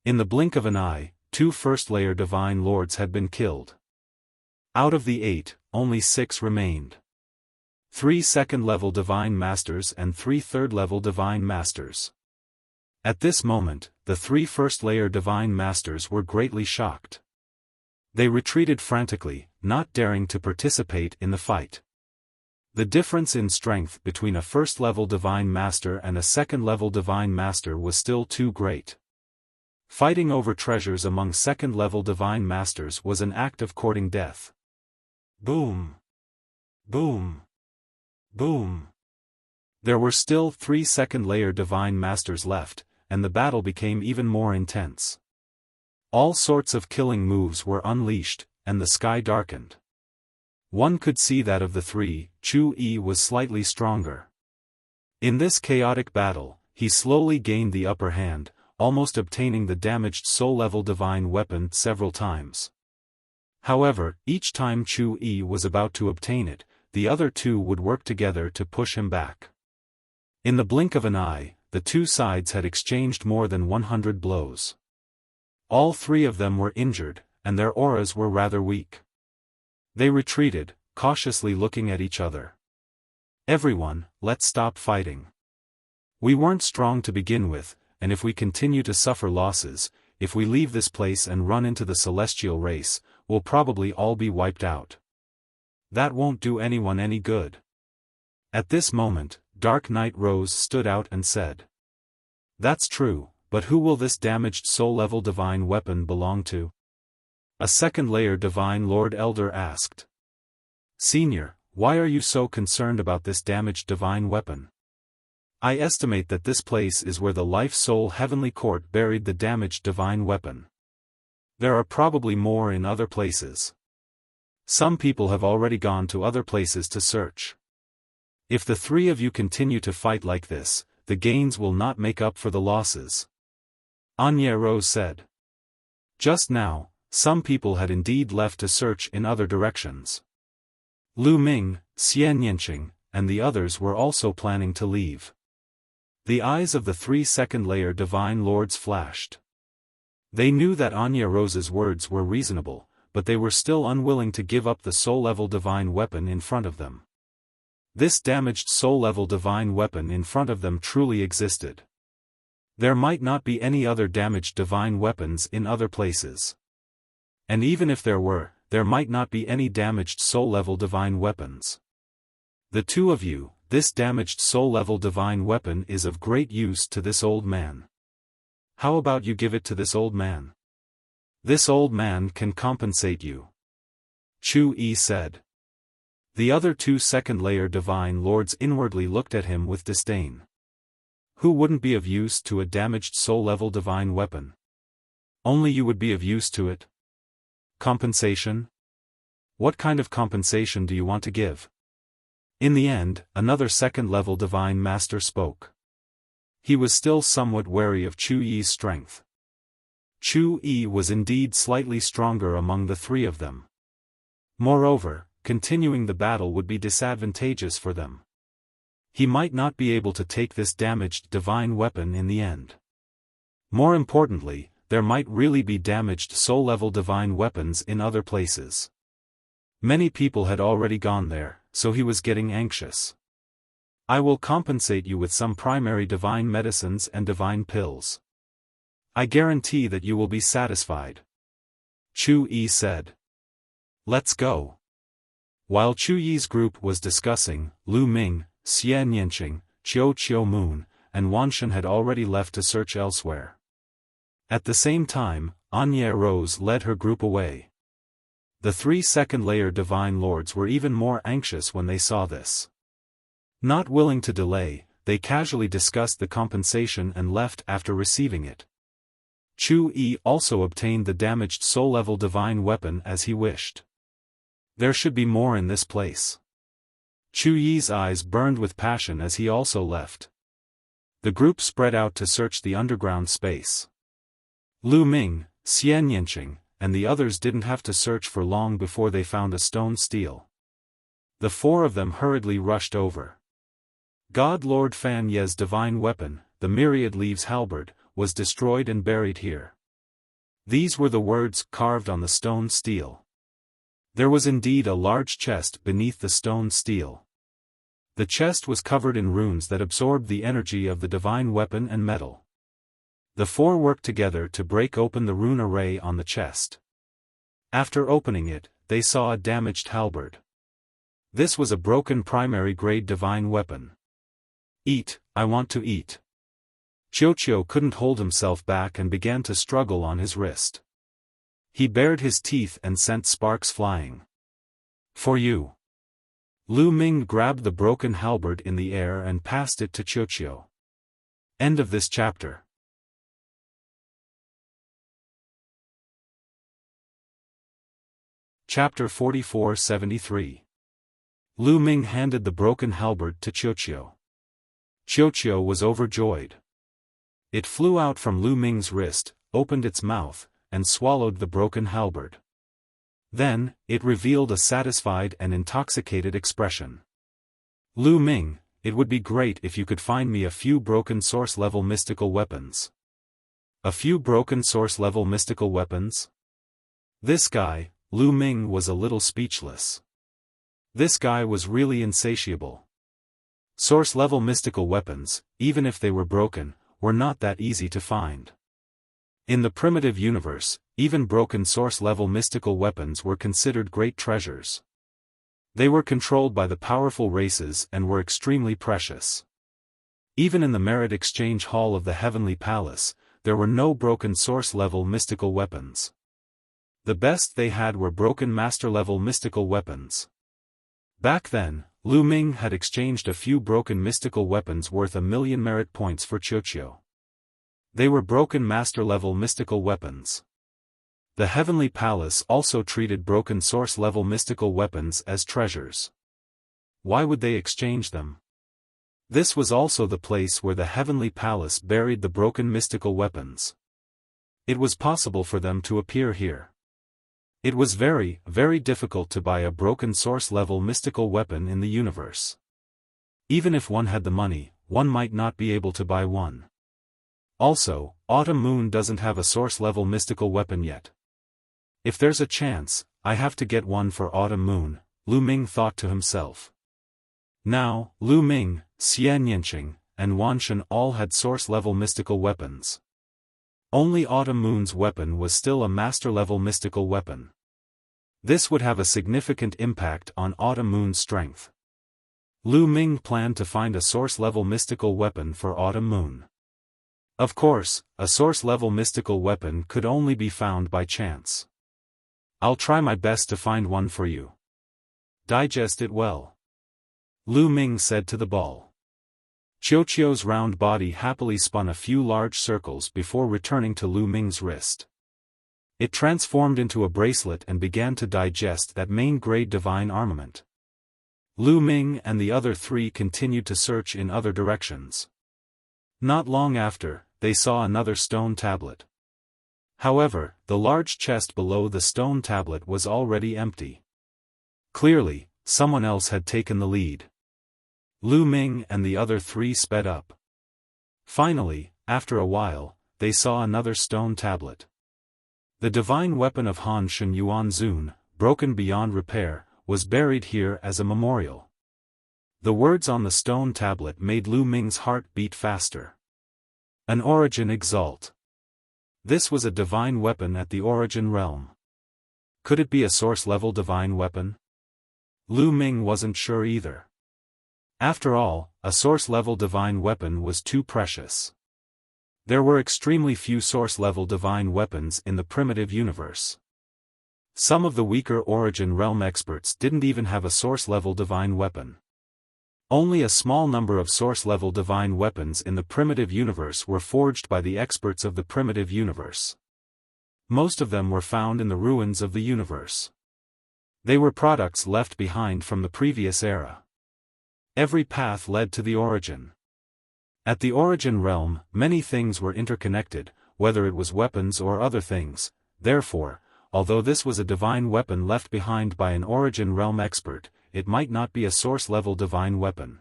In the blink of an eye, 2 first-layer Divine Lords had been killed. Out of the 8, only 6 remained. 3 second-level Divine Masters and 3 third-level Divine Masters. At this moment, the 3 first-layer Divine Masters were greatly shocked. They retreated frantically, not daring to participate in the fight. The difference in strength between a first-level Divine Master and a second-level Divine Master was still too great. Fighting over treasures among second-level Divine Masters was an act of courting death. Boom! Boom! Boom! There were still 3 second-layer Divine Masters left, and the battle became even more intense. All sorts of killing moves were unleashed, and the sky darkened. One could see that of the 3, Chu Yi was slightly stronger. In this chaotic battle, he slowly gained the upper hand, almost obtaining the damaged soul-level divine weapon several times. However, each time Chu Yi was about to obtain it, the other 2 would work together to push him back. In the blink of an eye, the 2 sides had exchanged more than 100 blows. All 3 of them were injured, and their auras were rather weak. They retreated, cautiously looking at each other. "Everyone, let's stop fighting. We weren't strong to begin with, and if we continue to suffer losses, if we leave this place and run into the celestial race, we'll probably all be wiped out. That won't do anyone any good." At this moment, Dark Knight Rose stood out and said, "That's true, but who will this damaged soul-level divine weapon belong to?" A second-layer Divine Lord Elder asked. "Senior, why are you so concerned about this damaged divine weapon? I estimate that this place is where the Life-Soul Heavenly Court buried the damaged divine weapon. There are probably more in other places." Some people have already gone to other places to search. If the three of you continue to fight like this, the gains will not make up for the losses. Anya Rose said. Just now, some people had indeed left to search in other directions. Lu Ming, Xian Yanqing, and the others were also planning to leave. The eyes of the 3 second-layer Divine Lords flashed. They knew that Anya Rose's words were reasonable, but they were still unwilling to give up the soul-level divine weapon in front of them. This damaged soul-level divine weapon in front of them truly existed. There might not be any other damaged divine weapons in other places. And even if there were, there might not be any damaged soul-level divine weapons. The two of you, this damaged soul-level divine weapon is of great use to this old man. How about you give it to this old man? This old man can compensate you. Chu Yi said. The other 2 second-layer Divine Lords inwardly looked at him with disdain. Who wouldn't be of use to a damaged soul-level divine weapon? Only you would be of use to it. Compensation? What kind of compensation do you want to give? In the end, another second-level Divine Master spoke. He was still somewhat wary of Chu Yi's strength. Chu Yi was indeed slightly stronger among the 3 of them. Moreover, continuing the battle would be disadvantageous for them. He might not be able to take this damaged divine weapon in the end. More importantly, there might really be damaged soul-level divine weapons in other places. Many people had already gone there, so he was getting anxious. I will compensate you with some primary divine medicines and divine pills. I guarantee that you will be satisfied. Chu Yi said. Let's go. While Chu Yi's group was discussing, Lu Ming, Xian Yanqing, Qiu Moon, and Wanshan had already left to search elsewhere. At the same time, Anya Rose led her group away. The 3 second-layer Divine Lords were even more anxious when they saw this. Not willing to delay, they casually discussed the compensation and left after receiving it. Chu Yi also obtained the damaged soul-level divine weapon as he wished. There should be more in this place. Chu Yi's eyes burned with passion as he also left. The group spread out to search the underground space. Lu Ming, Xian Yanqing, and the others didn't have to search for long before they found a stone stele. The 4 of them hurriedly rushed over. God Lord Fan Ye's divine weapon, the Myriad Leaves Halberd, was destroyed and buried here. These were the words carved on the stone stele. There was indeed a large chest beneath the stone stele. The chest was covered in runes that absorbed the energy of the divine weapon and metal. The 4 worked together to break open the rune array on the chest. After opening it, they saw a damaged halberd. This was a broken primary-grade divine weapon. Eat, I want to eat. Qiu couldn't hold himself back and began to struggle on his wrist. He bared his teeth and sent sparks flying. For you. Lu Ming grabbed the broken halberd in the air and passed it to Qiu. End of this chapter. Chapter 44-73. Lu Ming handed the broken halberd to Qiu. Qiu was overjoyed. It flew out from Lu Ming's wrist, opened its mouth, and swallowed the broken halberd. Then, it revealed a satisfied and intoxicated expression. Lu Ming, it would be great if you could find me a few broken source-level mystical weapons. A few broken source-level mystical weapons? This guy, Lu Ming, was a little speechless. This guy was really insatiable. Source-level mystical weapons, even if they were broken, were not that easy to find. In the primitive universe, even broken source-level mystical weapons were considered great treasures. They were controlled by the powerful races and were extremely precious. Even in the Merit Exchange Hall of the Heavenly Palace, there were no broken source-level mystical weapons. The best they had were broken master-level mystical weapons. Back then, Lu Ming had exchanged a few broken mystical weapons worth 1,000,000 merit points for Qiu. They were broken master-level mystical weapons. The Heavenly Palace also treated broken source-level mystical weapons as treasures. Why would they exchange them? This was also the place where the Heavenly Palace buried the broken mystical weapons. It was possible for them to appear here. It was very, very difficult to buy a broken source-level mystical weapon in the universe. Even if one had the money, one might not be able to buy one. Also, Autumn Moon doesn't have a source-level mystical weapon yet. If there's a chance, I have to get one for Autumn Moon, Lu Ming thought to himself. Now, Lu Ming, Xian Yanqing, and Wanshan all had source-level mystical weapons. Only Autumn Moon's weapon was still a master-level mystical weapon. This would have a significant impact on Autumn Moon's strength. Lu Ming planned to find a source-level mystical weapon for Autumn Moon. Of course, a source-level mystical weapon could only be found by chance. I'll try my best to find one for you. Digest it well. Lu Ming said to the ball. Qiuqiu's round body happily spun a few large circles before returning to Lu Ming's wrist. It transformed into a bracelet and began to digest that main-grade divine armament. Lu Ming and the other three continued to search in other directions. Not long after, they saw another stone tablet. However, the large chest below the stone tablet was already empty. Clearly, someone else had taken the lead. Lu Ming and the other three sped up. Finally, after a while, they saw another stone tablet. The divine weapon of Han Shen Yuan Zun, broken beyond repair, was buried here as a memorial. The words on the stone tablet made Lu Ming's heart beat faster. An origin exalt. This was a divine weapon at the origin realm. Could it be a source-level divine weapon? Lu Ming wasn't sure either. After all, a source-level divine weapon was too precious. There were extremely few source-level divine weapons in the primitive universe. Some of the weaker origin realm experts didn't even have a source-level divine weapon. Only a small number of source-level divine weapons in the primitive universe were forged by the experts of the primitive universe. Most of them were found in the ruins of the universe. They were products left behind from the previous era. Every path led to the origin. At the origin realm, many things were interconnected, whether it was weapons or other things. Therefore, although this was a divine weapon left behind by an origin realm expert, it might not be a source-level divine weapon.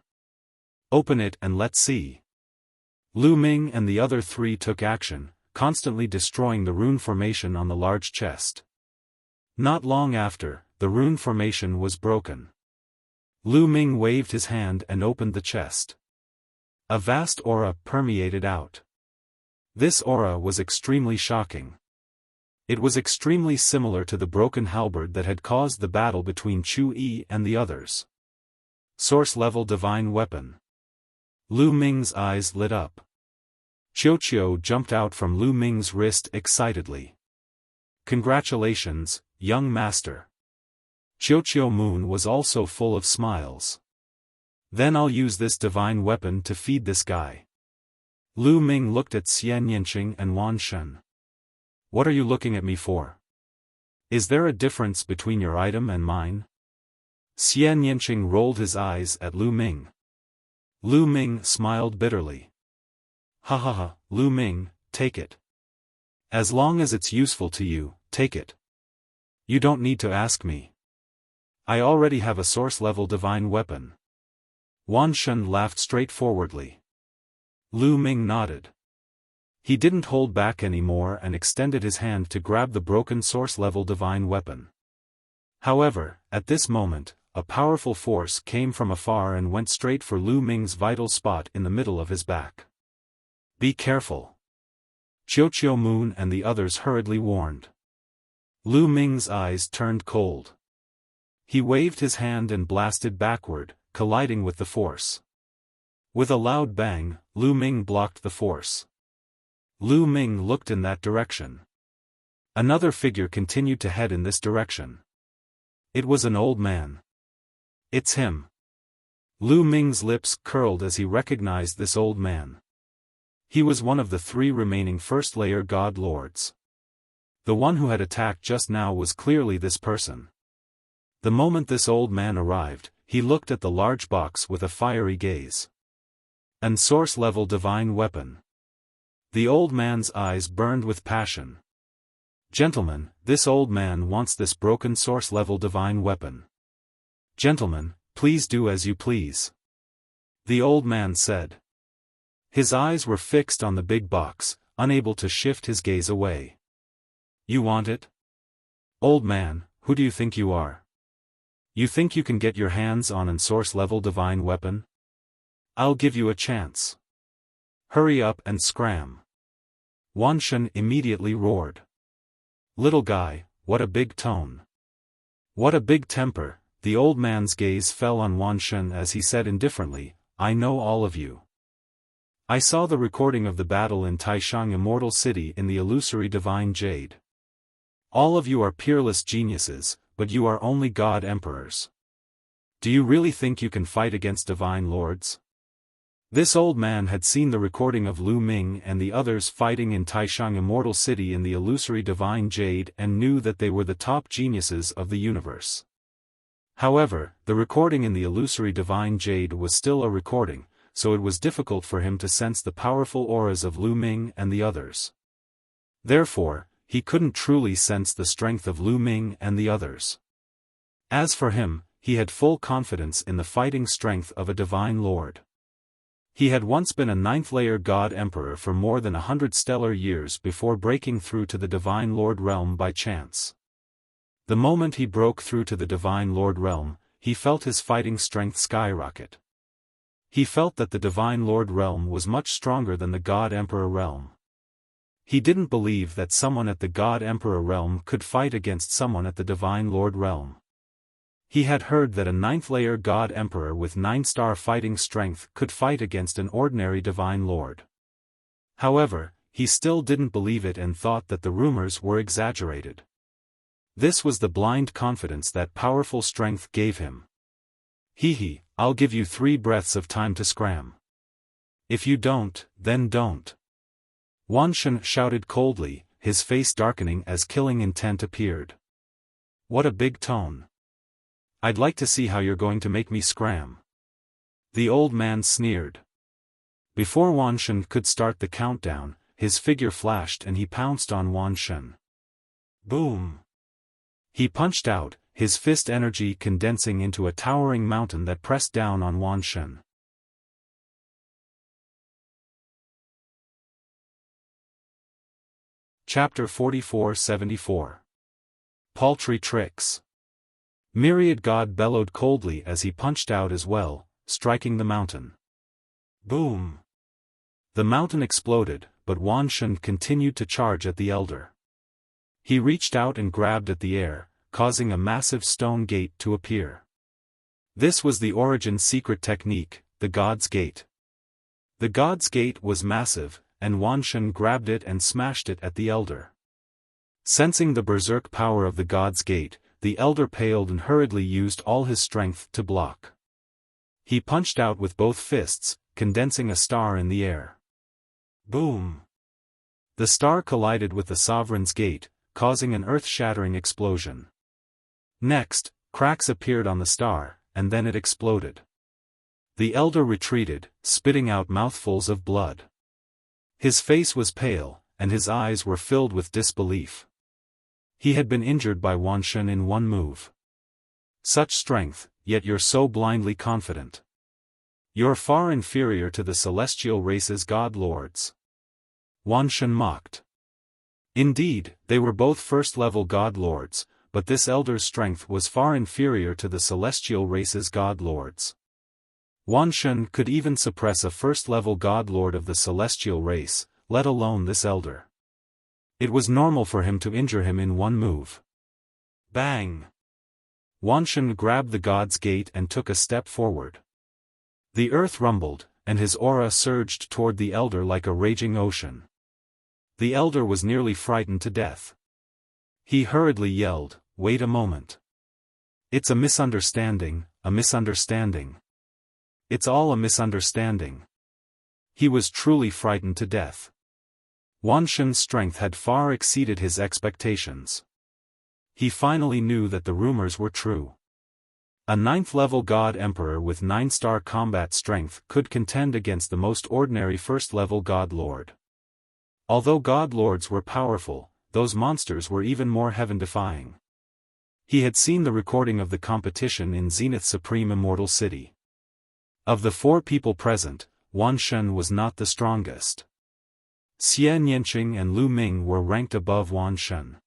Open it and let's see. Lu Ming and the other three took action, constantly destroying the rune formation on the large chest. Not long after, the rune formation was broken. Lu Ming waved his hand and opened the chest. A vast aura permeated out. This aura was extremely shocking. It was extremely similar to the broken halberd that had caused the battle between Chu Yi and the others. Source-level divine weapon. Lu Ming's eyes lit up. Qiuqiu jumped out from Lu Ming's wrist excitedly. Congratulations, young master. Qiuqiu Moon was also full of smiles. Then I'll use this divine weapon to feed this guy. Lu Ming looked at Xian Yanqing and Wan Shen. What are you looking at me for? Is there a difference between your item and mine? Xian Yanqing rolled his eyes at Lu Ming. Lu Ming smiled bitterly. Ha ha ha, Lu Ming, take it. As long as it's useful to you, take it. You don't need to ask me. I already have a source-level divine weapon. Wan Shen laughed straightforwardly. Lu Ming nodded. He didn't hold back anymore and extended his hand to grab the broken source-level divine weapon. However, at this moment, a powerful force came from afar and went straight for Lu Ming's vital spot in the middle of his back. Be careful. Qiuqiu Moon and the others hurriedly warned. Lu Ming's eyes turned cold. He waved his hand and blasted backward, colliding with the force. With a loud bang, Lu Ming blocked the force. Lu Ming looked in that direction. Another figure continued to head in this direction. It was an old man. It's him. Lu Ming's lips curled as he recognized this old man. He was one of the three remaining first-layer god lords. The one who had attacked just now was clearly this person. The moment this old man arrived, he looked at the large box with a fiery gaze. An source-level divine weapon. The old man's eyes burned with passion. Gentlemen, this old man wants this broken source-level divine weapon. Gentlemen, please do as you please. The old man said. His eyes were fixed on the big box, unable to shift his gaze away. You want it? Old man, who do you think you are? You think you can get your hands on an source-level divine weapon? I'll give you a chance. Hurry up and scram. Wan Shen immediately roared. Little guy, what a big tone. What a big temper. The old man's gaze fell on Wan Shen as he said indifferently, I know all of you. I saw the recording of the battle in Taishang Immortal City in the illusory divine jade. All of you are peerless geniuses, but you are only god emperors. Do you really think you can fight against divine lords? This old man had seen the recording of Lu Ming and the others fighting in Taishang Immortal City in the illusory divine jade and knew that they were the top geniuses of the universe. However, the recording in the illusory divine jade was still a recording, so it was difficult for him to sense the powerful auras of Lu Ming and the others. Therefore, he couldn't truly sense the strength of Lu Ming and the others. As for him, he had full confidence in the fighting strength of a divine lord. He had once been a ninth-layer god emperor for more than 100 stellar years before breaking through to the divine lord realm by chance. The moment he broke through to the divine lord realm, he felt his fighting strength skyrocket. He felt that the divine lord realm was much stronger than the god emperor realm. He didn't believe that someone at the god emperor realm could fight against someone at the divine lord realm. He had heard that a ninth-layer god emperor with 9-star fighting strength could fight against an ordinary divine lord. However, he still didn't believe it and thought that the rumors were exaggerated. This was the blind confidence that powerful strength gave him. Hee, I'll give you 3 breaths of time to scram. If you don't, then don't. Wan Shen shouted coldly, his face darkening as killing intent appeared. What a big tone. I'd like to see how you're going to make me scram. The old man sneered. Before Wan Shen could start the countdown, his figure flashed and he pounced on Wan Shen. Boom! He punched out, his fist energy condensing into a towering mountain that pressed down on Wan Shen. Chapter 44-74. Paltry Tricks. Myriad God bellowed coldly as he punched out as well, striking the mountain. Boom! The mountain exploded, but Wan Shen continued to charge at the elder. He reached out and grabbed at the air, causing a massive stone gate to appear. This was the origin secret technique, the God's Gate. The God's Gate was massive, and Wan Shen grabbed it and smashed it at the elder. Sensing the berserk power of the God's Gate, the elder paled and hurriedly used all his strength to block. He punched out with both fists, condensing a star in the air. Boom! The star collided with the Sovereign's Gate, causing an earth-shattering explosion. Next, cracks appeared on the star, and then it exploded. The elder retreated, spitting out mouthfuls of blood. His face was pale, and his eyes were filled with disbelief. He had been injured by Wan Shen in one move. Such strength, yet you're so blindly confident. You're far inferior to the celestial race's god lords. Wan Shen mocked. Indeed, they were both first-level god lords, but this elder's strength was far inferior to the celestial race's god lords. Wan Shen could even suppress a first-level god lord of the celestial race, let alone this elder. It was normal for him to injure him in one move. Bang! Wan Shen grabbed the God's Gate and took a step forward. The earth rumbled, and his aura surged toward the elder like a raging ocean. The elder was nearly frightened to death. He hurriedly yelled, "Wait a moment. It's a misunderstanding, a misunderstanding. It's all a misunderstanding." He was truly frightened to death. Wan Shen's strength had far exceeded his expectations. He finally knew that the rumors were true. A 9th-level God Emperor with 9-star combat strength could contend against the most ordinary 1st-level God Lord. Although God Lords were powerful, those monsters were even more heaven-defying. He had seen the recording of the competition in Zenith's Supreme Immortal City. Of the 4 people present, Wan Shen was not the strongest. Xie Nianqing and Lu Ming were ranked above Wan Shen.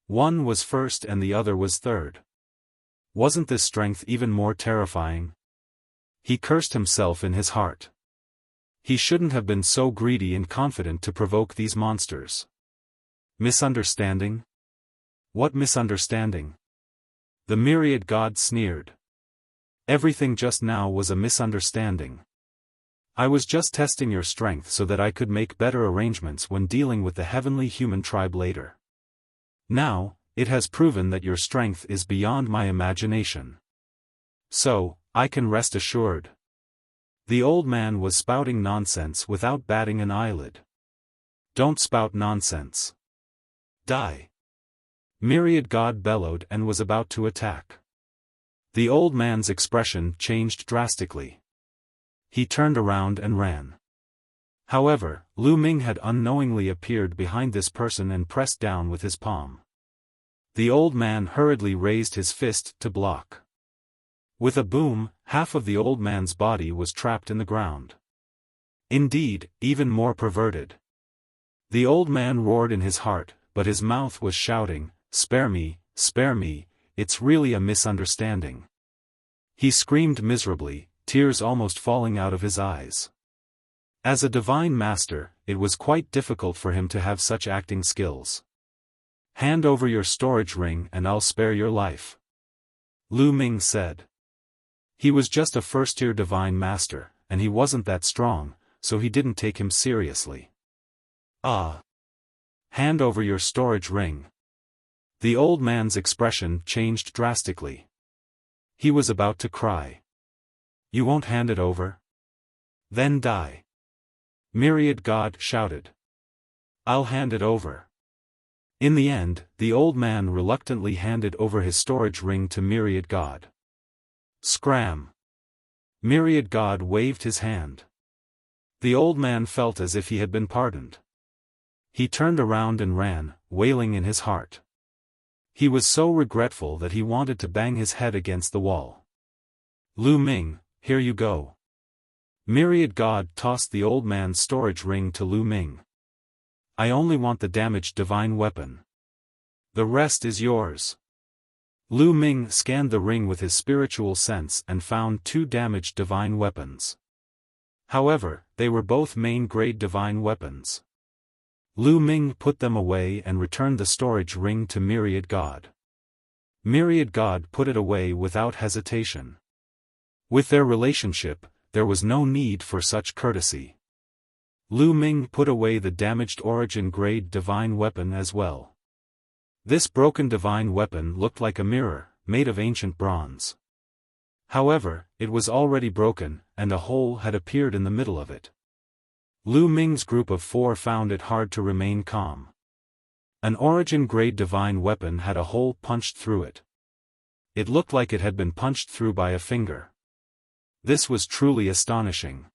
One was first and the other was third. Wasn't this strength even more terrifying? He cursed himself in his heart. He shouldn't have been so greedy and confident to provoke these monsters. Misunderstanding? What misunderstanding? The myriad god sneered. Everything just now was a misunderstanding. I was just testing your strength so that I could make better arrangements when dealing with the heavenly human tribe later. Now, it has proven that your strength is beyond my imagination. So, I can rest assured. The old man was spouting nonsense without batting an eyelid. Don't spout nonsense. Die. Myriad God bellowed and was about to attack. The old man's expression changed drastically. He turned around and ran. However, Lu Ming had unknowingly appeared behind this person and pressed down with his palm. The old man hurriedly raised his fist to block. With a boom, half of the old man's body was trapped in the ground. Indeed, even more perverted. The old man roared in his heart, but his mouth was shouting, spare me, it's really a misunderstanding. He screamed miserably, tears almost falling out of his eyes. As a divine master, it was quite difficult for him to have such acting skills. Hand over your storage ring and I'll spare your life. Lu Ming said. He was just a first-tier divine master, and he wasn't that strong, so he didn't take him seriously. Ah! Hand over your storage ring. The old man's expression changed drastically. He was about to cry. You won't hand it over? Then die. Myriad God shouted. I'll hand it over. In the end, the old man reluctantly handed over his storage ring to Myriad God. Scram! Myriad God waved his hand. The old man felt as if he had been pardoned. He turned around and ran, wailing in his heart. He was so regretful that he wanted to bang his head against the wall. Lu Ming, here you go. Myriad God tossed the old man's storage ring to Lu Ming. I only want the damaged divine weapon. The rest is yours. Lu Ming scanned the ring with his spiritual sense and found 2 damaged divine weapons. However, they were both main-grade divine weapons. Lu Ming put them away and returned the storage ring to Myriad God. Myriad God put it away without hesitation. With their relationship, there was no need for such courtesy. Lu Ming put away the damaged origin-grade divine weapon as well. This broken divine weapon looked like a mirror, made of ancient bronze. However, it was already broken, and a hole had appeared in the middle of it. Lu Ming's group of 4 found it hard to remain calm. An origin-grade divine weapon had a hole punched through it. It looked like it had been punched through by a finger. This was truly astonishing.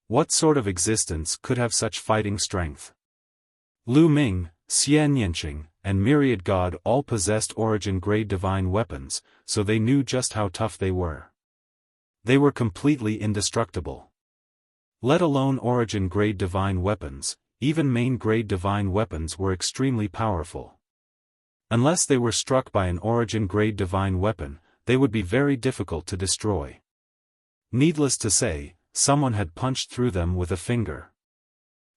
What sort of existence could have such fighting strength? Lu Ming, Xie Nianqing, and Myriad God all possessed origin-grade divine weapons, so they knew just how tough they were. They were completely indestructible. Let alone origin-grade divine weapons, even main-grade divine weapons were extremely powerful. Unless they were struck by an origin-grade divine weapon, they would be very difficult to destroy. Needless to say, someone had punched through them with a finger.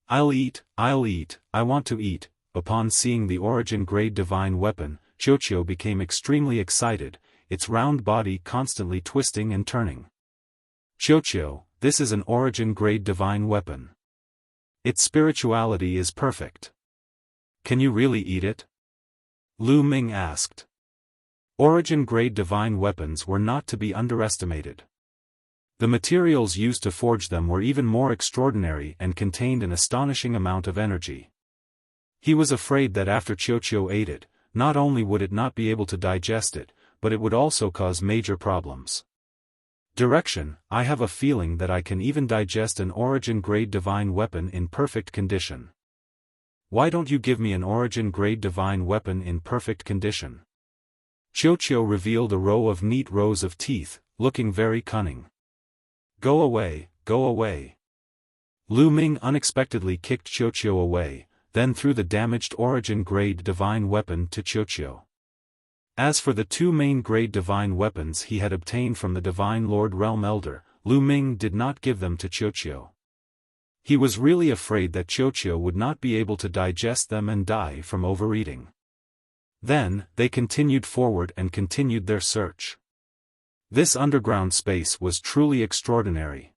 I'll eat, I want to eat. Upon seeing the origin-grade divine weapon, Xiaofan became extremely excited, its round body constantly twisting and turning. Xiaofan, this is an origin-grade divine weapon. Its spirituality is perfect. Can you really eat it? Lu Ming asked. Origin-grade divine weapons were not to be underestimated. The materials used to forge them were even more extraordinary and contained an astonishing amount of energy. He was afraid that after Qiuqiu ate it, not only would it not be able to digest it, but it would also cause major problems. Direction: I have a feeling that I can even digest an origin-grade divine weapon in perfect condition. Why don't you give me an origin-grade divine weapon in perfect condition? Qiuqiu revealed a row of neat rows of teeth, looking very cunning. Go away, go away. Lu Ming unexpectedly kicked Qiuqiu away, then threw the damaged origin-grade divine weapon to Qiuqiu. As for the two main-grade divine weapons he had obtained from the Divine Lord Realm Elder, Lu Ming did not give them to Qiuqiu. He was really afraid that Qiuqiu would not be able to digest them and die from overeating. Then, they continued forward and continued their search. This underground space was truly extraordinary.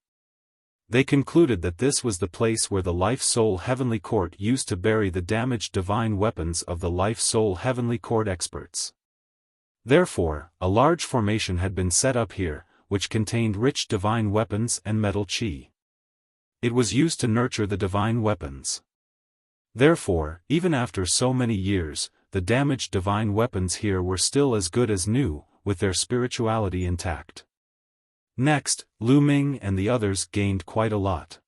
They concluded that this was the place where the Life-Soul Heavenly Court used to bury the damaged divine weapons of the Life-Soul Heavenly Court experts. Therefore, a large formation had been set up here, which contained rich divine weapons and metal qi. It was used to nurture the divine weapons. Therefore, even after so many years, the damaged divine weapons here were still as good as new, with their spirituality intact. Next, Lu Ming and the others gained quite a lot.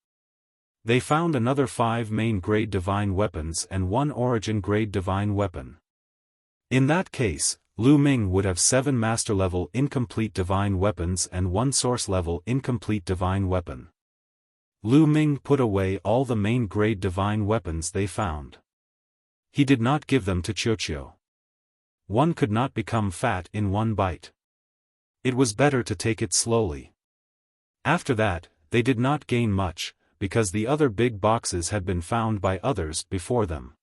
They found another 5 main-grade divine weapons and 1 origin-grade divine weapon. In that case, Lu Ming would have 7 master-level incomplete divine weapons and 1 source-level incomplete divine weapon. Lu Ming put away all the main-grade divine weapons they found. He did not give them to Qiuqiu. One could not become fat in one bite. It was better to take it slowly. After that, they did not gain much, because the other big boxes had been found by others before them.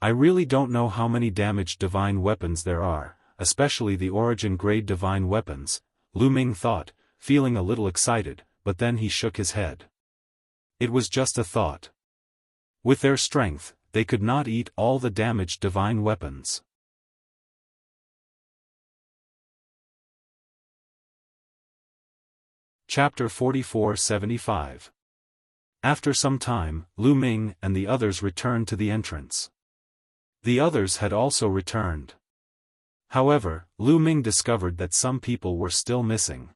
I really don't know how many damaged divine weapons there are, especially the origin-grade divine weapons, Lu Ming thought, feeling a little excited, but then he shook his head. It was just a thought. With their strength, they could not eat all the damaged divine weapons. Chapter 44-75. After some time, Lu Ming and the others returned to the entrance. The others had also returned. However, Lu Ming discovered that some people were still missing.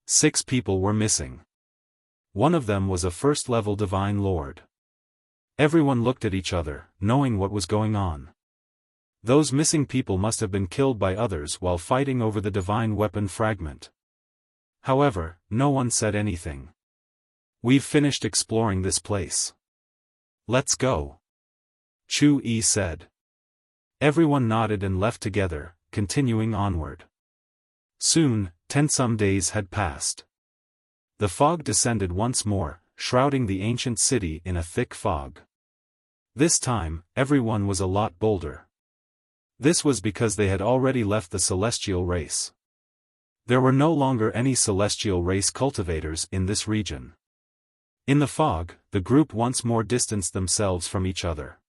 6 people were missing. One of them was a first-level divine lord. Everyone looked at each other, knowing what was going on. Those missing people must have been killed by others while fighting over the divine weapon fragment. However, no one said anything. We've finished exploring this place. Let's go. Chu Yi said. Everyone nodded and left together, continuing onward. Soon, 10 some days had passed. The fog descended once more, shrouding the ancient city in a thick fog. This time, everyone was a lot bolder. This was because they had already left the celestial race. There were no longer any celestial race cultivators in this region. In the fog, the group once more distanced themselves from each other.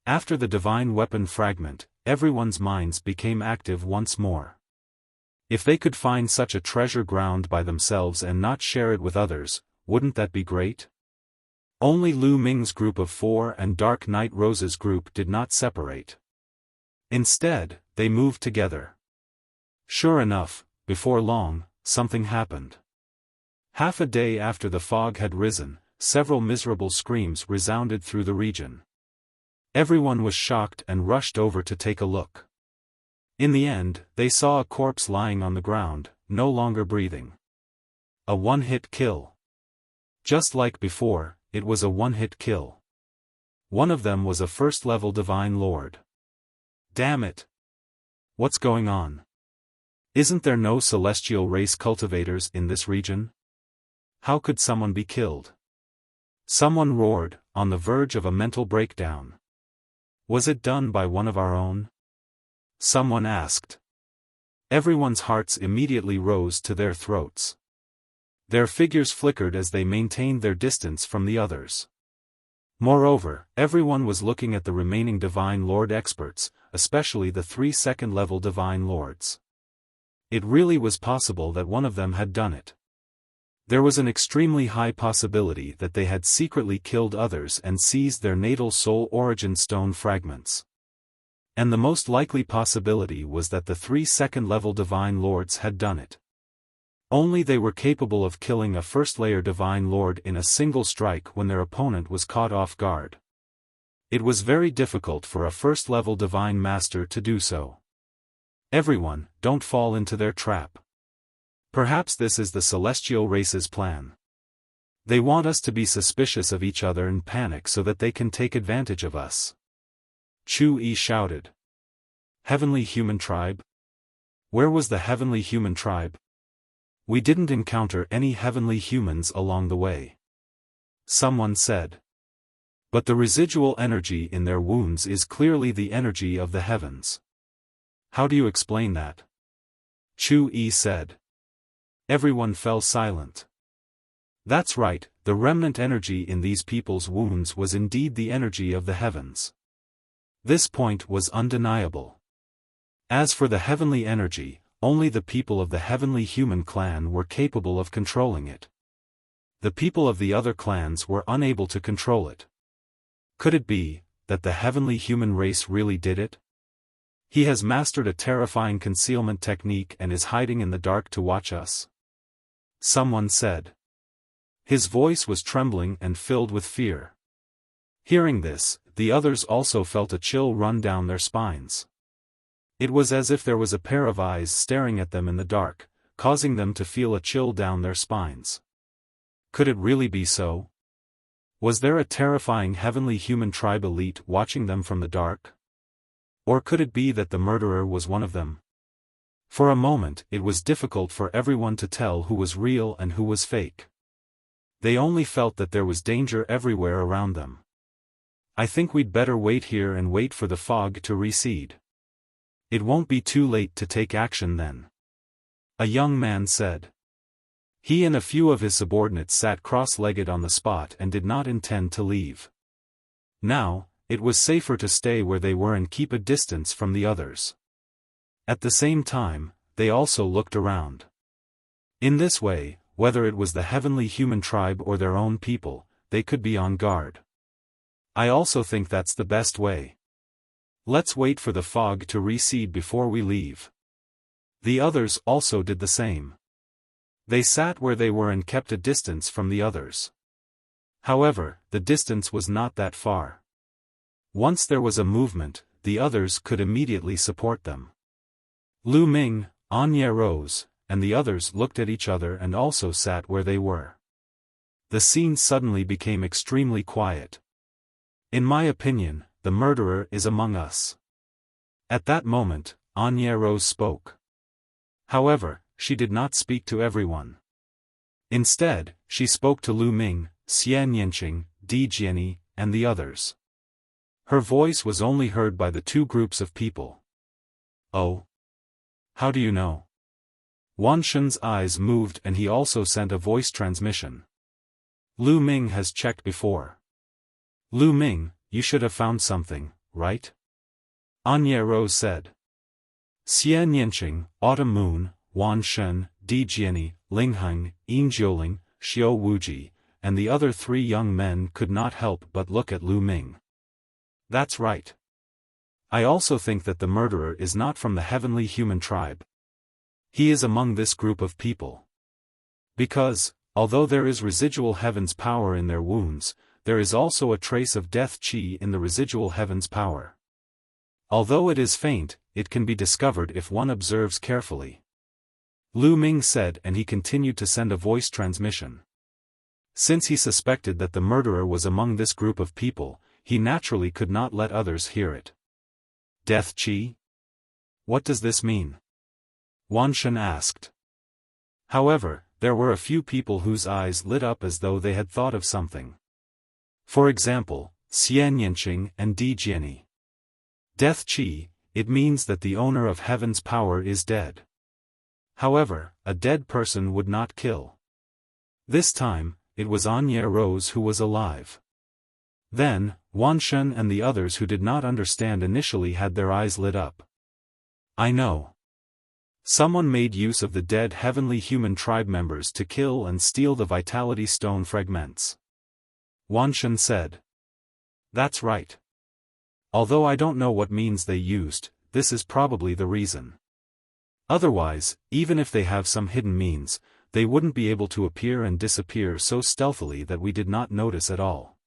After the divine weapon fragment, everyone's minds became active once more. If they could find such a treasure ground by themselves and not share it with others, wouldn't that be great? Only Lu Ming's group of 4 and Dark Knight Rose's group did not separate. Instead, they moved together. Sure enough, before long, something happened. Half a day after the fog had risen, several miserable screams resounded through the region. Everyone was shocked and rushed over to take a look. In the end, they saw a corpse lying on the ground, no longer breathing. A one-hit kill. Just like before, it was a one-hit kill. One of them was a first-level divine lord. Damn it! What's going on? Isn't there no celestial race cultivators in this region? How could someone be killed? Someone roared, on the verge of a mental breakdown. Was it done by one of our own? Someone asked. Everyone's hearts immediately rose to their throats. Their figures flickered as they maintained their distance from the others. Moreover, everyone was looking at the remaining Divine Lord experts, especially the 3 second-level Divine Lords. It really was possible that one of them had done it. There was an extremely high possibility that they had secretly killed others and seized their natal soul origin stone fragments. And the most likely possibility was that the 3 second-level Divine Lords had done it. Only they were capable of killing a first-layer Divine Lord in a single strike when their opponent was caught off guard. It was very difficult for a first-level Divine Master to do so. Everyone, don't fall into their trap. Perhaps this is the celestial race's plan. They want us to be suspicious of each other and panic so that they can take advantage of us. Chu-Yi shouted. Heavenly human tribe? Where was the heavenly human tribe? We didn't encounter any heavenly humans along the way. Someone said. But the residual energy in their wounds is clearly the energy of the heavens. How do you explain that? Chu-Yi said. Everyone fell silent. That's right, the remnant energy in these people's wounds was indeed the energy of the heavens. This point was undeniable. As for the heavenly energy, only the people of the heavenly human clan were capable of controlling it. The people of the other clans were unable to control it. Could it be that the heavenly human race really did it? He has mastered a terrifying concealment technique and is hiding in the dark to watch us. Someone said. His voice was trembling and filled with fear. Hearing this, the others also felt a chill run down their spines. It was as if there was a pair of eyes staring at them in the dark, causing them to feel a chill down their spines. Could it really be so? Was there a terrifying heavenly human tribe elite watching them from the dark? Or could it be that the murderer was one of them? For a moment it was difficult for everyone to tell who was real and who was fake. They only felt that there was danger everywhere around them. I think we'd better wait here and wait for the fog to recede. It won't be too late to take action then. A young man said. He and a few of his subordinates sat cross-legged on the spot and did not intend to leave. Now, it was safer to stay where they were and keep a distance from the others. At the same time, they also looked around. In this way, whether it was the heavenly human tribe or their own people, they could be on guard. I also think that's the best way. Let's wait for the fog to recede before we leave. The others also did the same. They sat where they were and kept a distance from the others. However, the distance was not that far. Once there was a movement, the others could immediately support them. Lu Ming, Anya rose, and the others looked at each other and also sat where they were. The scene suddenly became extremely quiet. In my opinion, the murderer is among us. At that moment, Anya Rose spoke. However, she did not speak to everyone. Instead, she spoke to Lu Ming, Xian Yanqing, Di Jiani, and the others. Her voice was only heard by the 2 groups of people. Oh. How do you know? Wan Shen's eyes moved and he also sent a voice transmission. Lu Ming has checked before. Lu Ming, you should have found something, right? Anya Rose said. Xian Yanqing, Autumn Moon, Wan Shen, Di Jiani, Ling Heng, Yin Jiuling, Xiao Wuji, and the other 3 young men could not help but look at Lu Ming. That's right. I also think that the murderer is not from the heavenly human tribe. He is among this group of people. Because, although there is residual heaven's power in their wounds, there is also a trace of death chi in the residual heaven's power. Although it is faint, it can be discovered if one observes carefully. Lu Ming said, and he continued to send a voice transmission. Since he suspected that the murderer was among this group of people, he naturally could not let others hear it. Death chi? What does this mean? Wan Shen asked. However, there were a few people whose eyes lit up as though they had thought of something. For example, Xian Yanqing and Di Jiani. Death chi, it means that the owner of heaven's power is dead. However, a dead person would not kill. This time, it was Anya Rose who was alive. Then, Wan Shen and the others who did not understand initially had their eyes lit up. I know. Someone made use of the dead heavenly human tribe members to kill and steal the vitality stone fragments. Wanshan said. That's right. Although I don't know what means they used, this is probably the reason. Otherwise, even if they have some hidden means, they wouldn't be able to appear and disappear so stealthily that we did not notice at all.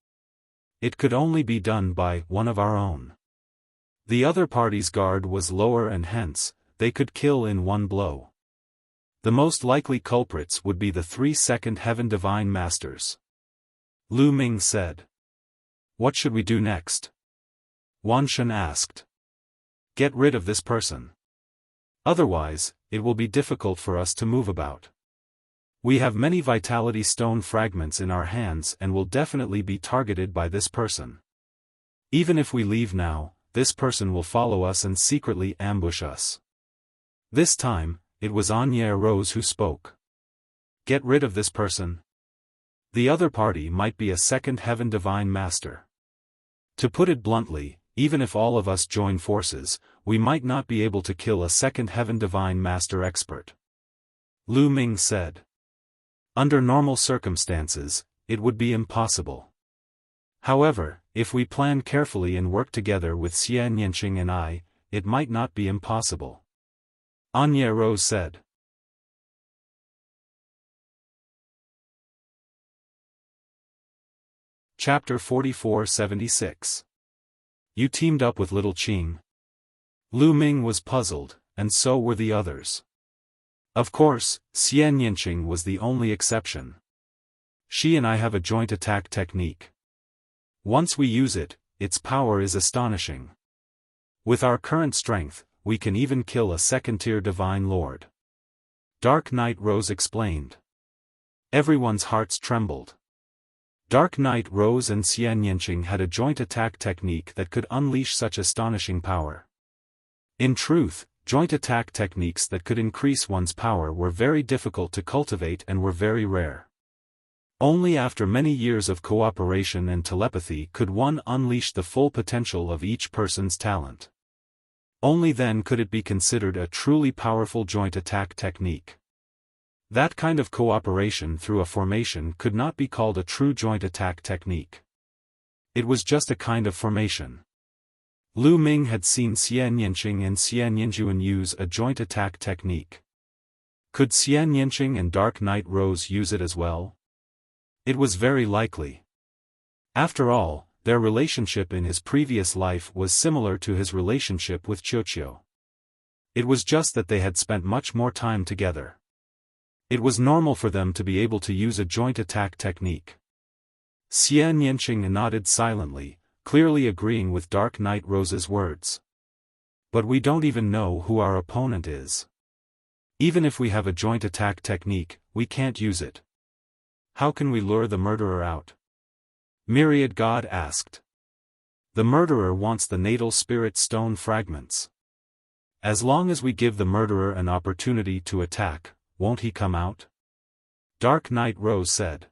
It could only be done by one of our own. The other party's guard was lower and hence, they could kill in one blow. The most likely culprits would be the 3 second Heaven Divine Masters. Lu Ming said. What should we do next? Wanshan asked. Get rid of this person. Otherwise, it will be difficult for us to move about. We have many vitality stone fragments in our hands and will definitely be targeted by this person. Even if we leave now, this person will follow us and secretly ambush us. This time, it was Anya Rose who spoke. Get rid of this person. The other party might be a second Heaven Divine Master. To put it bluntly, even if all of us join forces, we might not be able to kill a second Heaven Divine Master expert. Lu Ming said. Under normal circumstances, it would be impossible. However, if we plan carefully and work together with Xian Yanqing and I, it might not be impossible. Anya Rose said. Chapter 4476. You teamed up with Little Qing. Lu Ming was puzzled, and so were the others. Of course, Xian Yanqing was the only exception. She and I have a joint attack technique. Once we use it, its power is astonishing. With our current strength, we can even kill a second-tier Divine Lord. Dark Knight Rose explained. Everyone's hearts trembled. Dark Knight Rose and Xian Yanqing had a joint attack technique that could unleash such astonishing power. In truth, joint attack techniques that could increase one's power were very difficult to cultivate and were very rare. Only after many years of cooperation and telepathy could one unleash the full potential of each person's talent. Only then could it be considered a truly powerful joint attack technique. That kind of cooperation through a formation could not be called a true joint attack technique. It was just a kind of formation. Lu Ming had seen Xian Yanqing and Xian Yanjuan use a joint attack technique. Could Xian Yanqing and Dark Knight Rose use it as well? It was very likely. After all, their relationship in his previous life was similar to his relationship with Qiuqiu. It was just that they had spent much more time together. It was normal for them to be able to use a joint attack technique. Xian Yanqing nodded silently, clearly agreeing with Dark Knight Rose's words. But we don't even know who our opponent is. Even if we have a joint attack technique, we can't use it. How can we lure the murderer out? Myriad God asked. The murderer wants the natal spirit stone fragments. As long as we give the murderer an opportunity to attack, won't he come out? Dark Knight Rose said.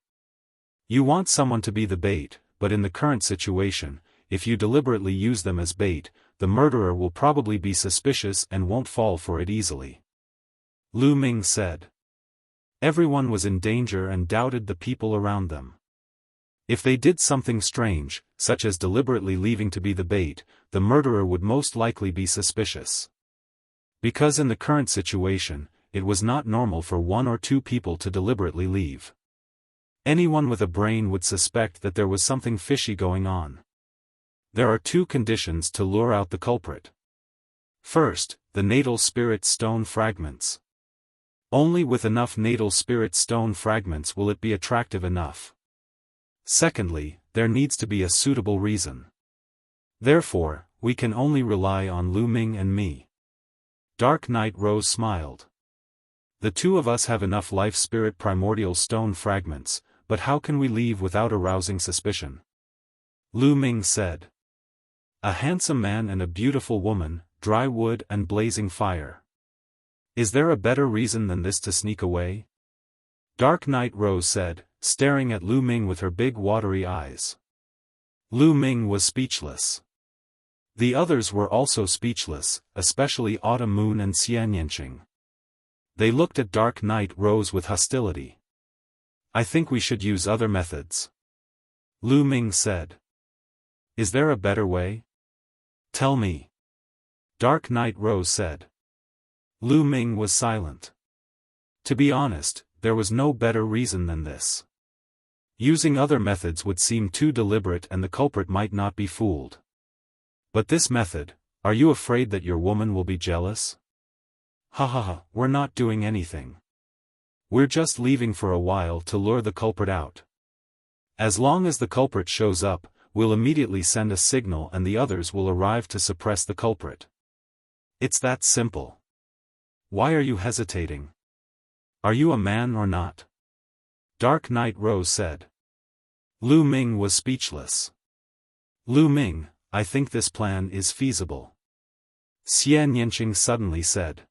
You want someone to be the bait, but in the current situation, if you deliberately use them as bait, the murderer will probably be suspicious and won't fall for it easily. Lu Ming said. Everyone was in danger and doubted the people around them. If they did something strange, such as deliberately leaving to be the bait, the murderer would most likely be suspicious. Because in the current situation, it was not normal for 1 or 2 people to deliberately leave. Anyone with a brain would suspect that there was something fishy going on. There are 2 conditions to lure out the culprit. First, the natal spirit stone fragments. Only with enough natal spirit stone fragments will it be attractive enough. Secondly, there needs to be a suitable reason. Therefore, we can only rely on Lu Ming and me. Dark Knight Rose smiled. The 2 of us have enough life spirit primordial stone fragments, but how can we leave without arousing suspicion? Lu Ming said. A handsome man and a beautiful woman, dry wood and blazing fire. Is there a better reason than this to sneak away? Dark Knight Rose said, staring at Lu Ming with her big watery eyes. Lu Ming was speechless. The others were also speechless, especially Autumn Moon and Xian Yanqing. They looked at Dark Knight Rose with hostility. "I think we should use other methods," Lu Ming said. "Is there a better way? Tell me," Dark Knight Rose said. Lu Ming was silent. To be honest, there was no better reason than this. Using other methods would seem too deliberate and the culprit might not be fooled. But this method, are you afraid that your woman will be jealous? Ha ha ha, we're not doing anything. We're just leaving for a while to lure the culprit out. As long as the culprit shows up, we'll immediately send a signal and the others will arrive to suppress the culprit. It's that simple. Why are you hesitating? Are you a man or not? Dark Knight Rose said. Lu Ming was speechless. Lu Ming, I think this plan is feasible. Xian Yanqing suddenly said.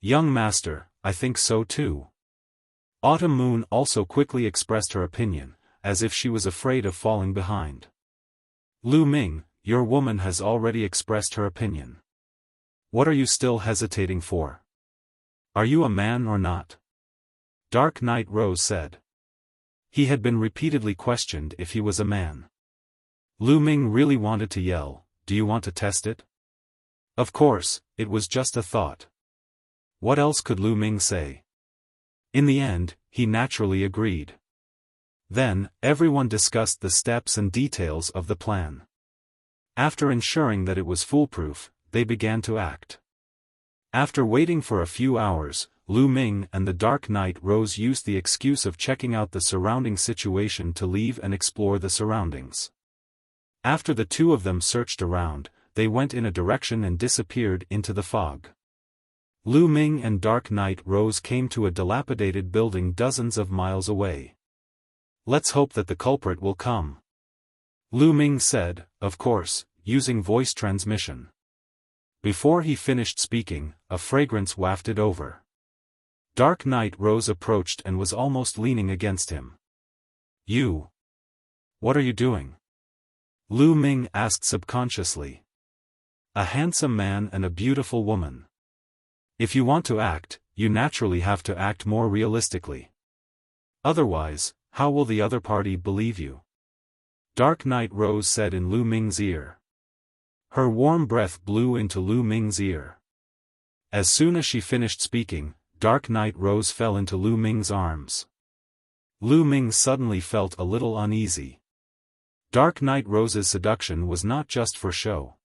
Young master, I think so too. Autumn Moon also quickly expressed her opinion, as if she was afraid of falling behind. Lu Ming, your woman has already expressed her opinion. What are you still hesitating for? Are you a man or not? Dark Knight Rose said. He had been repeatedly questioned if he was a man. Lu Ming really wanted to yell, "Do you want to test it?" Of course, it was just a thought. What else could Lu Ming say? In the end, he naturally agreed. Then, everyone discussed the steps and details of the plan. After ensuring that it was foolproof, they began to act. After waiting for a few hours, Lu Ming and the Dark Knight Rose used the excuse of checking out the surrounding situation to leave and explore the surroundings. After the two of them searched around, they went in a direction and disappeared into the fog. Lu Ming and Dark Knight Rose came to a dilapidated building dozens of miles away. Let's hope that the culprit will come. Lu Ming said, of course, using voice transmission. Before he finished speaking, a fragrance wafted over. Dark Knight Rose approached and was almost leaning against him. You. What are you doing? Lu Ming asked subconsciously. A handsome man and a beautiful woman. If you want to act, you naturally have to act more realistically. Otherwise, how will the other party believe you? Dark Knight Rose said in Lu Ming's ear. Her warm breath blew into Lu Ming's ear. As soon as she finished speaking, Dark Knight Rose fell into Lu Ming's arms. Lu Ming suddenly felt a little uneasy. Dark Knight Rose's seduction was not just for show.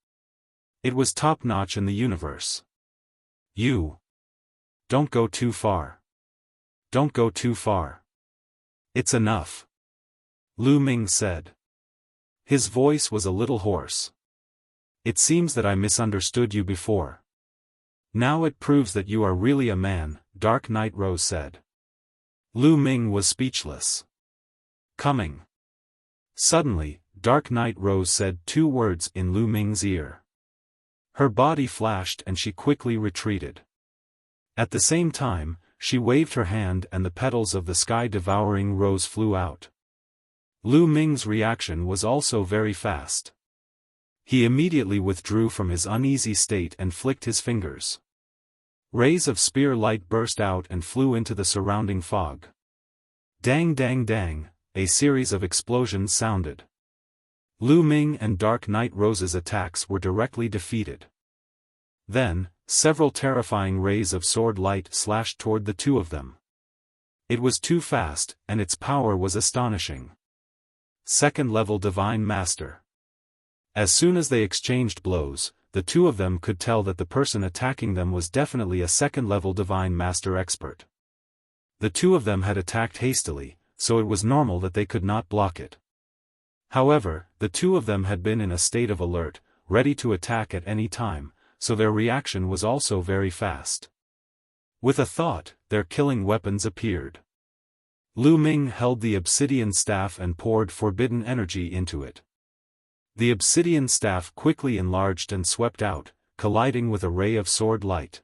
It was top-notch in the universe. You. Don't go too far. Don't go too far. It's enough. Lu Ming said. His voice was a little hoarse. It seems that I misunderstood you before. Now it proves that you are really a man, Dark Knight Rose said. Lu Ming was speechless. Coming. Suddenly, Dark Knight Rose said two words in Lu Ming's ear. Her body flashed and she quickly retreated. At the same time, she waved her hand and the petals of the sky-devouring rose flew out. Lu Ming's reaction was also very fast. He immediately withdrew from his uneasy state and flicked his fingers. Rays of spear light burst out and flew into the surrounding fog. Dang dang dang, a series of explosions sounded. Lu Ming and Dark Knight Rose's attacks were directly defeated. Then, several terrifying rays of sword light slashed toward the two of them. It was too fast, and its power was astonishing. Second-level Divine Master. As soon as they exchanged blows, the two of them could tell that the person attacking them was definitely a second-level Divine Master expert. The two of them had attacked hastily, so it was normal that they could not block it. However, the two of them had been in a state of alert, ready to attack at any time, so their reaction was also very fast. With a thought, their killing weapons appeared. Lu Ming held the obsidian staff and poured forbidden energy into it. The obsidian staff quickly enlarged and swept out, colliding with a ray of sword light.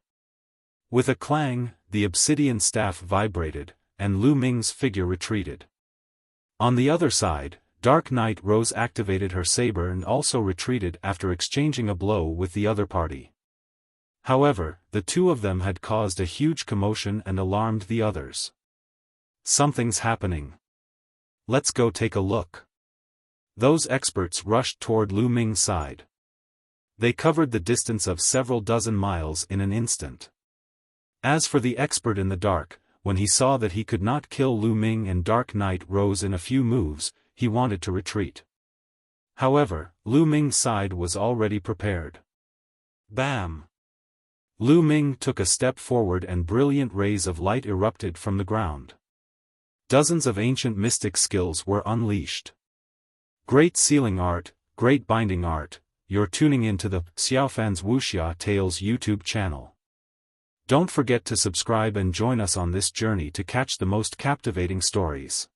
With a clang, the obsidian staff vibrated, and Lu Ming's figure retreated. On the other side, Dark Knight Rose activated her saber and also retreated after exchanging a blow with the other party. However, the two of them had caused a huge commotion and alarmed the others. Something's happening. Let's go take a look. Those experts rushed toward Lu Ming's side. They covered the distance of several dozen miles in an instant. As for the expert in the dark, when he saw that he could not kill Lu Ming and Dark Knight rose in a few moves, he wanted to retreat. However, Lu Ming's side was already prepared. Bam! Lu Ming took a step forward and brilliant rays of light erupted from the ground. Dozens of ancient mystic skills were unleashed. Great sealing art, great binding art. You're tuning into the Xiaofan's Wuxia Tales YouTube channel. Don't forget to subscribe and join us on this journey to catch the most captivating stories.